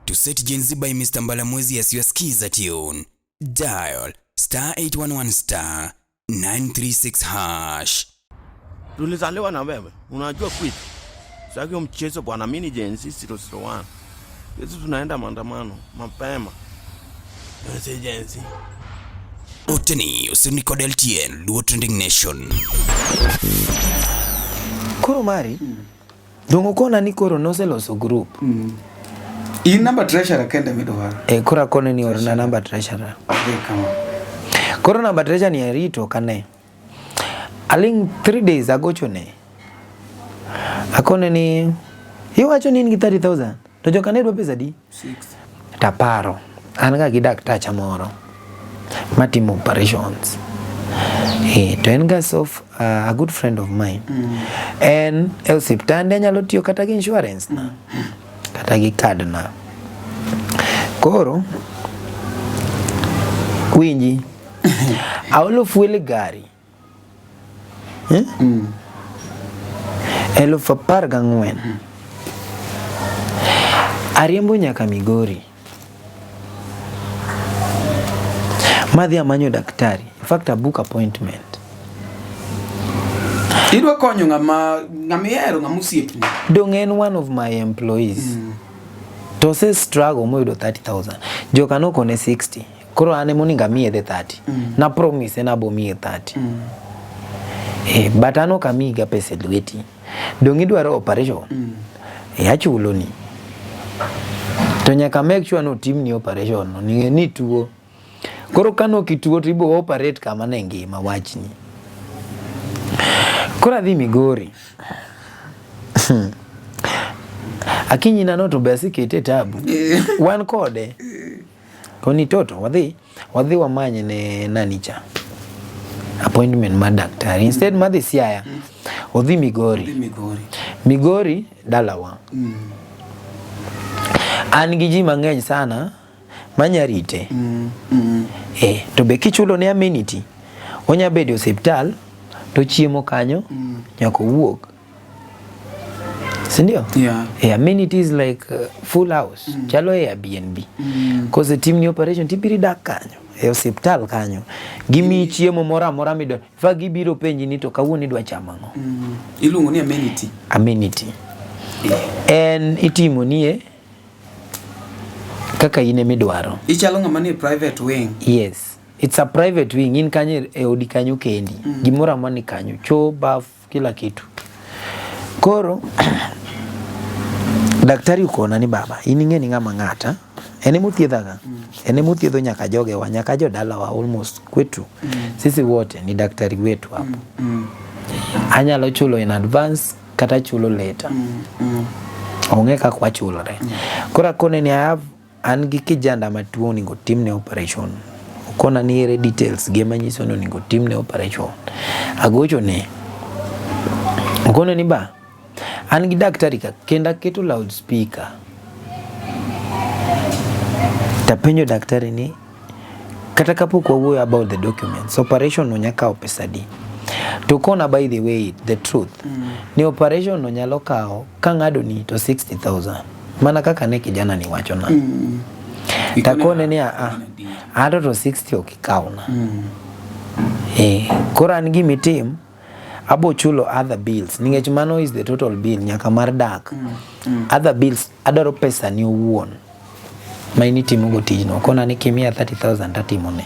[SPEAKER 1] To set Gen Z by Mr. Mbalamwezi as you skiza tune. Dial star 811 star 936 hash.
[SPEAKER 7] Tulizaliwa na wewe. Unajua quit. Sitaki hiyo mchezo bwana, mimi ni Gen Z 001. Sisi tunaenda maandamano mapema. Sisi Gen Z.
[SPEAKER 1] Oteni usinikod LTN Luo Trending Nation.
[SPEAKER 6] Koro mari. Dongo kona ni koro noseloso group.
[SPEAKER 5] In number treasurer kende midwaro.
[SPEAKER 6] Kora kone ni orna number treasurer.
[SPEAKER 5] Kama.
[SPEAKER 6] Koro number treasurer ni arito kane. Aling 3 days agochone. Akone ni hiwacho nini 30,000. To joka nedwa pesa di?
[SPEAKER 5] 6.
[SPEAKER 6] Taparo. Anaga gi daktacha moro. Matimo operations. To en gas of a good friend of mine. En osiptande nyalo tiyo kata gi insurance na. Kata gi card na. Koro winji. Aulo fuele gari. Elufu 14. Ariembo nyaka Migori. Madhi amanyo daktari. In fact, a book appointment.
[SPEAKER 5] Idwa konyo ng'amiyero ng'amusiepni.
[SPEAKER 6] Dong en one of my employees. To se struggle moyudo 30,000. Joka no kone 60. Koro ane moninga miye the 30. Na promise na bo miye 30. But ano kamiga pesa lweti. Dong idwaro operation. Achulo ni. To nyaka make sure no team ni operation no ni tuo. Koro kano kituo tibo operate kama ngima wachni. Kora dhi Migori. Akinyi na noto basi kete tabu. One code. Koni toto wadhi wamanye ne nanicha. Appointment ma daktari. Instead madhi Siaya. Odhi Migori. Migori dalawa. An gi ji mang'eny sana manyarite. To be kichulo ne amenity. Onya bedo hospital to chiemo kanyo nyako wuok. Sindio?
[SPEAKER 5] Yeah.
[SPEAKER 6] Amenities like full house. Chalo Airbnb. Cause the team ni operation tibiri dak kanyo. Hospital kanyo. Gimi chiemo mora midwa. Fa gibiro penji ni to kawuono idwa chamo ang'o.
[SPEAKER 5] Iluongo ni amenity.
[SPEAKER 6] Amenity. En itimo nie kaka ine midwaro.
[SPEAKER 5] Ichalo ng'ama ni private wing.
[SPEAKER 6] Yes. It's a private wing. In kanyo odi kanyo kendi. Gimora mani kanyo. Choo, bath, kila kitu. Koro daktari ukona ni baba. Ining'e ni ng'ama ng'ata. Ene muthiedhaga. Ene muthiedho nyaka joge wa. Nyaka jodala wa almost kwetu. Sisi wote ni daktari wetu hapo. Anyalo chulo in advance kata chulo later. Onge kaka wachulore. Kora kone ni an gi kijanda matuo ningo timne operation. Kona ni ere details ge manyiso no ningo timne operation. Agocho ne. Kone ni ba. An gi daktari ka kenda keto loudspeaker. Tapenyo daktari ni kata kapok wawuoyo about the documents. Operation no nyaka pesa di. To kona by the way the truth. Ni operation no nyalo kao kang'ado ni to 60,000. Mana kaka ne kijana ni wacho na. Takone ni ado to 60 okikauna. Kora an gi mitim abo chulo other bills. Ningech mano is the total bill nyaka mar dak. Other bills adoro pesa ni owuon. Maini timo go tijno. Kona ni kimia 30,000 tatimone.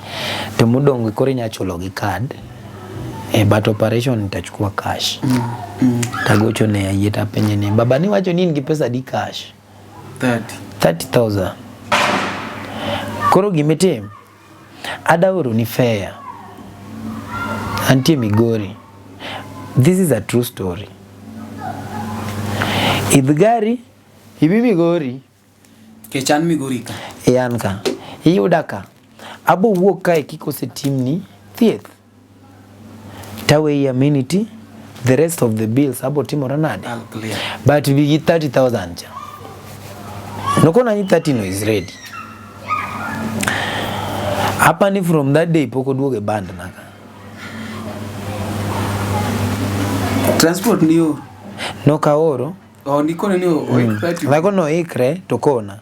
[SPEAKER 6] To mudong kore nya chulo gi card. But operation nitachukua cash. Tagocho ne ayeta penye ni baba ni wacho nini kipesa di cash 30,000. Koro gimete adauro ni fair antie Migori. This is a true story. Idgari ibi Migori
[SPEAKER 5] Kechan Migori ka
[SPEAKER 6] yanka iyudaka abo wuok kae kikose timni thieth tawe amenity, the rest of the bills abo timora nade. But we get 30,000 cha nokona ni 30 no is ready. Hapa ni from that day poko duoge band naka
[SPEAKER 5] transport niyo
[SPEAKER 6] no kaoro
[SPEAKER 5] nikone niyo
[SPEAKER 6] lako no ikre tokona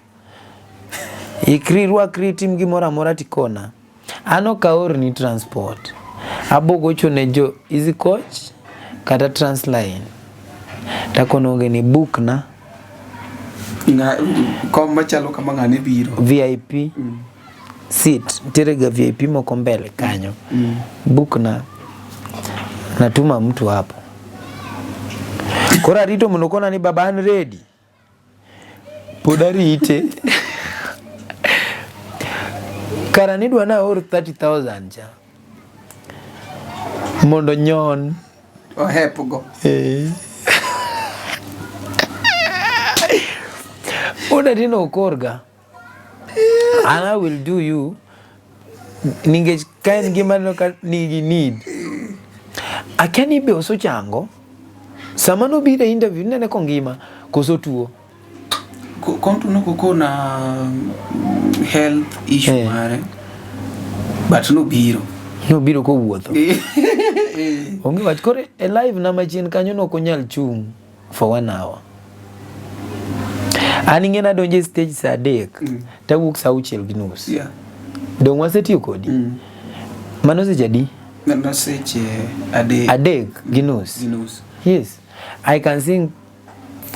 [SPEAKER 6] ikri ruakri tim gimora mora tikona ano kaoro ni transport abo gocho nejo easy coach kata transline takonoge ni book na
[SPEAKER 5] nga komba chalo kama ngane biro
[SPEAKER 6] VIP seat terega VIP moko mbele kanyo book na natuma mtu hapo kora rito mnokona ni baba ni ready podari ite karani dwana or 30,000 cha mondo nyon
[SPEAKER 5] hepogo
[SPEAKER 6] Oda dino korga and I will do you ninge kain gimano ka nigi need akani be oso chango samano bi the interview nene kongima koso tuo
[SPEAKER 5] kontu no kona health issue mare but no biro
[SPEAKER 6] ko wuotho onge wach kore e live na machine kanyo no konyal chung for 1 hour ani ngena donje stage sa dek tawuk sa uchiel ginus dong wasetiyo kodi mano se jadi
[SPEAKER 5] na seche
[SPEAKER 6] adek ginus yes I can sing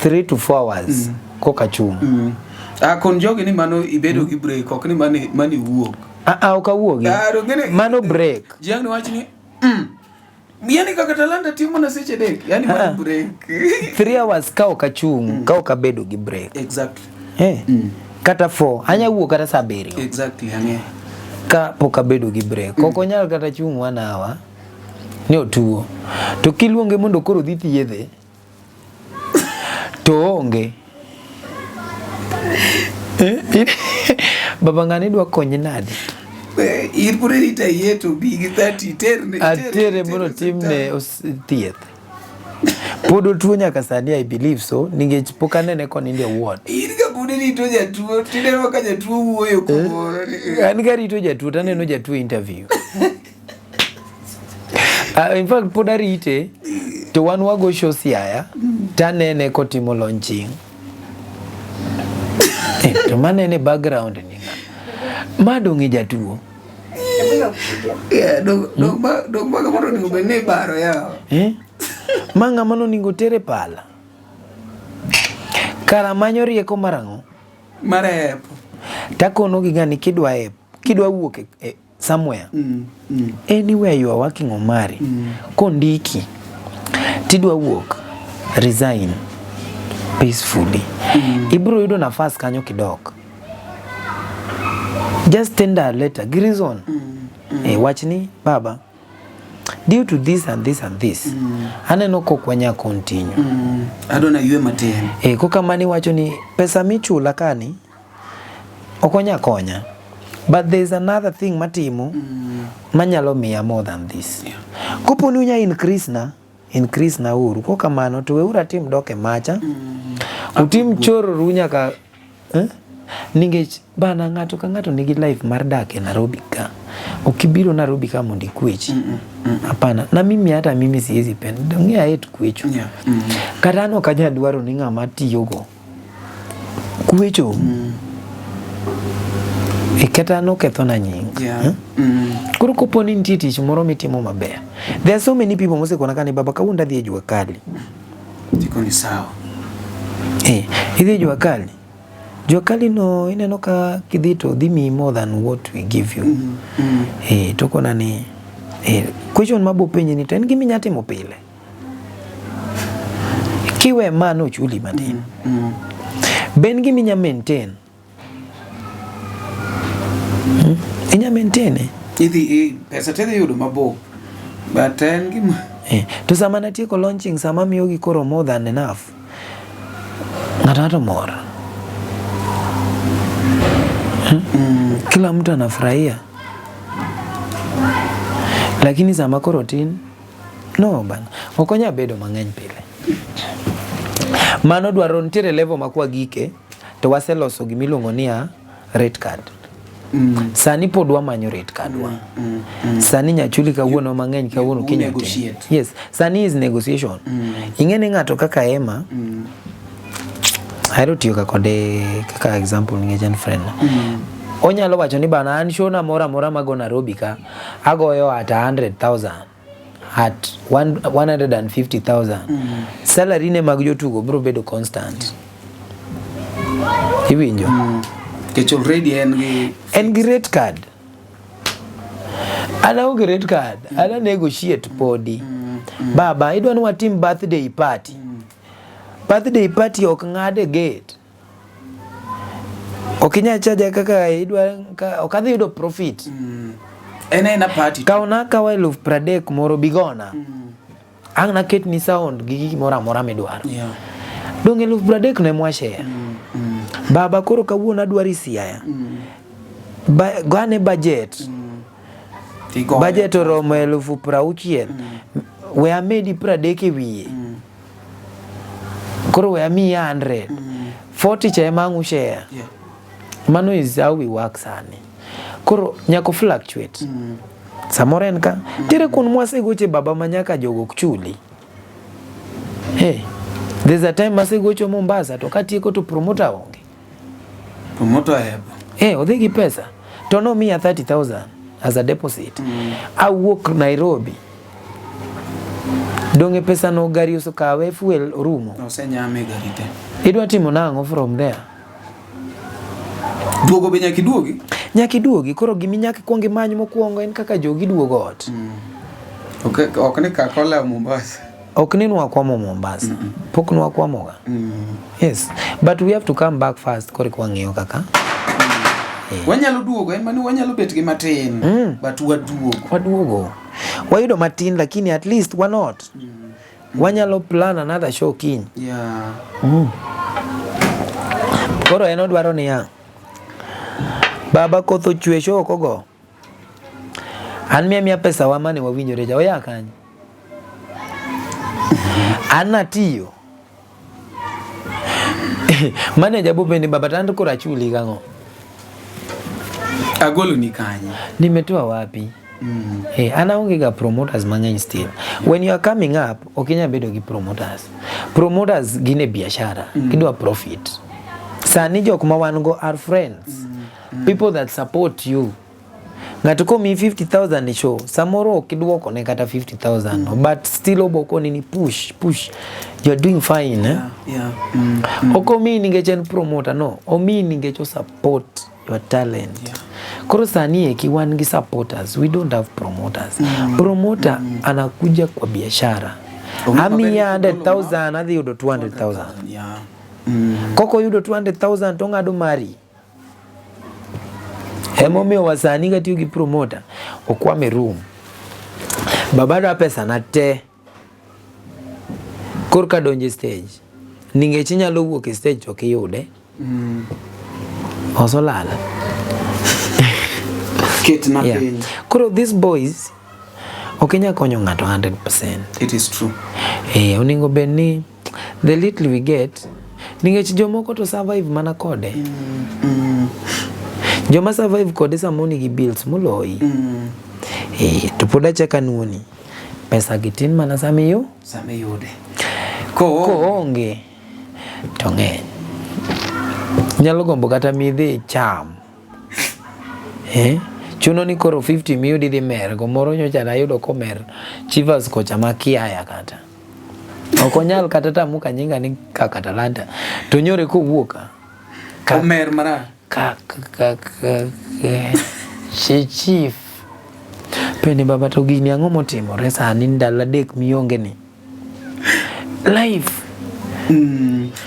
[SPEAKER 6] 3 to 4 hours koka chung
[SPEAKER 5] kon jogi ni mano ibedo gi break ok ni mani wuok
[SPEAKER 6] oka wuogi mano break
[SPEAKER 5] jiang wach ni yani kaka talanta timo na seche dek yani mano break
[SPEAKER 6] 3 hours ka oka chung ka oka bedo gi break
[SPEAKER 5] exactly
[SPEAKER 6] kata 4 anya wuok kata saa 7
[SPEAKER 5] exactly ange
[SPEAKER 6] ka poka bedo gi break koko nyal kata chung 1 hour ne otuo to kiluonge mondo koro dhi thiedhe to onge baba ngani dwa konye nadi
[SPEAKER 5] irpure rita yeto bigi 30
[SPEAKER 6] atere mono timne thieth podo tuo nyaka sani I believe so ningech pokanene kon in the ward
[SPEAKER 5] irga bude rito jatuo tidero ka jatuo wuoyo kumoro
[SPEAKER 6] an ga rito jatuo taneno jatuo interview in fact poda rite to wan wago show siaya tanene kotimo launching to manene background ninga madongi jatuo
[SPEAKER 5] dog baga moro ni ubene baro yao
[SPEAKER 6] manga mano ningo tere pala kara manyo rieko marango
[SPEAKER 5] marepo
[SPEAKER 6] takono gigani kidwa wuok somewhere anywhere you are working on mari kondiki tidwa wuok resign peacefully ibro yudo nafas kanyo kidok just tender letter reason wachni baba due to this and this and this aneno kokwanya continue
[SPEAKER 5] adona yue matin
[SPEAKER 6] koka mani wacho ni pesa michula kani okonya konya but there is another thing matimo manyalo miya more than this koponi unya increase na uru koka mano to weura tim doke macha utim choro runya ka ningech bana ngato ka ngato nigi life mar dak e Nairobi ka ukibiro Nairobi ka mondi kwechi hapana na mimi hata mimi siwezi penda ngia yetu kwechu karano kanya dwaro ni ngama tiyogo kwecho iketa no ketona nying kuro koponi nitie tich moro mitimo maber there are so many people mose kona kani baba kaunda dhi jua kali
[SPEAKER 5] tiko ni sawa
[SPEAKER 6] idhi jua kali no ineno ka kidhito dhi mi more than what we give you toko nani Question mabo penye ni to en gimi nyatimo pile. Kiwe mano chuli matin. Ben gimi nya maintain. Inya maintain.
[SPEAKER 5] Idhi pesa tedhi yudo mabo. But en gima
[SPEAKER 6] To sama natieko launching, sama miyogi koro more than enough. Ngatato mor. Kila mtu anafurahia. Lakini sama koro tin, no bana. Okonya bedo mang'eny pile. Mano dwaro nitiere level makwa gike, to waseloso gimiluongo ni rate card. Sani pod wamanyo rate card wa. Sani nyachuli kawuono mang'eny kawuono kinya. Yes, sani is negotiation. Ing'eni ng'ato kaka Emma. Hairo tiyo kode kaka example ngejan friend. Onyalo wacho ni bana an show na mora mago Nairobi ka agoyo at 100,000 at 150,000. Salary ne mag jotugo bro bedo constant. Iwinjo.
[SPEAKER 5] Kech already en
[SPEAKER 6] gi rate card. Ana uge rate card. Ana negotiate podi. Baba idwa ni watim birthday party. Birthday party ok ng'ade gate. Okinya chaja kaka idwa okadhi yudo profit.
[SPEAKER 5] Ena party.
[SPEAKER 6] Kauna kawa 30,000 moro bigona. Ang na ket ni sound gigi mora midwaro.
[SPEAKER 5] Yeah.
[SPEAKER 6] Donge 30,000 ne mwashare. Baba koro kawuono adwari siaya. Gane budget. Budget oromo 60,000. We amedi 30 wiye. Koro we ami 100. 40 cha emangu share.
[SPEAKER 5] Yeah.
[SPEAKER 6] Mano is how we work sani. Koro nyako fluctuate. Samore nka tire kun mwase goche baba manyaka jogo kuchuli. Hey, there's a time mase gocho Mombasa to katieko to promoter onge.
[SPEAKER 5] Promoter hebo.
[SPEAKER 6] Odhigi pesa. Tono miya 30,000 as a deposit. Awuok Nairobi. Donge pesa no gari uso kawe fuel rumo.
[SPEAKER 5] Osenyame gari te.
[SPEAKER 6] Idwa timo nango from there.
[SPEAKER 5] Duogo be nyaki duogi?
[SPEAKER 6] Nyaki duogi, koro gimi nyaki kuongi manyo mokuongo en kaka jogi duogo ot.
[SPEAKER 5] Ok ni kakola Mombasa.
[SPEAKER 6] Ok ni nwakwamo Mombasa. Pok nwakwamoga. Yes, but we have to come back first kore kwa ng'eyo kaka.
[SPEAKER 5] Wanyalo duogo, en mani wanyalo bet gi matin. But
[SPEAKER 6] Waduogo. Wayudo matin lakini at least we're not. Wanyalo plan another show kiny.
[SPEAKER 5] Yeah.
[SPEAKER 6] Koro eno dwaro niya. Baba kotho chwe show kogo. An miya pesa wa mane wawinjore ja oya kanyo. Ana tiyo. Manager bobe ni baba tanto kora chuli kango.
[SPEAKER 5] Agolo ni kanye.
[SPEAKER 6] Nimetoa wapi? Ana onge ga promoters mang'eny still. When you are coming up, okinya bedo gi promoters. Promoters gine biashara, kidwa profit. Sani jok ma wan go are friends. People that support you. Ng'ato komi 50,000 ni show, samoro kiduoko ne kata 50,000, but still oboko ni push. You're doing fine,
[SPEAKER 5] Yeah.
[SPEAKER 6] Okomi ningechen promoter, no. Omi ningecho support your talent.
[SPEAKER 5] Yeah.
[SPEAKER 6] Koro sani eki wan gi supporters, we don't have promoters. Promoter anakuja kwa biashara. Ami 100,000 adhi yudo 200,000.
[SPEAKER 5] Yeah.
[SPEAKER 6] Koko yudo 200,000 to ng'ado mari. Emomiyo wasani katiyo gi promoter okwame room. Babado pesa na te. Korka donje stage. Ningechi nyalo wuok e stage to kiyude. Osolala.
[SPEAKER 5] Kit na piny.
[SPEAKER 6] Koro these boys okinya konyo ng'ato 100%.
[SPEAKER 5] It is true.
[SPEAKER 6] Oningo beni the little we get ningechi jomoko to survive mana kode. Joma survive kode samoni gi bills moloi. To poda chaka nuoni. Pesa gitin mana same
[SPEAKER 5] yude.
[SPEAKER 6] Ko onge to ng'eny. Nyalo gombo kata midhi cham. Chuno ni koro 50 miyudi dhi mer. Gomoro nyocha na yudo komer Chivas kocha makiaya kata. Okonyal kata tamuka nyinga ni kaka Talanta. To nyore kowuoka.
[SPEAKER 5] Komer mara.
[SPEAKER 6] Chief. Pende baba to gini ang'o motimore sani ndalo adek mionge ni. Life.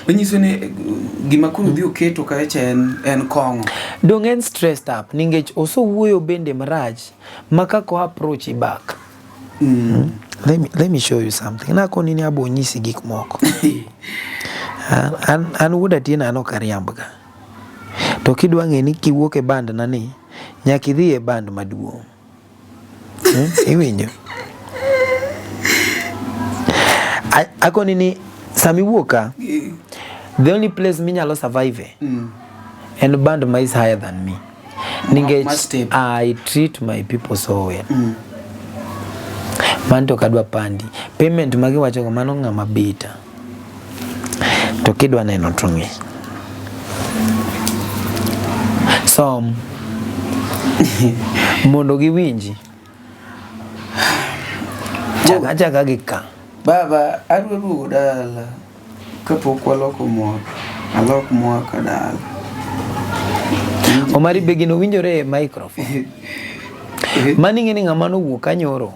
[SPEAKER 5] Manyiso ni gima koro dhi oketo kacha en kong'o.
[SPEAKER 6] Dong en stressed up ningech osowuoyo bende marach makako approach back. Let me show you something. Na koni ni abo nyisi gik moko. An wuoda tiena no kariambga. To kidwa ng'e ni kiwuok e band na ni nyaka idhi e band maduong'. Iwinjo. Akoni ni sami wuoka. The only place minyalo survive and band ma is higher than me. Ningech I treat my people so well. Manto kadwa pandi. Payment magi wacho ko mano ng'ama bita. To kidwa neno trongi. Som mondo giwinji. Jaga gika.
[SPEAKER 5] Baba adwa dala kapok waloko mor. Alok mor kadala.
[SPEAKER 6] Omari begino winjore e microphone. Mani ng'eni ng'ama no wuok kanyoro.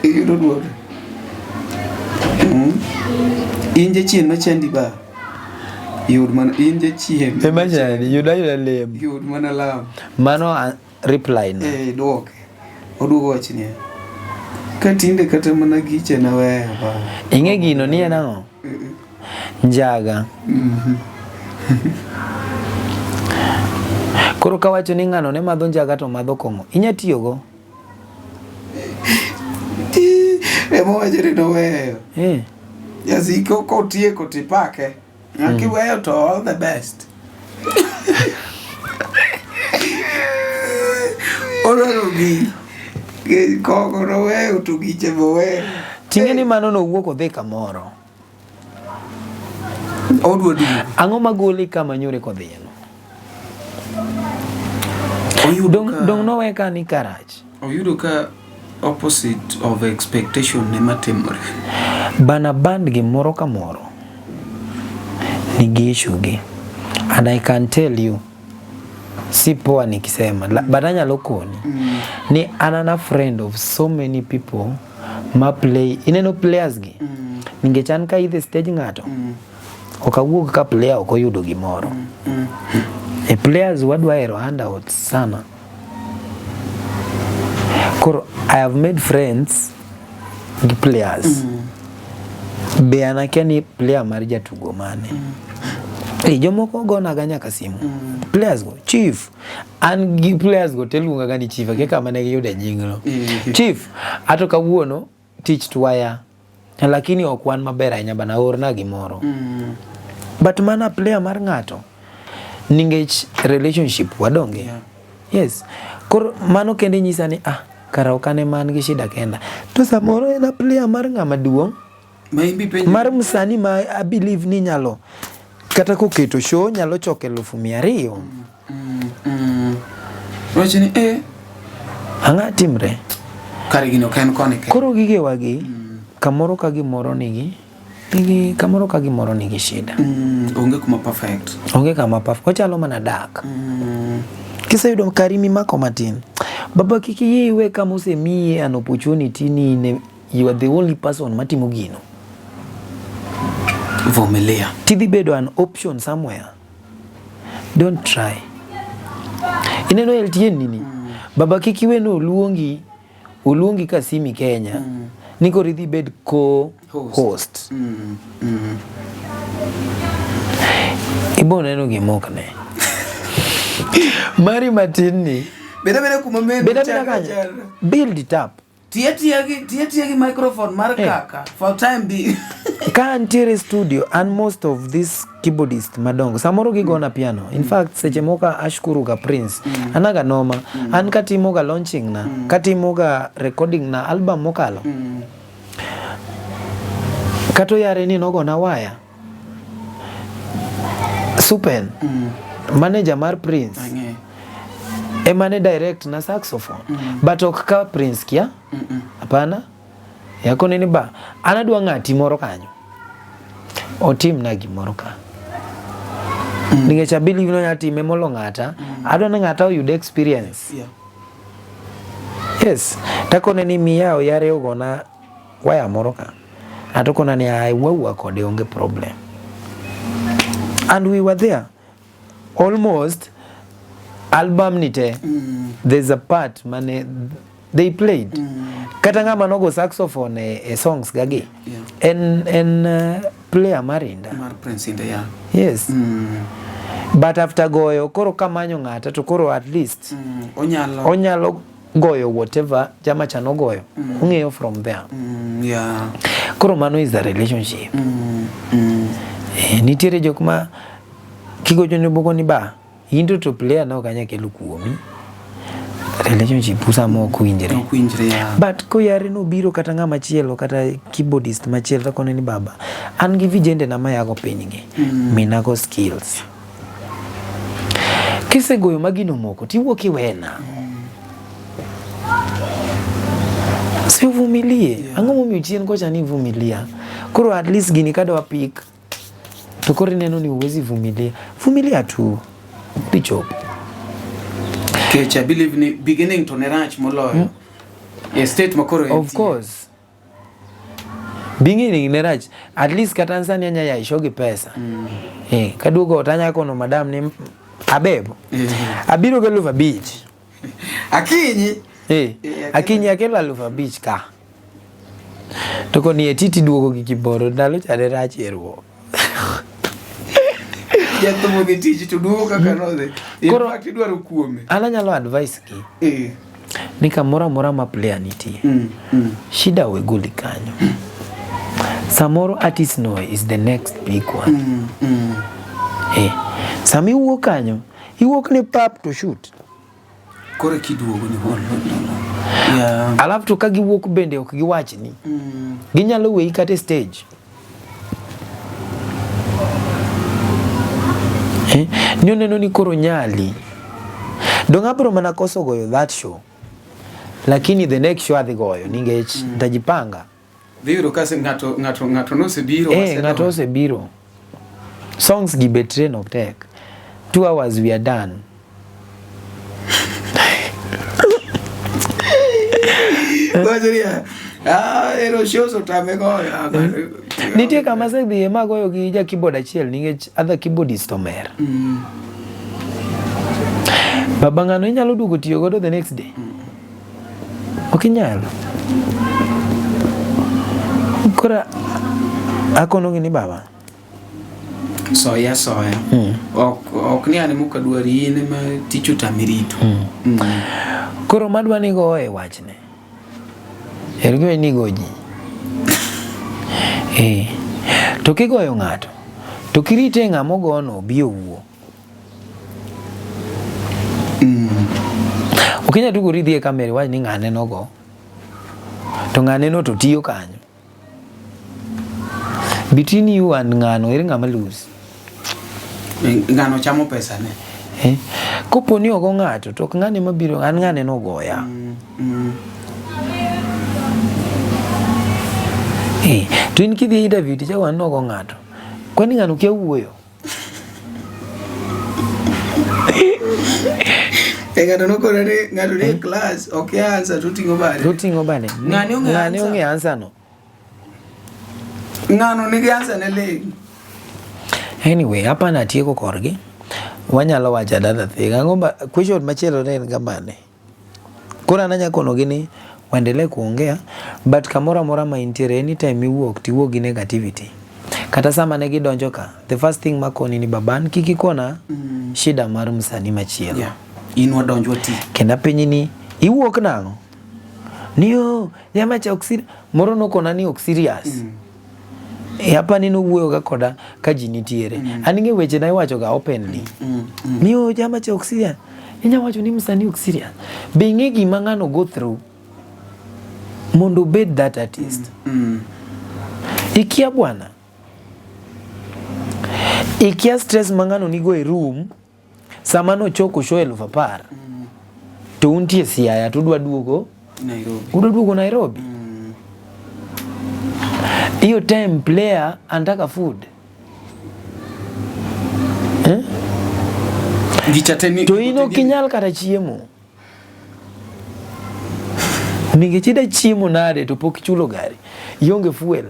[SPEAKER 5] Iyudo duodo. Inje chien machandi ba. Yud man inje chien.
[SPEAKER 6] Imagine yuda lem.
[SPEAKER 5] Yud mana lam.
[SPEAKER 6] Mano reply na.
[SPEAKER 5] Duoke. Oduogo wachni. Katinde kata mana giche na wewe ba.
[SPEAKER 6] Inge gino ni enang'o? Njaga. Koro kawacho ni ng'ano ne madho njaga to madho kong'o. Inya tiyogo?
[SPEAKER 5] Emo wajiri no weyo. Yasi ko tieko tipake. Aki weyo to all the best. Oro bi. Koko no weyo to giche bo weyo.
[SPEAKER 6] Tinge ni mano no wuok odhi kamoro.
[SPEAKER 5] Odwa du.
[SPEAKER 6] Ang'o magoli kama nyore kodhieno? Dong no weka ni karach.
[SPEAKER 5] Oyudo ka opposite of expectation ne matimore.
[SPEAKER 6] Bana band gi moro ka moro nigi issue gi. And I can tell you si poa nikisema badanya lokoni ni anana friend of so many people ma play ineno players gi ningechan ka idhe stage ngato okawuok ka player okoyudo gimoro. E players wadwa ero handouts sana. Koro I have made friends with players. Be anakia ni player mar jatugo mane. Jomoko gona ganya kasimu. Players go chief and gi players go telunga gani chief akeka mane yude jinglo. Chief atoka wuono teach twaya. Lakini okwan maber ahinya bana orna gimoro. But mana player mar ng'ato ningech relationship wadonge. Yes. Koro mano kende nyisa ni kara okane man gi shida kenda. To samoro ena player mar ng'ama duong'. Mar msani ma I believe ni nyalo kata koketo show nyalo choke 200,000.
[SPEAKER 5] Wachini
[SPEAKER 6] ang'a timre.
[SPEAKER 5] Kare gino ken kone ke.
[SPEAKER 6] Koro gige wagi kamoro ka gimoro nigi kamoro ka gimoro nigi shida.
[SPEAKER 5] Onge kuma perfect.
[SPEAKER 6] Onge kama perfect. Ochalo mana dak. Kisa yudo karimi mako matin. Baba kiki iwe kama usemiye an opportunity ni you are the only person matimo gino.
[SPEAKER 5] Vumilia.
[SPEAKER 6] Tidhi bedo an option somewhere. Don't try. Ineno LTN nini? Baba kiki we no uluongi kasimi Kenya. Niko ridhi bed co-host. Ibo neno gimokne. Mari matini.
[SPEAKER 5] Beda kuma mendo.
[SPEAKER 6] Beda kanya. Build it up.
[SPEAKER 5] Tia gi microphone mar kaka for time be.
[SPEAKER 6] Ka antiere studio and most of this keyboardist madongo samoro gigona piano. In fact seche moka ashkuru ga Prince anaga noma an katimo ga launching na katimo ga recording na album mokalo. Kato yare ni nogo na waya Supen manager mar Prince emane direct na saxophone but ok ka Prince kia hapana yako nini ba anadwa ng'ati moro kanyo otim na gimoro ka ningecha believe no nyati memolo ng'ata adwa na ng'ata oyude experience Yes, takone ni miyao yare ogona waya moro ka. Atokona ni ai wawa kode onge problem. And we were there. Almost album nite. There's a part mane they played. Kata ngama nogo saxophone e songs gagi. En player Marinda.
[SPEAKER 5] Mar Prince Inda, yeah.
[SPEAKER 6] Yes. But after goyo koro kamanyo ngata to koro at least onyalo goyo whatever jama chano goyo. Ungeyo from there.
[SPEAKER 5] Yeah.
[SPEAKER 6] Koro mano is the relationship. Nitiere jokma kigojo ne boko ni ba into to player na okanya kelu kuomi. Relationship usamo kuinjire.
[SPEAKER 5] Yeah.
[SPEAKER 6] But ko yare no biro kata ngama chielo kata keyboardist machielo to kono ni baba. An gi vijende na mayago pinygi. Minago skills. Kise goyo magino moko tiwuok iwena. Si uvumilie. Ang'o momiyo chien kocha ni vumilia. Koro at least gini kada wapik. To koro neno ni uwezi vumilia. Vumilia tu. Pichop.
[SPEAKER 5] Which I believe ni beginning to nerach moloyo. State makoro.
[SPEAKER 6] Of course. Beginning nerach. At least katanzania nya ya ishogi pesa. Kadugo otanya kono madam ni abebo. Abiro ke Luva Beach.
[SPEAKER 5] Akinyi.
[SPEAKER 6] Akinyi akela Luva Beach ka. Toko ni etiti duogo gi kiboro ndalo chade rach erwo.
[SPEAKER 5] Yatomo ni tiji to duogo kaka node. In fact idwaro kuome.
[SPEAKER 6] Ananyalo advice ki. Ni kamora mora ma player nitie. Shida we guli kanyo. Samoro artist no is the next big one. Sami wuok kanyo, iwuok ni pap to shoot.
[SPEAKER 5] Kore kiduogo ni holo. Yeah.
[SPEAKER 6] Alafu to ka giwuok bende ok giwach ni. Ginyalo wei kate stage. Neno ni koro nyali. Donga bro mana koso goyo that show. Lakini the next show adhi goyo ningech ntajipanga.
[SPEAKER 5] Dhiro kasi ngato no se biro.
[SPEAKER 6] Ngato se biro. Songs gi betre no tek. 2 hours we are done.
[SPEAKER 5] Bajaria. Ero show so tame goyo.
[SPEAKER 6] Nitie kama se dhi ema goyo gi ja keyboard achiel ningech other keyboardist omer. Baba ngano inyalo duogo tiyo godo the next day. Okinyalo. Kora akono gini baba.
[SPEAKER 5] Soya. Ok ni ane muka duari ine ma tichu tamirito.
[SPEAKER 6] Koro madwa ni goe wachne. Ergwe ni goji. To kigoyo ng'ato. To kirite ng'amo gono biyo wuo. Okinya tugo ridhi e kamera wach ni ng'ane no go. To ng'ane no to tiyo kanyo. Between you and ng'ano ere ng'ama lose.
[SPEAKER 5] Ng'ano chamo pesa ne.
[SPEAKER 6] Kopo ni ogo ng'ato to ng'ane mabiro an ng'ane no goya. To in kidhi interview ticha wan no go ng'ato. Kwani ng'ano kia wuoyo.
[SPEAKER 5] Ng'ano no kore ni ng'ano ni class okay answer tutingo bane.
[SPEAKER 6] Ng'ane onge answer no.
[SPEAKER 5] Ng'ano nigi answer ne leg.
[SPEAKER 6] Anyway, hapa natieko korgi. Wanyalo wacha another thing. Angomba question machielo ne gamane. Kora nanya kono gini waendelee kuongea but kamora mora maintiere anytime iwuok tiwuok gi negativity. Kata sama ne gidonjo ka. The first thing makoni ni baban kikikona shida mar msanii machielo.
[SPEAKER 5] Yeah. Inwa donjo ti.
[SPEAKER 6] Kenda penyi ni iwuok nango. Niyo yama cha oksiri moro no kona ni oksirias. Hapa nino wuoyo ga koda ka ji nitiere. Aninge weche na iwacho ga openly. Miyo jama cha oxygen. Inya wacho ni msanii oxygen. Be ing'e gima ng'ano go through mondo bed that artist. Ikia bwana. Ikia stress mang'ano nigo e room sama no choko show 10,000. To untie Siaya to dwa duogo
[SPEAKER 5] Nairobi.
[SPEAKER 6] Udwa duogo Nairobi. Iyo time player antaka food.
[SPEAKER 5] Gichateni
[SPEAKER 6] to ino kinyal kata chiemo. Ninge chida chiemo nade to pok chulo gari. Ionge fuel.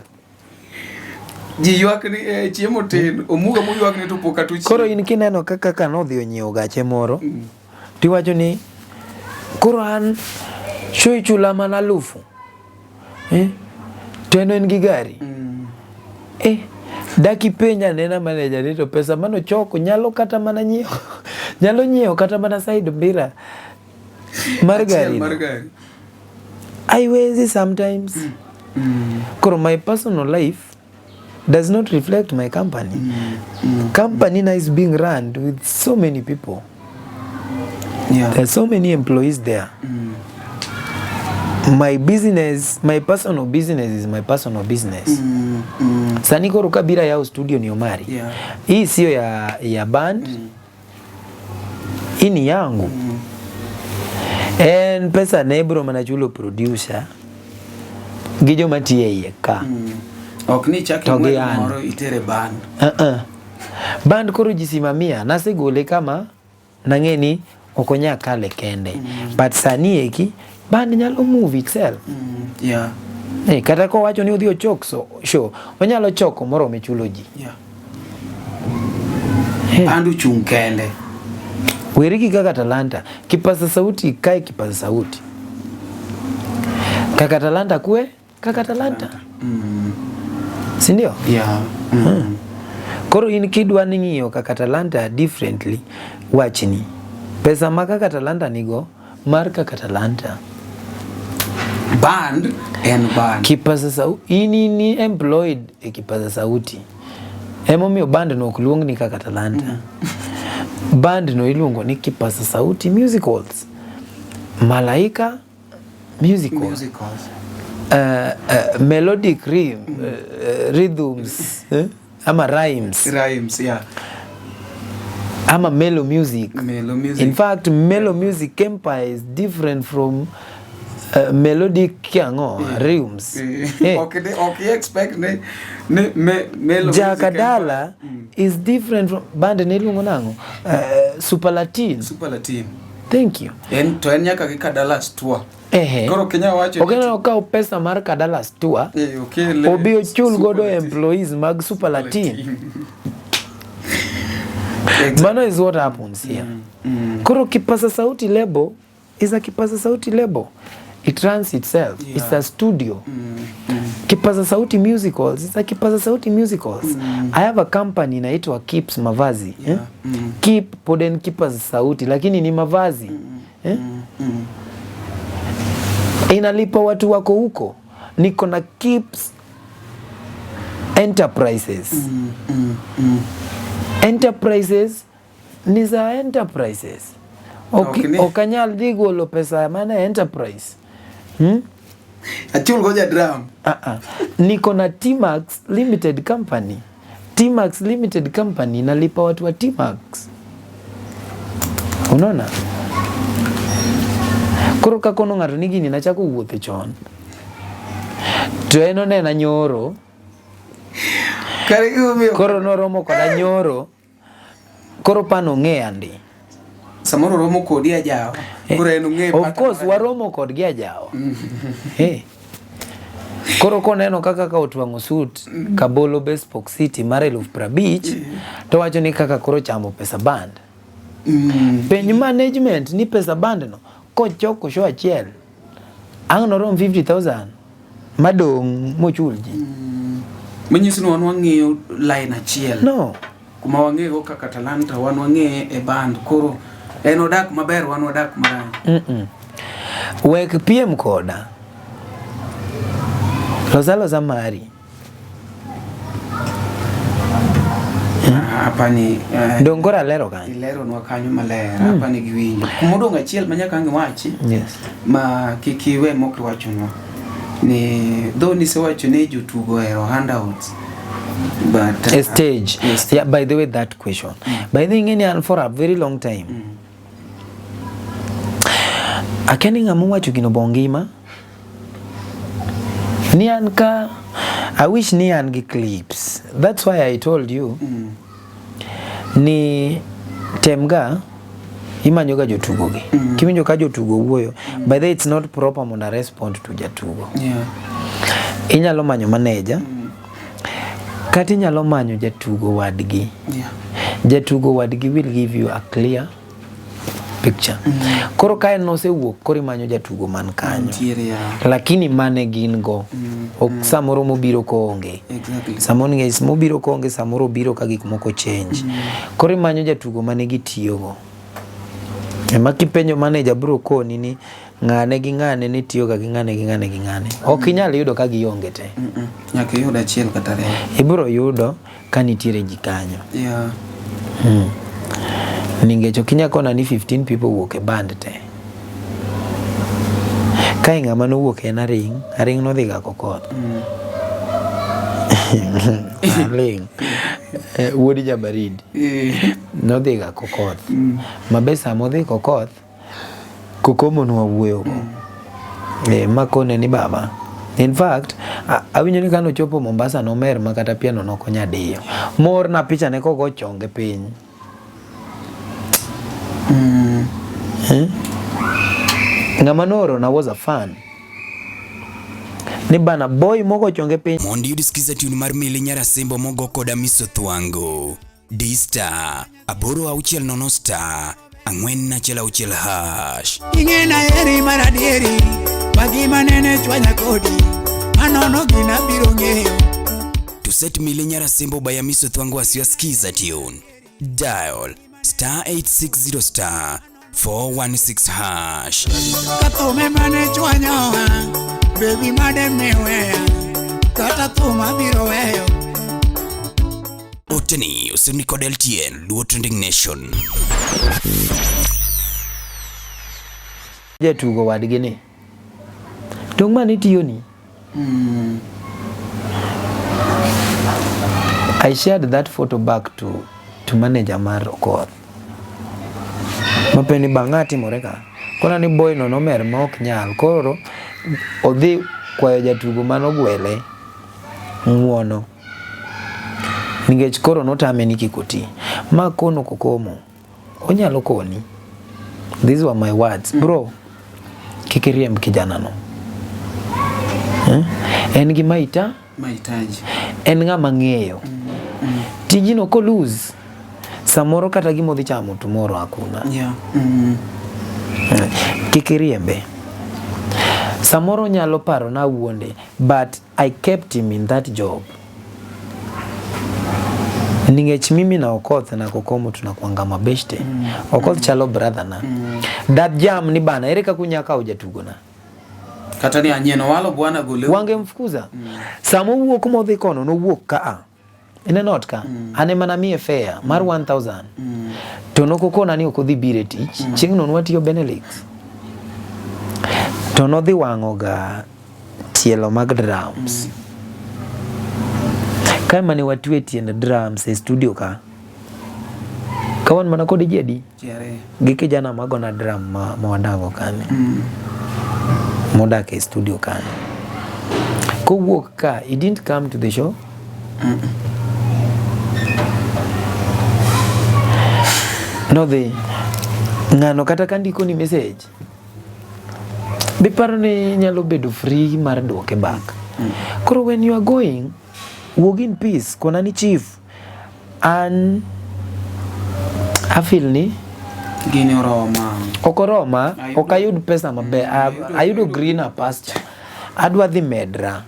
[SPEAKER 5] Ji ywak ni chiemo tin, omuga mu ywak ni to pok atu chiemo.
[SPEAKER 6] Koro in kineno kaka nodhi onyiewo gache moro. Tiwacho ni koro an shoy chula mana 1,000. To en gi gari. Daki penya nena manager ni to pesa mano choko nyalo kata mana nyiewo. Nyalo nyiewo kata mana side mbira. Margari. Haiwezi sometimes. Koro my personal life does not reflect my company. Company now is being run with so many people.
[SPEAKER 5] Yeah.
[SPEAKER 6] There's so many employees there. My business, my personal business is my personal business. Sani koro kabira yao studio ni Omari.
[SPEAKER 5] Yeah.
[SPEAKER 6] Hii sio ya band. Hii ni yangu. And pesa nebro manachulo producer. Gijo matie iye ka.
[SPEAKER 5] Ok ni chaki moro itere band.
[SPEAKER 6] Band koro jisimamia. Nase gole kama nangeni okonya kale kende. But sani eki band nyalo move itself.
[SPEAKER 5] Yeah.
[SPEAKER 6] Kata ko wacho ni udhi ochok show. Onyalo choko moro mechulo ji.
[SPEAKER 5] Yeah. Band uchung kende.
[SPEAKER 6] Weriki kaka talanta. Kipaza sauti kae kipaza sauti. Kaka talanta kue kaka talanta. Sindio?
[SPEAKER 5] Yeah.
[SPEAKER 6] Koro in kidwa ning'iyo kaka talanta differently, wachni. Pesa ma kaka talanta nigo mar kaka talanta.
[SPEAKER 5] Band and band.
[SPEAKER 6] Kipaza sauti ni employed e kipaza sauti. Emomiyo band no okluong ni kaka talanta. Band no iluongo ni kipaza sauti musicals. Malaika musicals. Melodic rhythms, ama rhymes.
[SPEAKER 5] Rhymes, yeah.
[SPEAKER 6] Ama mellow music.
[SPEAKER 5] Mellow music.
[SPEAKER 6] In fact, mellow music empire is different from melodic rhythms.
[SPEAKER 5] Okay, expect mellow
[SPEAKER 6] Jakadala is different from band nilungo nango. Super Latin.
[SPEAKER 5] Super Latin.
[SPEAKER 6] Thank you.
[SPEAKER 5] En to en nyaka gi Kadalas tour.
[SPEAKER 6] Koro
[SPEAKER 5] Kenya wacho.
[SPEAKER 6] Okena okao pesa mar Kadalas tour. Obi ochul godo employees mag Super Latin. Mano is what happens here. Koro kipaza sauti label is a kipaza sauti label. It runs itself. Yeah. It's a studio. Kipaza sauti musicals. It's a kipaza sauti musicals. I have a company inaitwa Keeps Mavazi.
[SPEAKER 5] Yeah.
[SPEAKER 6] Keep poden kipaza sauti lakini ni mavazi. Inalipa watu wako huko. Niko na Keeps Enterprises. Enterprises ni za enterprises. Okanyal digolo pesa mana enterprise.
[SPEAKER 5] Achul goja drum.
[SPEAKER 6] Niko na T-Max Limited Company. T-Max Limited Company nalipa watu wa T-Max. Unaona? Koro kakono ng'ato nigi ni nachako wuothe chon. To eno nena nyoro. Koro noromo koda nyoro. Koro pano ng'eya ndi.
[SPEAKER 5] Samoro romo kodi ajawa. Koro eno ng'e
[SPEAKER 6] Of course waromo kod gi ajawa. Koro koneno kaka ka otwango suit kabolo Bespoke City mar 50,000 to wacho ni kaka koro chamo pesa band. Penj management ni pesa band no kochoko show achiel ang' norom 50,000 madong mochul ji.
[SPEAKER 5] Manyiso ni wan wang'eyo line achiel.
[SPEAKER 6] No.
[SPEAKER 5] Kuma wang'eyo kaka talanta wan wang'e e band. Koro en odak maber wan odak marach.
[SPEAKER 6] Wek piem koda. Loza mari.
[SPEAKER 5] Hapa ni
[SPEAKER 6] Dongora lero kanyo.
[SPEAKER 5] Lero nwa kanyo maler. Hapa ni giwinjo. Kumodong achiel manyaka ang'e wachi.
[SPEAKER 6] Yes.
[SPEAKER 5] Ma kikiwe moki wachonwa. Ni though ni se wacho ne jotugo ero handouts. But
[SPEAKER 6] a stage. Yes. Yeah, by the way, that question. By the way, for a very long time. Akeni ngamu wacho gino bongima. Nianka, I wish nian gi clips. That's why I told you. Ni temga imanyo ga jotugo gi kiwinjo ka jotugo wuoyo by the way it's not proper mondo respond to jatugo inyalo manyo manager kati inyalo manyo jatugo wadgi jatugo wadgi will give you a clear picture koro kae nosewuok koro imanyo jatugo man kanyo lakini mane gin go ok samoro mobiro koonge samoro ng'es mobiro koonge samoro biro ka gik moko change koro imanyo jatugo mane gitiyogo ema kipenjo manager bro koni ni ng'ane gi ng'ane ni tiyo ga gi ng'ane gi ng'ane gi ng'ane ok inyal yudo ka gionge te
[SPEAKER 5] nyaka yud achiel kata ariyo
[SPEAKER 6] ibiro yudo ka nitiere ji kanyo Ningeч ok inyal kona ni 15 people wuok e band te ka ng'ama nowuok en Aring nodhi ga Kokoth Aring wuodi Jabaridi nodhi ga Kokoth mabesa modhi Kokoth Kokomo no wuoyo makone ni baba in fact awinjo ni kano chopo Mombasa no mer makata piano no konya diyo mor na picha ne kogo chonge piny ng'ama noro na was a fan ni bana boy mogo chonge piny
[SPEAKER 1] mondi udisikiza tune mar Milly Nyarasimbo mogo koda Miso Thwango D-Star 860 star 416 hash
[SPEAKER 8] ingena eri maradieri bagima nene chwanya kodi anono gina biro ng'eyo
[SPEAKER 1] to set Milly Nyarasimbo by Miso Thwango as you skiza tune dial star 860 star 416 hash
[SPEAKER 8] katome mane chwanya baby made mewe kata tuma biro weyo
[SPEAKER 1] Oteni usini kod LTN Luo Trending Nation
[SPEAKER 6] jatugo wadgi ni tong' mane tiyo ni I shared that photo back to manager mar Okoth mapeni bang'ati moreka kona ni boy no nomer ma ok nyal koro odhi kwayo jatugo manogwele ng'uono ningech koro notame ni kikoti ma kono Kokomo onyalo koni these were my words bro kikiriemb kijana no en gi mahitaji en ng'ama ng'eyo tijino ko lose samoro kata gimo dhi chamo tomorrow hakuna kikiriembe samoro nyalo paro na wuonde but I kept him in that job ningech mimi na Okoth na Kokomo tunakuanga mabeshte Okoth chalo brother na that jam ni bana ere kakunyaka ujatugo na
[SPEAKER 5] kata ni anyeno walo bwana gole
[SPEAKER 6] wange mfukuza samo wuok modhi kono no wuok ka ine not ka ane mana mie fare mar 1000 to no kokona ni okodhi bire tich chieng' no nwatiyo Benelix to no dhi wango ga tielo mag drums kama ni watwe tiende drums e studio ka kawan mana kodi jedi gi kijana magona drum ma wadago kane modak e studio kane ko wuok ka he didn't come to the show no the ngano kata kandiko ni message biparo ni nyalo bedo free mar duoke back koro when you are going walk in peace kona ni chief an afil ni
[SPEAKER 5] gini oroma
[SPEAKER 6] okoroma okayud pesa mabe ayudo greener pasture adwa dhi medra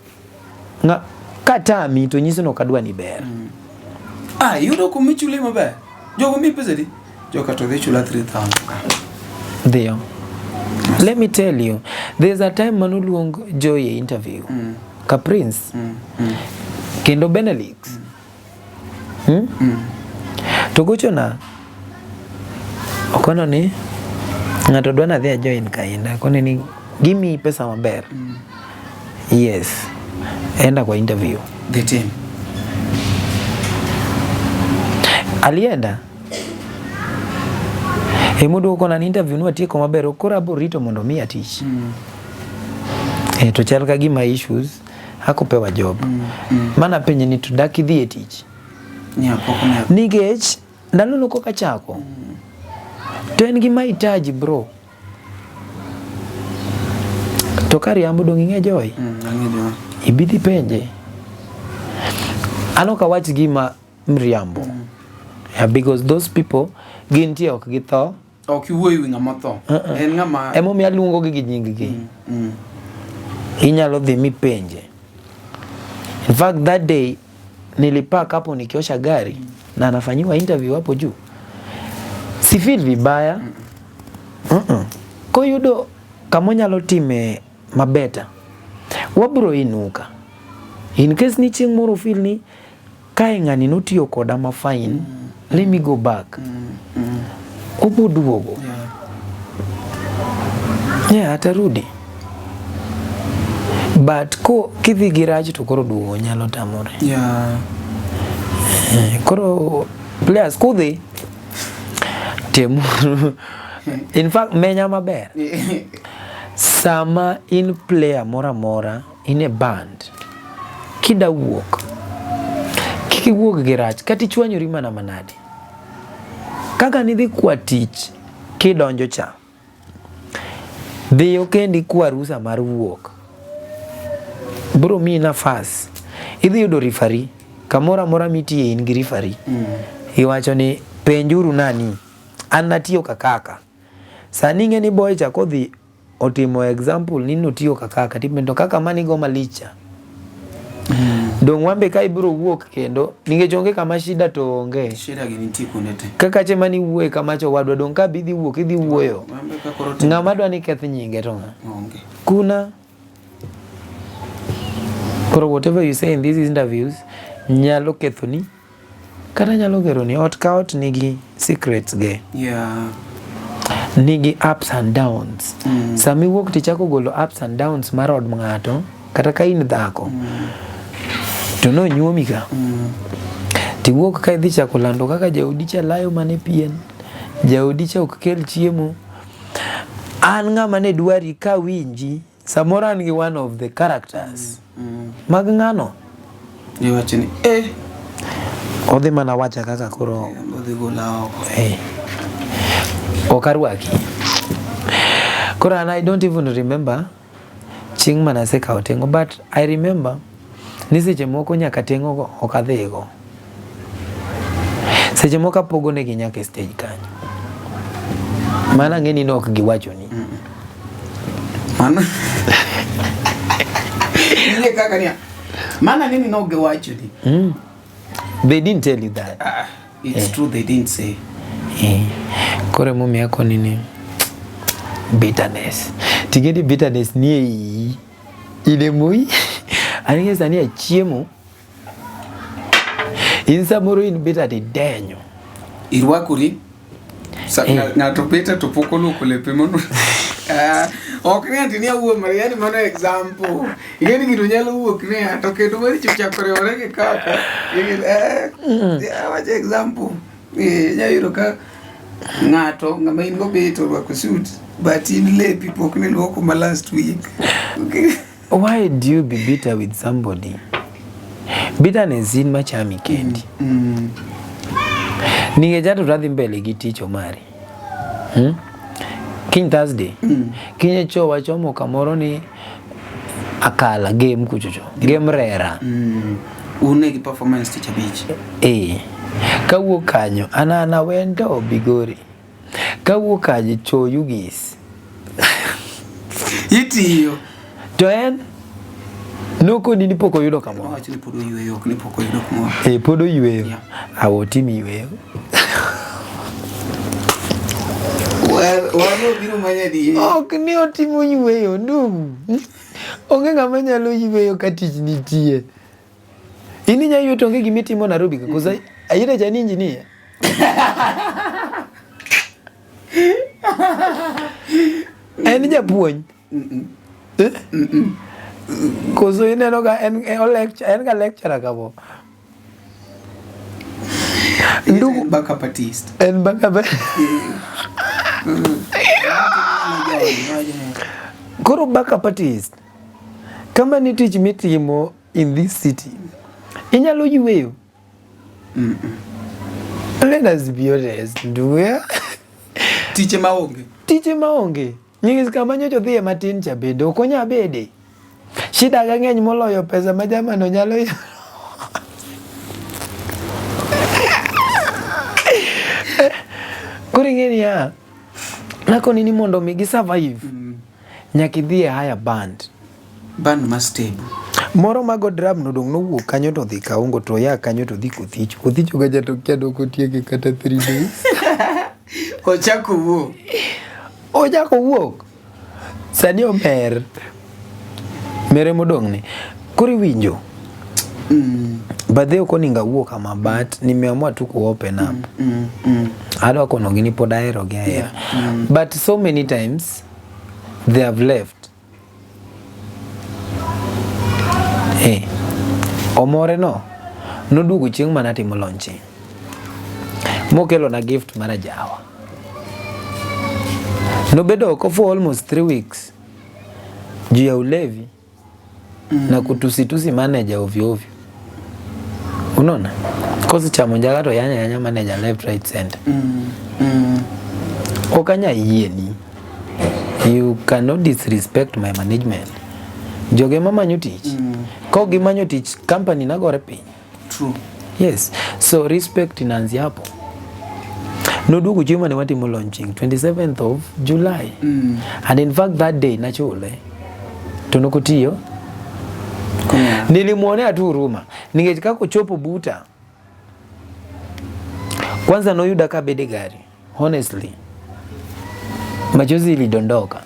[SPEAKER 6] nga katami to nyiso no kadwa ni ber
[SPEAKER 5] yudo kumichule mabe jogo mi pesa di joka to chula 3000
[SPEAKER 6] Theo, let me tell you, there's a time manuluong Joy interview ka Prince kendo Benelix to gochona okono ni ng'ato dwana dhi join kainda kone ni give me pesa maber yes enda kwa interview
[SPEAKER 5] the team
[SPEAKER 6] alienda Emudu kona ni interview nwa tieko maber okora borito mondo mi atich to chal ka gima issues hakupewa job mana penye ni tudaki dhi etich nigech ndalo no koka chako to en gi mahitaji bro. To kariambo dong ing'e Joy? Ibidhi penje. Ano ka wach gima mriambo. Because those people gintie ok githo.
[SPEAKER 5] Ok iwuoyo wi ng'ama tho. En ng'ama
[SPEAKER 6] Emomiyo aluongo gi nying gi. Inyalo dhi mipenje. In fact that day nilipaka hapo nikiosha gari na anafanyiwa interview hapo juu. Si feel vibaya. Ko yudo kama nyalo time mabeta. Wabro inuka. In case ni chieng' moro feel ni kae ng'ani notiyo koda ma fine, let me go back. Oboduogo. Yeah, atarudi. But ko kidhi giraj to koro duogo nyalo tamore.
[SPEAKER 5] Yeah.
[SPEAKER 6] Koro players kudhi temu. In fact menya maber. Sama in player mora in a band. Kida wuok. Kiki wuok giraj kati chwanyori mana manade. Kaka nidhi kwa tich kidonjo cha. Dhiyo kendi kwa rusa mar wuok. Bro mi nafas. Idhi yudo referee. Kamora mora mitie in gi referee. Iwacho ni penjuru nani. An natiyo kakaka. Sani ng'e ni boy cha kodhi otimo example ni notiyo kakaka. Tipendo kaka mani go malicha. Dong wambe ka ibiro wuok kendo ninge onge kama shida to onge.
[SPEAKER 5] Shida gini tiku nete.
[SPEAKER 6] Kaka chema ni wuoye kama cho wadwa dong ka bidhi wuok idhi wuoyo. Ng'ama dwa ni keth nyinge to
[SPEAKER 5] onge.
[SPEAKER 6] Kuna. Koro whatever you say in these interviews nyalo kethoni kata nyalo geroni ot ka ot nigi secrets ge.
[SPEAKER 5] Yeah.
[SPEAKER 6] Nigi ups and downs. Sami wuok tichako golo ups and downs mar od ng'ato kata ka in dhako. To no nyuomi ka. Ti wuok ka idhi chako lando kaka jaudi cha layo mane pien. Jaudi cha ok kel chiemo. An ng'ama ne dwari ka winji samoro an gi one of the characters. Mag ng'ano.
[SPEAKER 5] Iwacho ni
[SPEAKER 6] Odhi mana wacha kaka koro
[SPEAKER 5] odhi gola oko.
[SPEAKER 6] Okarwaki. Koro and I don't even remember chieng' manase kao tengo, but I remember ni seche moko nyaka tengo go okadhigo. Seche moko apogo negi nyaka stage kanyo. Mana ng'eni no ok giwacho ni.
[SPEAKER 5] Mana ile kaka ni mana nini no giwacho ni.
[SPEAKER 6] They didn't tell you that.
[SPEAKER 5] It's true they didn't say.
[SPEAKER 6] Kore mumi yako nini bitterness. Tigedi bitterness ni ile mui. Anige sani ya chiemo. Insa moro in bitter de denyo.
[SPEAKER 5] Irwakuri. Ng'ato peta to poko loko lepe mono. Ok ni ati ni awuo mariani mano example. Igeni gido nyalo wuok ni to kendo mari chakore ore ke kaka. Wacha example. Nyayiro ka ng'ato ng'ama in go beto rwako suit but in lepi pok ni lwoko ma last week. Okay.
[SPEAKER 6] Why do you be bitter with somebody? Bitterness in machami kendi. Ningejato radhi mbele gi tich Omari. King Thursday. Kinye cho wachomo kamoro ni akala game kuchocho. Game rera.
[SPEAKER 5] Une gi performance teacher beach.
[SPEAKER 6] Kawuok kanyo ana wendo bigori. Kawuok kanyo cho yugis.
[SPEAKER 5] Itiyo.
[SPEAKER 6] To en noko ni poko yudo kamo.
[SPEAKER 5] Wacho ni podo yweyo, ok ni poko yudo kamo.
[SPEAKER 6] Podo yweyo. Awo timi yweyo.
[SPEAKER 5] Wano biro manya di.
[SPEAKER 6] Ok ni otimo yweyo ndugu. Onge ng'ama nyalo yweyo ka tich nitie. Ini nyayo to onge gimitimo Nairobi kuza ayire cha ninji ni. En japuonj. Koso ineno ga en ga lecturer kabo.
[SPEAKER 5] Ndugu backup artist.
[SPEAKER 6] En backup. Koro backup artist. Kama ni tich mitimo in this city. Inyalo yweyo. Let us be honest.
[SPEAKER 5] Tiche maonge.
[SPEAKER 6] Tiche maonge. Nyingis kama nyocho dhiye matin cha bende ok onya bede. Shida ga ng'eny moloyo pesa ma jamano nyalo kuri ng'eni ya nakoni ni mondo mi gi survive nyaka idhi e higher band
[SPEAKER 5] ma stable.
[SPEAKER 6] moro mago drum no dong nowuok kanyo to dhi kaungo to ya kanyo to dhi Kothicho ga jato kiado kotieke kata 3 days
[SPEAKER 5] Ochako
[SPEAKER 6] wuok sani omer mere modong ni kuri winjo badhe ok oninga wuok kama but nimeamua tu ku open up adwa kono gini pod ahero gi ahera but so many times they have left. Omore no noduogo chieng' mana timo launching mokelo na gift mara jawa nobedo oko for almost 3 weeks juu ya ulevi na kutusitusi manager ovyo unaona kozi chamo njaga to yanya manager left right center okanya yieni you cannot disrespect my management joge mamanyo tich ko gimanyo tich company nagore piny.
[SPEAKER 5] True.
[SPEAKER 6] Yes, so respect inaanzia hapo. Noduogo chieng' mane watimo launching 27th of July and in fact that day nachule to nokotiyo nilimwonea tu huruma nikech kako chopo buta kwanza noyuda ka bede gari honestly machozi ilidondoka.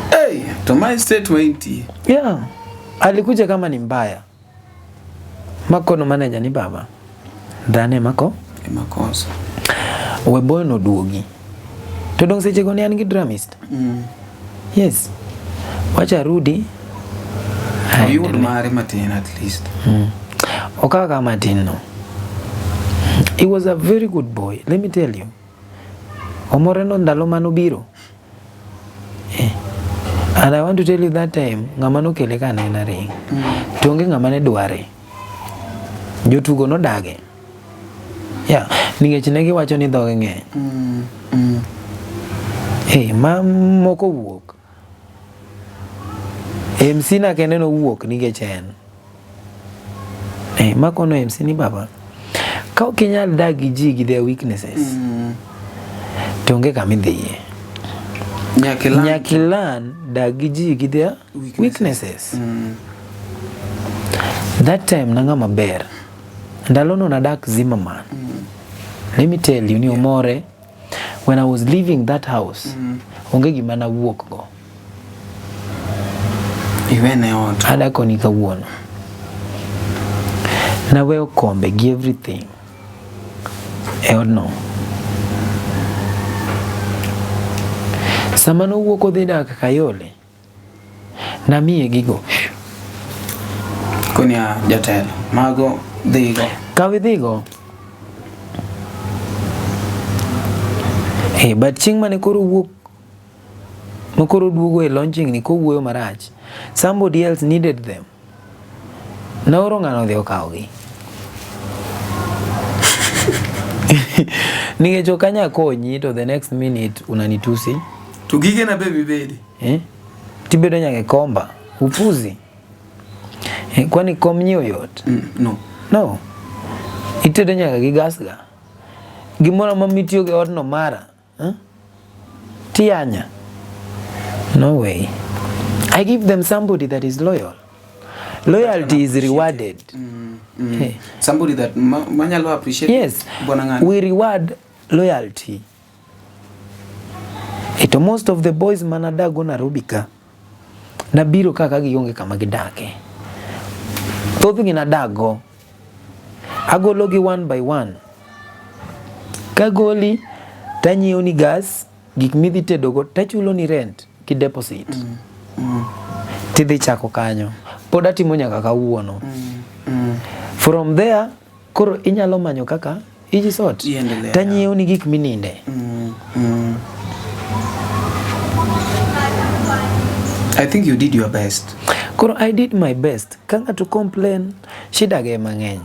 [SPEAKER 5] Hey, to my state 20.
[SPEAKER 6] Yeah, alikuja kama ni mbaya makono manager ni baba dhane mako
[SPEAKER 5] makosa
[SPEAKER 6] weboy no duogi to dong seche go ne an gi dramist yes wacha rudi
[SPEAKER 5] ayud mare matin at least
[SPEAKER 6] okaka matin no. He was a very good boy, let me tell you. Omore no ndalo manobiro and I want to tell you that time ng'ama nokele ka ne na ring tonge ng'ama ne dware jotugo no dage nikech ne giwacho ni dhoge ng'eny moko wuok MC na kende no wuok nikech en makono MC ni baba ka ok inyal dagi ji gi their weaknesses tonge kama idhiye nyakilan dagi ji gi their weaknesses. That time nanga maber ndalo no nadak Zimmerman. Let me tell you ni Omore when I was leaving that house onge gima na wuok go
[SPEAKER 5] iwene ot
[SPEAKER 6] adako ni kawuono na weyo kombe gi everything no sama no wuok odhi dak Kayole na miye gigo
[SPEAKER 5] konya jatelo mago dhigo
[SPEAKER 6] kawi dhigo but chieng' mane koro wuok makoro duogo e launching ni kowuoyo marach somebody else needed them naoro ng'ano dhi okawgi nikech okanya konyi to the next minute unanitusi
[SPEAKER 5] to gige na baby bedi
[SPEAKER 6] tibedo nyaka komba upuzi kwani kom nyiewo yot no itedo nyaka gi gasga gimoro mamitiyo gi odno mara tianya no way. I give them somebody that is loyal. Loyalty is rewarded.
[SPEAKER 5] Somebody that manyalo appreciate.
[SPEAKER 6] Yes, we reward loyalty. Ito most of the boys manadago Nairobi ka nabiro kaka gionge kama gidake thoth gi nadago agologi one by one kagoli tanyiewo ni gas gik midhi tedogo tachulo ni rent ki deposit tidhi chako kanyo pod atimo nyaka kawuono from there koro inyalo manyo kaka iji sort tanyiewo ni gik mininde
[SPEAKER 5] I think you did your best.
[SPEAKER 6] Koro I did my best. Kanga to complain shida ge mang'eny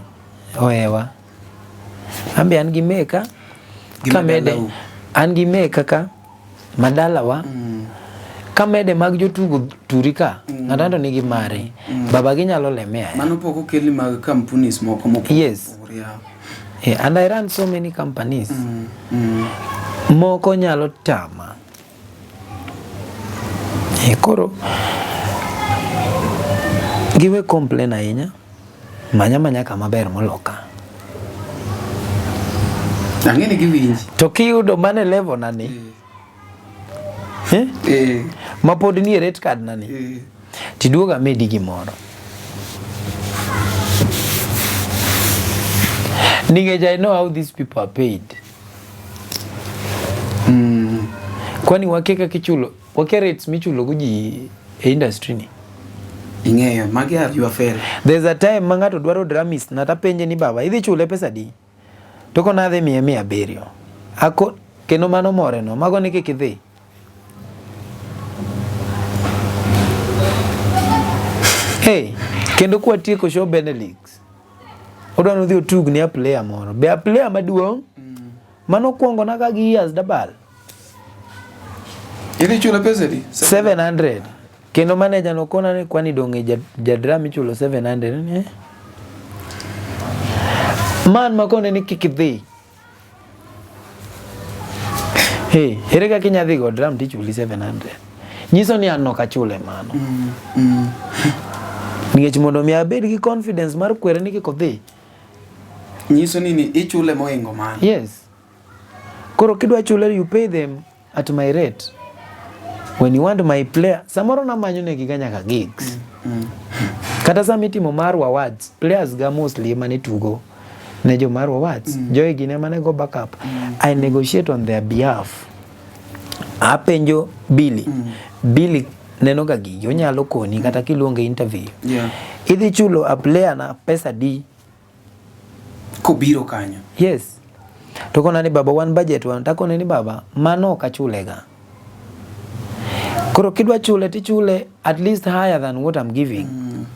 [SPEAKER 6] ohewa ambe an gi meka kamede an gi me kaka madalawa kamede mag jotugo turika ng'atando nigi mare baba gi nyalo leme aya
[SPEAKER 5] mano pok okeli mag companies moko moko.
[SPEAKER 6] Yes. And I run so many companies moko nyalo tama koro giwe complain ahinya manya kama ber moloka
[SPEAKER 5] ang'eni giwinji
[SPEAKER 6] to kiyudo mane level nani ma pod nie rate card nani tiduoga medi gimoro ning'eja I know how these people are paid kwani wakeka kichulo wake rates michulo guji e industry ni
[SPEAKER 5] ing'eyo magi are your fair.
[SPEAKER 6] There's a time mangato dwaro dramis nata penje ni baba idhi chule pesa di toko nadhe 100 ako keno mano more no mago ni kikidhi hey kendo kwa tieko show Benelix odwano dhi otug ni a player moro be a player maduong mano kuongo na ka gi years double
[SPEAKER 5] idhi chule pesa di
[SPEAKER 6] 700 kendo manager no kona ni kwani donge jadram chulo 700 man makone ni kikidhi hey ere ka kinya dhi go drum ti chuli 700 nyiso ni anno ka chule mano ningech mondo mi abed gi confidence mar kwere ni kikodhi
[SPEAKER 5] nyiso ni ichule moingo mano.
[SPEAKER 6] Yes, koro kidwa chule you pay them at my rate. When you want my player samoro na manyo ne giganya ka gigs kata sa mitimo marwa awards players ga mostly mane tugo ne jo marwa awards joy gine mane go back up I negotiate on their behalf apenjo Billy neno ga giyo nyalo koni kata kiluonge interview idhi chulo a player na pesa di
[SPEAKER 5] kobiro kanyo.
[SPEAKER 6] Yes, to kona ni baba one budget one takone ni baba mano ka chulega koro kidwa chule ti chule at least higher than what I'm giving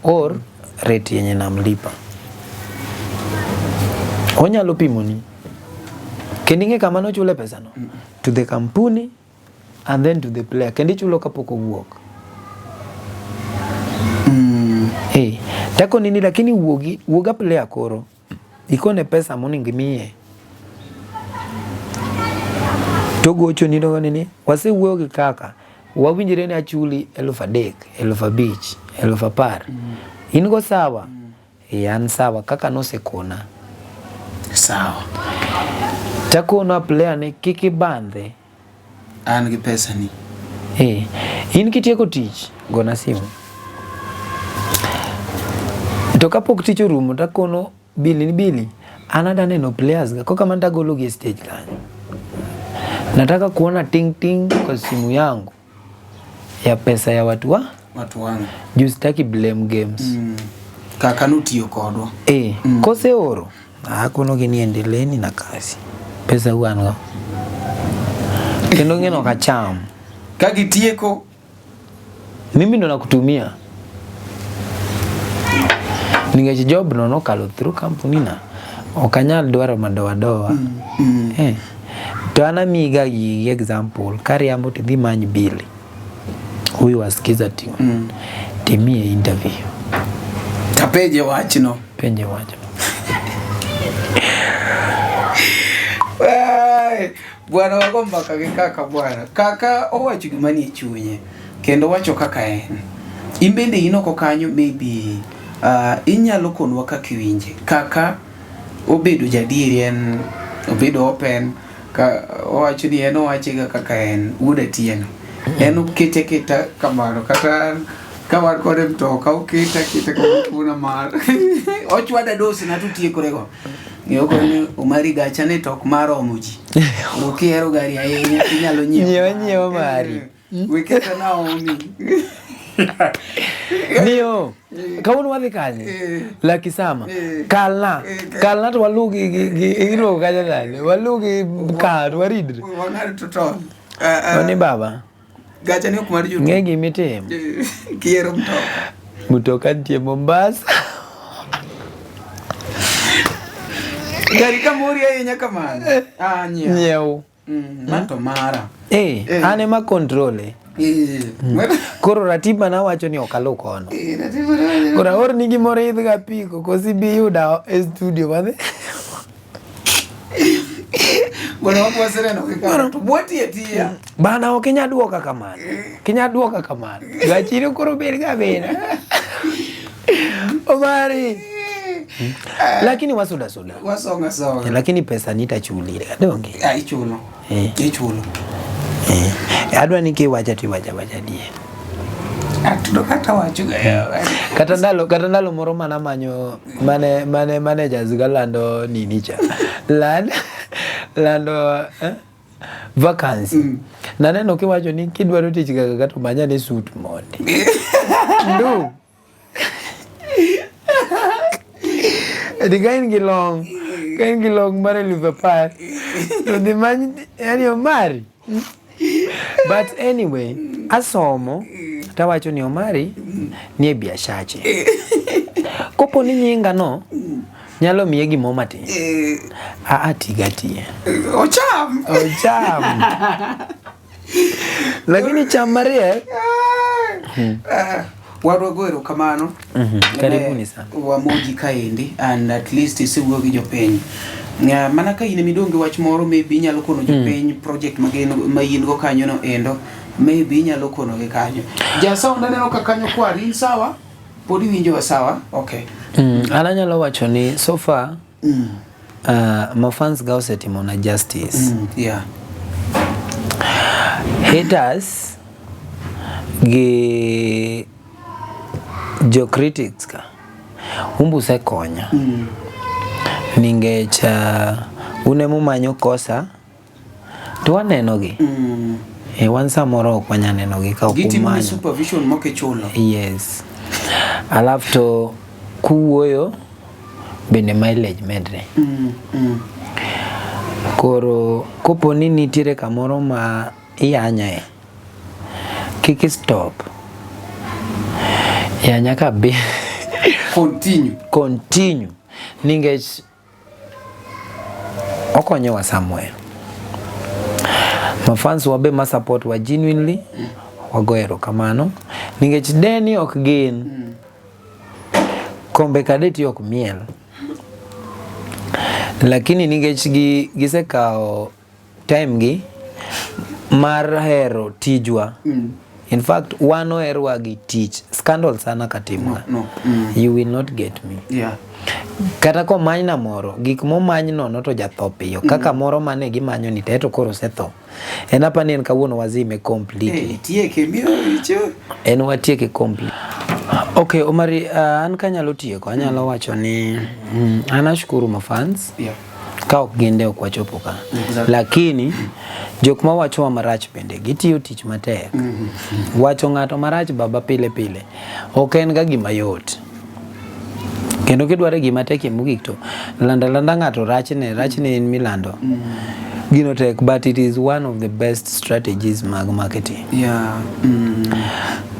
[SPEAKER 6] or rate yenye namlipa onyalo pimoni kendinge kama no chule pesa no to the company and then to the player kendi chulo kapoko wuok hey tako nini lakini wuoga player koro ikone pesa moningi miye togocho nido nini wase wuogi kaka wawinjire ni achuli 3,000 5,000 10,000 ingo sawa yan sawa kaka no sekona
[SPEAKER 5] sawa
[SPEAKER 6] takona player ne kiki bandhe
[SPEAKER 5] an gi pesa ni
[SPEAKER 6] in kitieko tich gona simu to kapok tich orumo takono bili anada neno players ga koka manda golo gi stage kanyo nataka kuona ting kwa simu yangu ya pesa ya watu
[SPEAKER 5] wangu
[SPEAKER 6] juu sitaki blame games
[SPEAKER 5] kaka nutiyo kodwa
[SPEAKER 6] kose oro hakuno giniendeleni na kazi pesa uango kendo ngeno kacham
[SPEAKER 5] kagitieko
[SPEAKER 6] mimi ndo nakutumia ningeje job no kalo through company na okanyal dwaro madoa to ana miga gi example kari ambo ti manyi Billy huyu wasikiza timu timie interview
[SPEAKER 5] tapeje wachno
[SPEAKER 6] penje wachno
[SPEAKER 5] bwana wako mbaka kaka bwana kaka owacho gima ni chunye kendo wacho kaka en imbende inoko kanyo maybe inyalo konwa kaka iwinje kaka obedo jadiri en obedo open ka owacho ni en owache kaka en uda tieno en ukete kamano kata kawar kode mtoka ukete kama mar ochwada dosi na tutiekorego ng'eyo ni umari gacha ne tok mar omuji ukiero gari ahinya inyalo
[SPEAKER 6] nyiewo mari
[SPEAKER 5] wiketa na omi
[SPEAKER 6] niyo kawuono wadhi kanye lakisama kalna to walugi ilo kaja dale walugi kar waridre
[SPEAKER 5] wanari toton
[SPEAKER 6] oni baba
[SPEAKER 5] gacha ne kumari jutu
[SPEAKER 6] ngegi mitem
[SPEAKER 5] kiero
[SPEAKER 6] mtoka ntie Mombasa
[SPEAKER 5] Gari kamori ahinya kamano.
[SPEAKER 6] Nyiew.
[SPEAKER 5] Mato mara.
[SPEAKER 6] Ane ma control. Koro ratiba na wacho ni okalo kono. Kora or ni gimoro idhga piko kosi bi yuda e studio wadhe.
[SPEAKER 5] Bwana wapo wasereno kikano. Bwati etia.
[SPEAKER 6] Bana okinya duoka kamano. Kinya duoka kamano. Gachiro koro berga bena. Omari. Lakini wasuda.
[SPEAKER 5] Wasonga.
[SPEAKER 6] Lakini pesa nitachulire. Donge.
[SPEAKER 5] Ichulo. Ichulo.
[SPEAKER 6] Adwa nikiwacha tiwacha die.
[SPEAKER 5] Atudo kata wacho ga.
[SPEAKER 6] Kata ndalo moro mana manyo managers galando ninicha. Lando vacancy. Naneno kiwacho ni kidwaro tich kaka to manya ne suit monde. Ndu. Kain gilong mare Liverpool. To the man yani Omari. But anyway, asomo tawacho ni Omari ni biashache. Kopo ni nyinga no nyalo miye gimo matin. Tigatie.
[SPEAKER 5] Ocham.
[SPEAKER 6] Lakini chamare
[SPEAKER 5] warogoro kamano.
[SPEAKER 6] Karibuni sana.
[SPEAKER 5] Wamoji kaendi and at least isiwuo gi jopiny. Mana ka ine midonge wach moro maybe nyalo kono jopiny project mageno mayin go kanyo no endo maybe nyalo kono ge kanyo. Sound neno ka kanyo kwari sawa? Podi winjo sawa? Okay.
[SPEAKER 6] Ala nyalo wacho ni so far my fans ga osetimo na justice.
[SPEAKER 5] Yeah.
[SPEAKER 6] Haters gi jo critics ka umbu se konya. Ningech unemu manyo kosa to waneno gi. Wan samoro ok wanya neno gi ka okumanyo.
[SPEAKER 5] Gitimo supervision moke chulo.
[SPEAKER 6] Yes. Alafu to kuwoyo bende mileage medre. Koro kopo ni nitire kamoro ma iyanyae kiki stop. Yanya ka be continue. Ningech okonyo wa somewhere. Mafans wabe ma support wa genuinely wagoero kamano. Ningech deni ok gin kombe kadeti ok miel. Lakini ningech gisekao time gi mar hero tijwa. In fact, one erwa gi teach scandal sana katimwa. You will not get me.
[SPEAKER 5] Yeah.
[SPEAKER 6] Kata ko manyna moro gik mo manyno no to jathopi yo kaka moro mane gimanyo ni teto koro setho. En apa ni en kawuono wazime completely.
[SPEAKER 5] Tieke mio icho.
[SPEAKER 6] En watieke complete. Okay, Omari, an kanyalo tieko anyalo wacho ni anashukuru mafans.
[SPEAKER 5] Yeah.
[SPEAKER 6] Ka ok ginde ok wachopo ka. Lakini jok ma wacho wa marach bende gitiyo tich matek. Wacho ng'ato marach baba pile ok en ga gima yot. Kendo kidware gima tek mogik to landa ng'ato rachne en milando. Gino tek, but it is one of the best strategies mag marketing.
[SPEAKER 5] Yeah.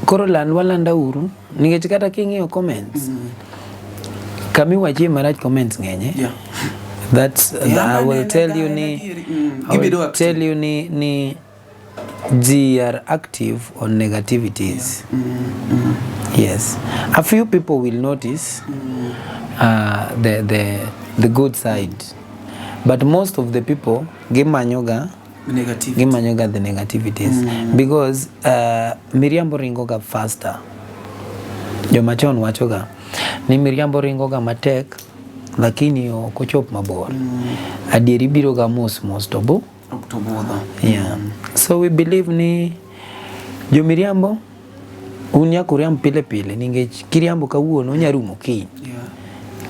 [SPEAKER 6] Koro walanda uru ningech kata king'iyo comments. Kami wachi marach comments ng'enye.
[SPEAKER 5] Yeah.
[SPEAKER 6] That's I will tell you ni they are active on negativities. Yes, a few people will notice the good side, but most of the people gimanyoga the negativities because Miriambo ringoga faster. Jomachon wachoga ni Miriambo ringoga matek lakini okochop mabor. Adieri biro ga mos to bo
[SPEAKER 5] October.
[SPEAKER 6] Yeah. So we believe ni jo Miriambo unya kuriam pile ningech kiriambo kawuono nyarumo kiny.
[SPEAKER 5] Yeah.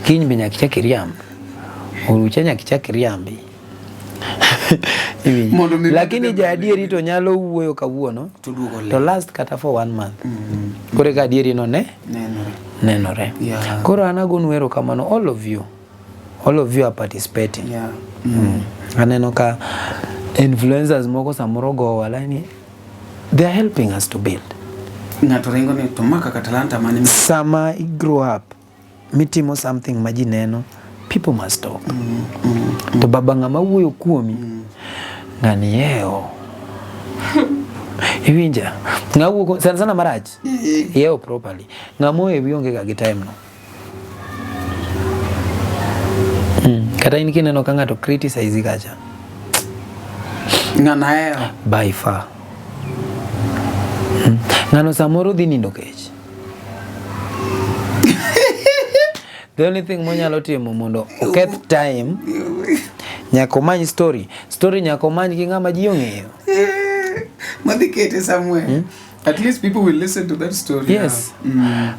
[SPEAKER 6] Kiny be nyakicha kiriambo. Urucha nyakicha kiriambi. Lakini ja adieri to nyalo wuoyo kawuono to last kata for 1 month. Kore ka adieri no nenore.
[SPEAKER 5] Yeah.
[SPEAKER 6] Koro anagonu ero kamano all of you are participating.
[SPEAKER 5] Yeah.
[SPEAKER 6] Aneno ka influencers moko samoro go wala ni they are helping us to build.
[SPEAKER 5] Ngato rengo ne to maka katalanta mane
[SPEAKER 6] Sama I grow up mitimo something majineno people must talk. To baba ngama wuoyo kuomi ngani yeo iwinja ngawuo sana marach yeo properly ngamo e wionge ga time no kata in kineno ka ngato criticize gacha
[SPEAKER 5] ngana yeo
[SPEAKER 6] by far ngano samoro dhi nindo kech. The only thing monyalo timo mondo oketh time nyako many story nyako many ki ngama ji ong'eyo
[SPEAKER 5] madikete somewhere. At least people will listen to that story.
[SPEAKER 6] Yes.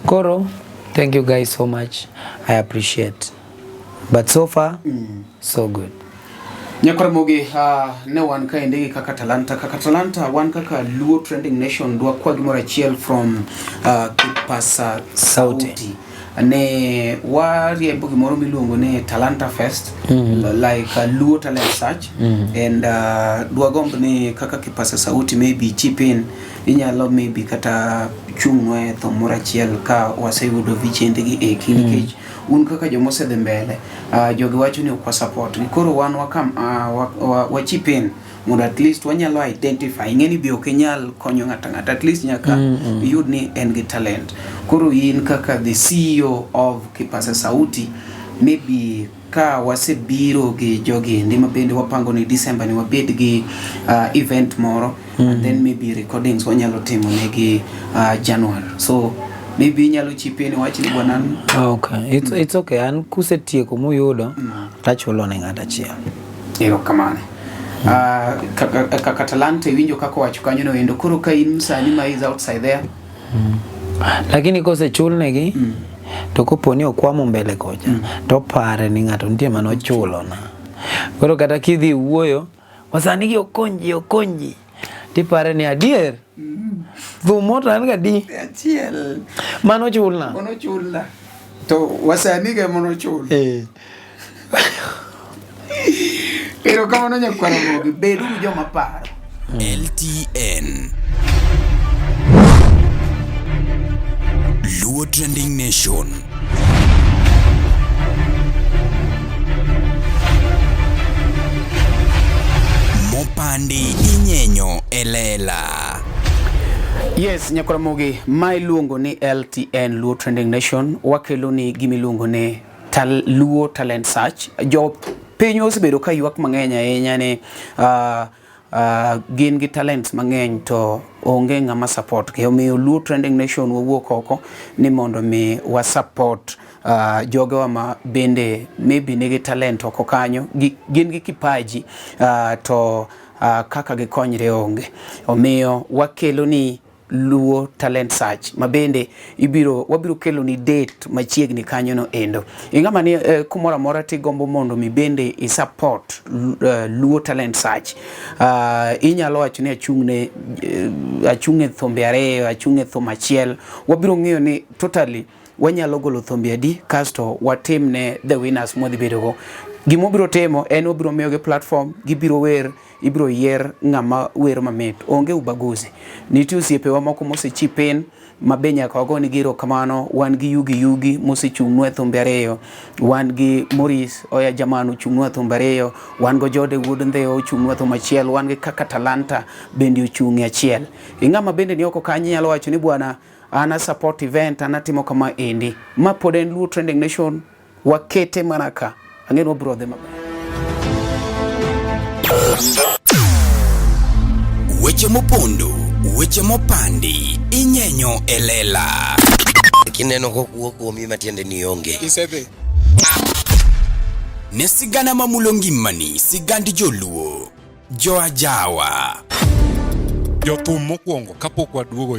[SPEAKER 6] Koro, thank you guys so much. I appreciate. But so far, so good.
[SPEAKER 5] Nyakaramogi ne wan ka inde kaka Talanta wan kaka Luo Trending Nation dwa kwa gimora chiel from Kipasa Sauti. Ne wariembo gimoro miluongo ne Talanta Fest, like Luo Talent Search, and dwa gomb ne kaka Kipasa Sauti maybe chip in inyalo maybe kata chungwe thomora chiel ka waseyudo vichende gi nikech un kaka jomose dhi mbele jogi wacho ni kwa support koro wan wakam wa chip in mondo at least wanyalo identify ngeni bi okenyal konyo ngata at least nyaka yud ni en gi talent. Koro in kaka the CEO of Kipasa Sauti maybe ka wasebiro gi jogi ndima bende wapango ni December ni wabed gi event moro and then maybe recordings wanyalo timo negi January, so maybe inyalo chipeni wachi ni bwana.
[SPEAKER 6] Okay, it's okay. An kusetieko muyudo tachulo ne ngata chiel.
[SPEAKER 5] Ero kamane. Kaka Talanta winjo kako wacho kanyo no endo koro ka in sani ma is outside there.
[SPEAKER 6] Lakini kose chulnegi to koponi okwamo mbele kocha to pare ni ngato nitie mano chulo na. Koro kata kidhi wuoyo wasani gi okonji tipare ni adier Vumoto an gadi
[SPEAKER 5] achiel
[SPEAKER 6] mano chulna
[SPEAKER 5] to wasani ge mono chul pero kama no Nyakaramogi bedu joma paro.
[SPEAKER 1] LTN Luo Trending Nation. Mopandi inyenyo elela.
[SPEAKER 5] Yes, Nyakaramogi, mai luongo ni LTN Luo Trending Nation, wakelo ni gimiluongo ni Luo Talent Search. Jo pinyo osebedo ka ywak mang'eny ahinya ni gin gi talents mang'eny to onge ngama support ke omiyo Luo Trending Nation wawuok oko ni mondo mi wa support jogewa ma bende maybe nigi talent oko kanyo gin gi kipaji to kaka gikonyre onge. Omiyo wakelo ni Luo Talent Search mabende wabiro kelo ni date machiegni kanyo no endo. Ingama ni kumora mora ti gombo mondo mi bende i support Luo Talent Search. Inyalo wacho ni achungne thombe ariyo, achungne thom achiel. Wabiro ng'iyo ni totally wanyalo golo thombe adi kasto watim ne the winners modhi bedo go. Gimobiro temo en obiro miyo ge platform gibiro wer ibiro yer ngama wer mamit onge ubaguzi. Nitie osiepewa moko mosechipen mabenya kago ni giro kamano wan gi yugi mosechung'nwa thombe ariyo, wan gi Morris oya jamanu chung'nwa thombe ariyo, wan go Jode Wood Ndheo chung'nwa thombe achiel, wan gi kaka Talanta bende ochung'e achiel. Ingama bende ni oko kanyi nyalo wacho ni bwana ana support event anatimo kama endi ma pod en Luo Trending Nation wakete manaka angeno brother maber.
[SPEAKER 1] Weche mopondo, weche mopandi, inyenyo elela.
[SPEAKER 2] Kineno kokuo kuomi matiende ni onge.
[SPEAKER 5] Isebe.
[SPEAKER 1] Ne sigana mamulo ngimani, sigandi joluo, joajawa.
[SPEAKER 3] Jothum mokwongo kapok waduogo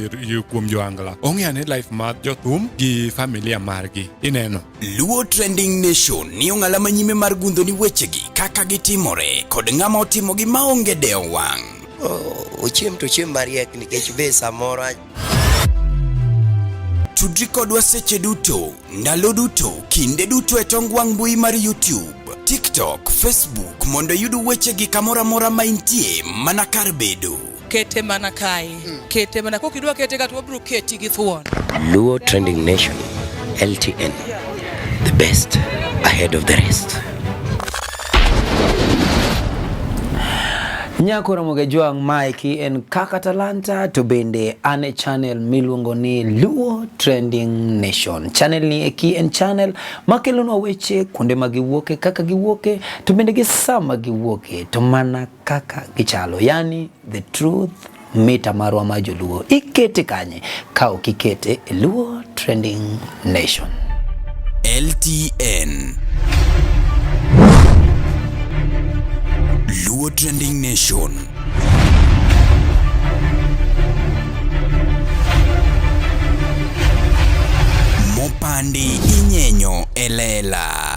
[SPEAKER 3] kuom joangla ong'e life mar jothum gi familia margi ineno.
[SPEAKER 1] Luo Trending Nation ni ong'ala manyime mar gundo ni wechegi kaka gitimore kod ng'ama otimo gi maonge deo wang'.
[SPEAKER 2] Ochiem to chiem mariek nikech be samoro
[SPEAKER 1] tudri kodwa seche duto, ndalo duto, kinde duto e tong wang' mbui mar YouTube, TikTok, Facebook mondo yudu wechegi kamora mora ma intie mana kar bedo.
[SPEAKER 4] Kete mana kai. Kete mana kokidwa kete ka to wabro keti gi thuon.
[SPEAKER 2] Luo Trending Nation, LTN, the best ahead ahead of the rest.
[SPEAKER 6] Nyakora Mogejuang Mikey en kaka talanta to bende ane channel miluongo ni Luo Trending Nation. Channel ni eki en channel makelonwa weche kuonde ma giwuoke, kaka giwuoke, to bende gi sama giwuoke, to mana kaka gichalo. Yani the truth mita marwa ma joluo. Ikete kanye ka ok ikete Luo Trending Nation.
[SPEAKER 1] LTN Luo Trending Nation. Mopandi inyenyo elela.